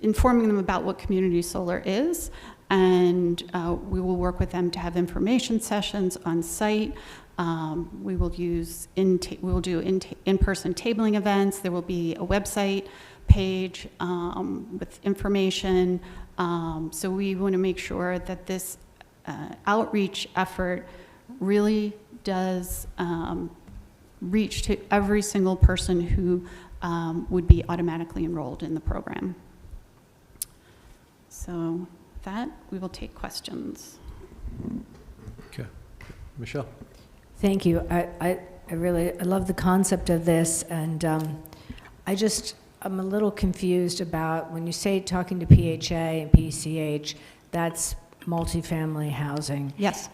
informing them about what community solar is. And we will work with them to have information sessions on site. We will do in-person tabling events. There will be a website page with information. So we want to make sure that this outreach effort really does reach to every single person who would be automatically enrolled in the program. So that, we will take questions. Okay. Michelle? Thank you. I love the concept of this, and I'm a little confused about when you say talking to PHA and PCH, that's multifamily housing. Yes.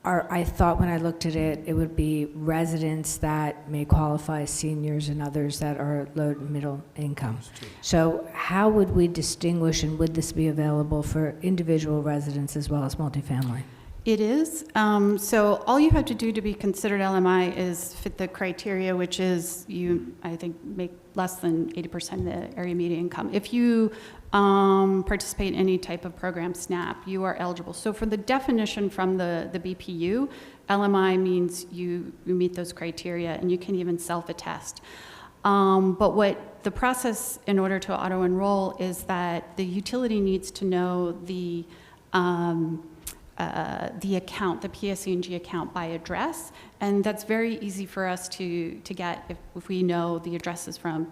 I thought when I looked at it, it would be residents that may qualify as seniors and others that are low to middle income. So how would we distinguish, and would this be available for individual residents as well as multifamily? It is. So all you have to do to be considered LMI is fit the criteria, which is you, I think, make less than 80% of the area median income. If you participate in any type of program, SNAP, you are eligible. So for the definition from the BPU, LMI means you meet those criteria, and you can even self-attest. But what the process in order to auto-enroll is that the utility needs to know the account, the PSE&G account by address, and that's very easy for us to get if we know the addresses from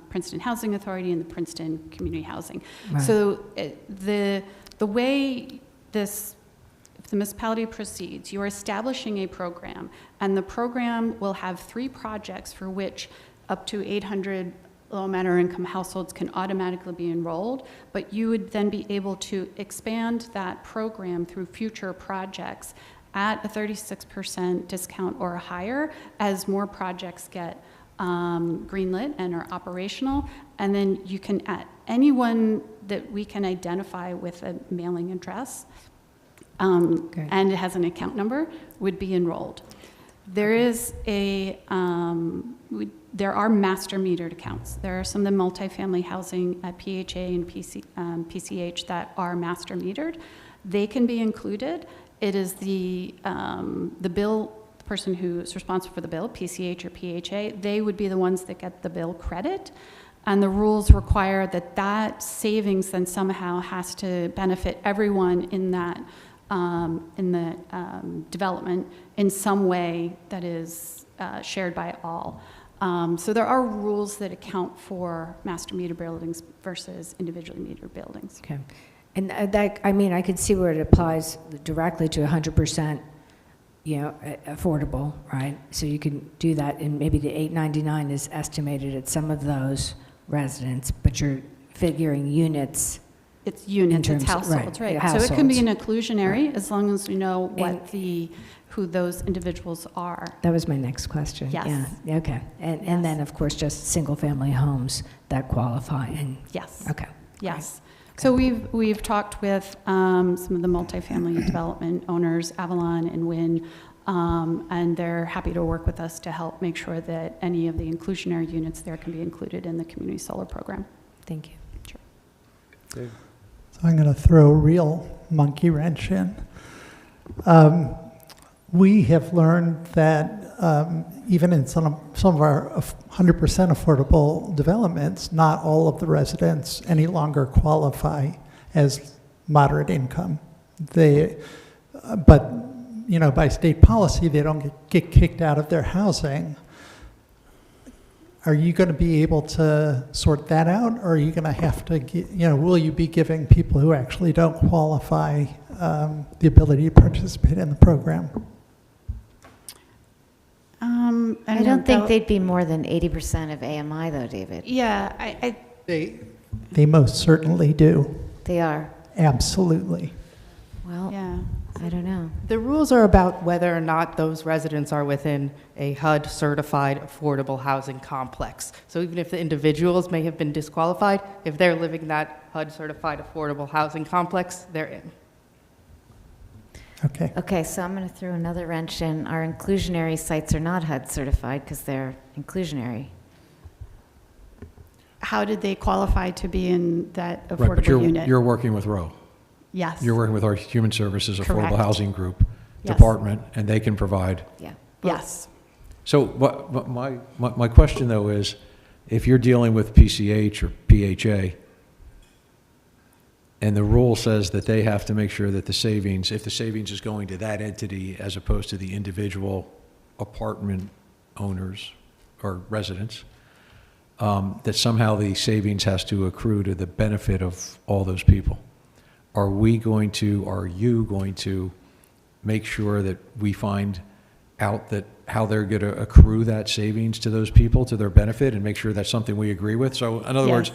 Princeton Housing Authority and the Princeton Community Housing. Right. So the way if the municipality proceeds, you are establishing a program, and the program will have 3 projects for which up to 800 low and moderate income households can automatically be enrolled, but you would then be able to expand that program through future projects at a 36% discount or higher as more projects get greenlit and are operational. And then you can add anyone that we can identify with a mailing address and it has an account number would be enrolled. There is there are master metered accounts. There are some of the multifamily housing at PHA and PCH that are master metered. They can be included. It is the person who is responsible for the bill, PCH or PHA, they would be the ones that get the bill credit. And the rules require that that savings then somehow has to benefit everyone in that development in some way that is shared by all. So there are rules that account for master meter buildings versus individually metered buildings. Okay. And that, I mean, I could see where it applies directly to 100%, affordable, right? So you can do that, and maybe the $8.99 is estimated at some of those residents, but you're figuring units. It's units, in it's terms of- households, right? households. So it can be an inclusionary as long as we know who those individuals are. That was my next question. Yes. Yeah, okay. And then, of course, just single-family homes that qualify. And Yes. Okay. Yes. So we've talked with some of the multifamily development owners, Avalon and Wynn, and they're happy to work with us to help make sure that any of the inclusionary units there can be included in the community solar program. Thank you. Sure. So I'm going to throw a real monkey wrench in. We have learned that even in some of our 100% affordable developments, not all of the residents any longer qualify as moderate income. But by state policy, they don't get kicked out of their housing. Are you going to be able to sort that out, or are you going to have to, will you be giving people who actually don't qualify the ability to participate in the program? I don't think they'd be more than 80% of AMI, though, David. Yeah, They most certainly do. They are. Absolutely. Well, yeah. I don't know. The rules are about whether or not those residents are within a HUD-certified affordable housing complex. So even if the individuals may have been disqualified, if they're living in that HUD-certified affordable housing complex, they're in. Okay. Okay, so I'm going to throw another wrench in. Our inclusionary sites are not HUD certified because they're inclusionary. How did they qualify to be in that affordable Right, but unit? you're working with Roe. Yes. You're working with our Human Services Affordable Correct. Housing Group Yes. department, and they can provide. Yeah. Yes. So what my question, though, is if you're dealing with PCH or PHA, and the rule says that they have to make sure that the savings, if the savings is going to that entity as opposed to the individual apartment owners or residents, that somehow the savings has to accrue to the benefit of all those people. Are you going to make sure that we find out that how they're going to accrue that savings to those people, to their benefit, and make sure that's something we agree with? So in other words,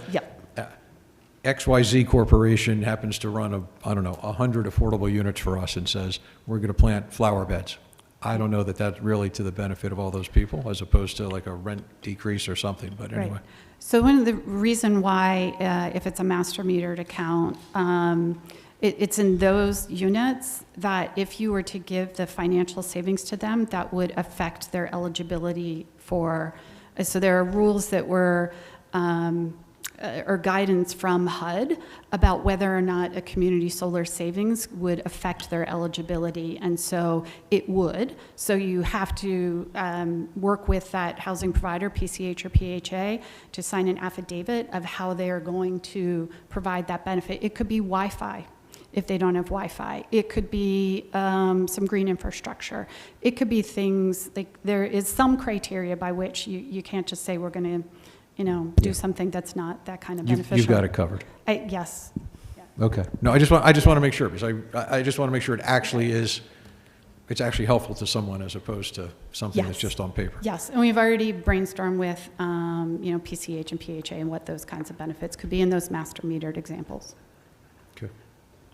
XYZ Corporation happens to run 100 affordable units for us and says, we're going to plant flower beds. I don't know that that's really to the benefit of all those people, as opposed to like a rent decrease or something, but anyway. Right. So one of the reason why, if it's a master metered account, it's in those units that if you were to give the financial savings to them, that would affect their eligibility for, so there are rules that were, or guidance from HUD about whether or not a community solar savings would affect their eligibility, and so it would. So you have to work with that housing provider, PCH or PHA, to sign an affidavit of how they are going to provide that benefit. It could be Wi-Fi if they don't have Wi-Fi. It could be some green infrastructure. It could be things like there is some criteria by which you can't just say we're going to do something that's not that kind of beneficial. You've got it covered. Yes. Okay. No, I just want to make sure, because I just want to make sure it's actually helpful to someone as opposed to something that's just on paper. Yes, and we've already brainstormed with PCH and PHA and what those kinds of benefits could be in those master metered examples. Okay.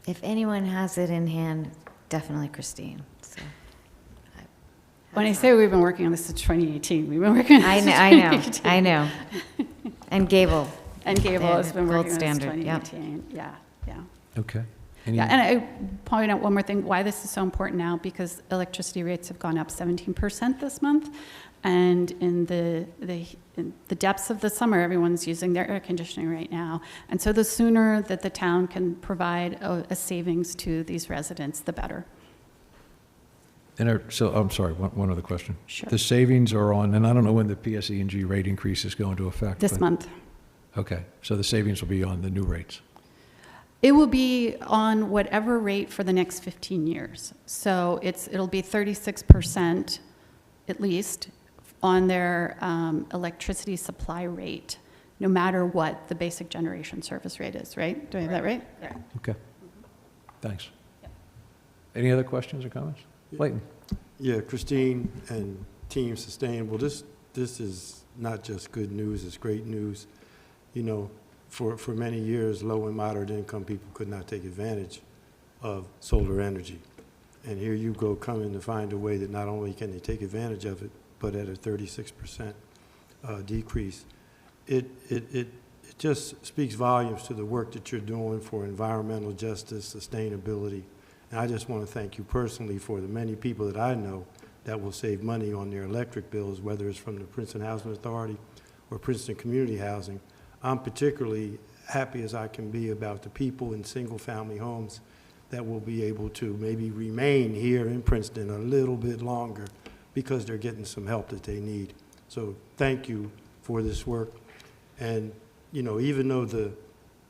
If anyone has it in hand, definitely Christine. So. When I say we've been working on this since 2018, we've been working on this since 2018. I know. And Gable. And Gable has been Gold working on this standard, since 2018. Yeah. Okay. Yeah, and I point out one more thing, why this is so important now, because electricity rates have gone up 17% this month, and in the depths of the summer, everyone's using their air conditioning right now, and so the sooner that the town can provide a savings to these residents, the better. So, I'm sorry, one other question. Sure. The savings are on, and I don't know when the PSE&G rate increase is going to affect. This but- month. Okay, so the savings will be on the new rates. It will be on whatever rate for the next 15 years. So it'll be 36% at least on their electricity supply rate, no matter what the basic generation service rate is, right? Do I have that right? Yeah. Okay. Thanks. Any other questions or comments? Clayton? Yeah, Christine and Team Sustainable, this is not just good news, it's great news. You know, for many years, low and moderate income people could not take advantage of solar energy. And here you go coming to find a way that not only can they take advantage of it, but at a 36% decrease. It just speaks volumes to the work that you're doing for environmental justice, sustainability. And I just want to thank you personally for the many people that I know that will save money on their electric bills, whether it's from the Princeton Housing Authority or Princeton Community Housing. I'm particularly happy as I can be about the people in single-family homes that will be able to maybe remain here in Princeton a little bit longer because they're getting some help that they need. So thank you for this work. And, you know, even though the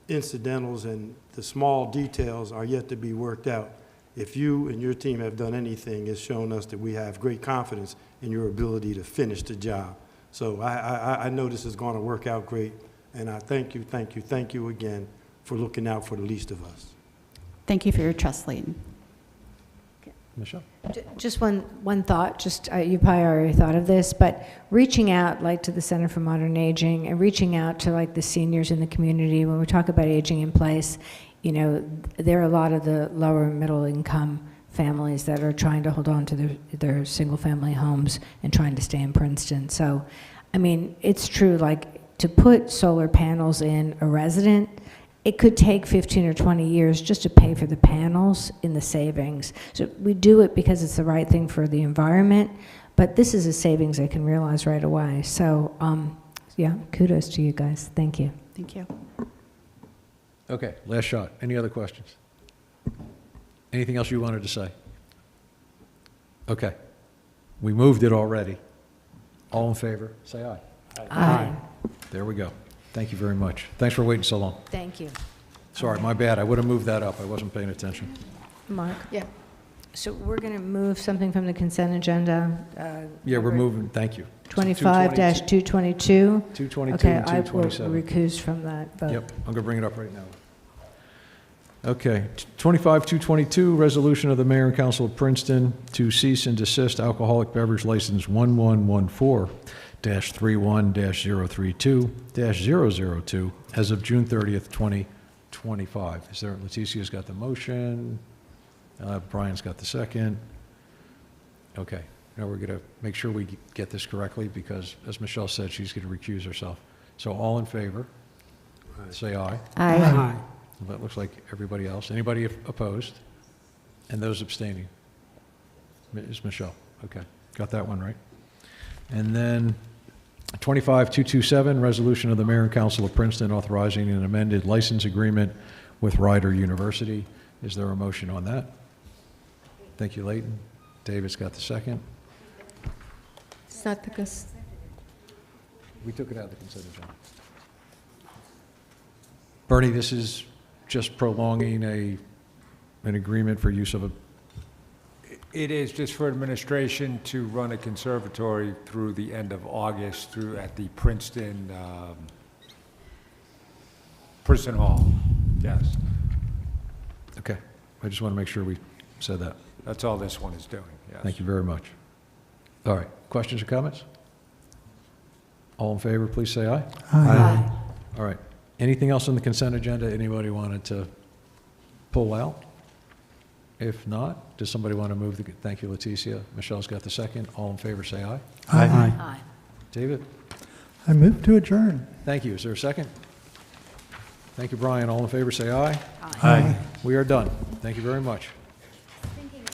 incidentals and the small details are yet to be worked out, if you and your team have done anything, it's shown us that we have great confidence in your ability to finish the job. So I know this is going to work out great. And I thank you again for looking out for the least of us. Thank you for your trust, Leighton. Michelle? Just one thought, just you probably already thought of this, but reaching out like to the Center for Modern Aging and reaching out to like the seniors in the community, when we talk about aging in place, you know, there are a lot of the lower and middle income families that are trying to hold on to their single family homes and trying to stay in Princeton. So, I mean, it's true, like to put solar panels in a resident, it could take 15 or 20 years just to pay for the panels in the savings. So we do it because it's the right thing for the environment, but this is a savings I can realize right away. So yeah, kudos to you guys. Thank you. Thank you. Okay, last shot. Any other questions? Anything else you wanted to say? Okay. We moved it already. All in favor, say aye. Aye. There we go. Thank you very much. Thanks for waiting so long. Thank you. Sorry, my bad. I would have moved that up. I wasn't paying attention. Mark? Yeah. So we're going to move something from the consent agenda. Yeah, we're moving. Thank you. 25-222. 222 Okay, and I will 227. recuse from that vote. Yep, I'm going to bring it up right now. Okay, 25-222, resolution of the mayor and council of Princeton to cease and desist alcoholic beverage license 1114-31-032-002 as of June 30th, 2025. Is there, Leticia's got the motion, Brian's got the second. Okay, now we're going to make sure we get this correctly because, as Michelle said, she's going to recuse herself. So all in favor, say aye. Aye. Aye. That looks like everybody else. Anybody opposed? And those abstaining? Is Michelle. Okay, got that one right. And then 25-227, resolution of the mayor and council of Princeton authorizing an amended license agreement with Rider University. Is there a motion on that? Thank you, Leighton. David's got the second. It's not the We took it out of the consent agenda. Bernie, this is just prolonging an agreement for use of a... It is just for administration to run a conservatory through the end of August at the Princeton Hall. Yes. Okay. I just want to make sure we said that. That's all this one is doing, yes. Thank you very much. All right. Questions or comments? All in favor, please say aye. Aye. All right. Anything else on the consent agenda anybody wanted to pull out? If not, does somebody want to move the... Thank you, Leticia. Michelle's got the second. All in favor, say aye. Aye. Aye. David? I move to adjourn. Thank you. Is there a second? Thank you, Brian. All in favor, say aye. Aye. We are done. Thank you very much.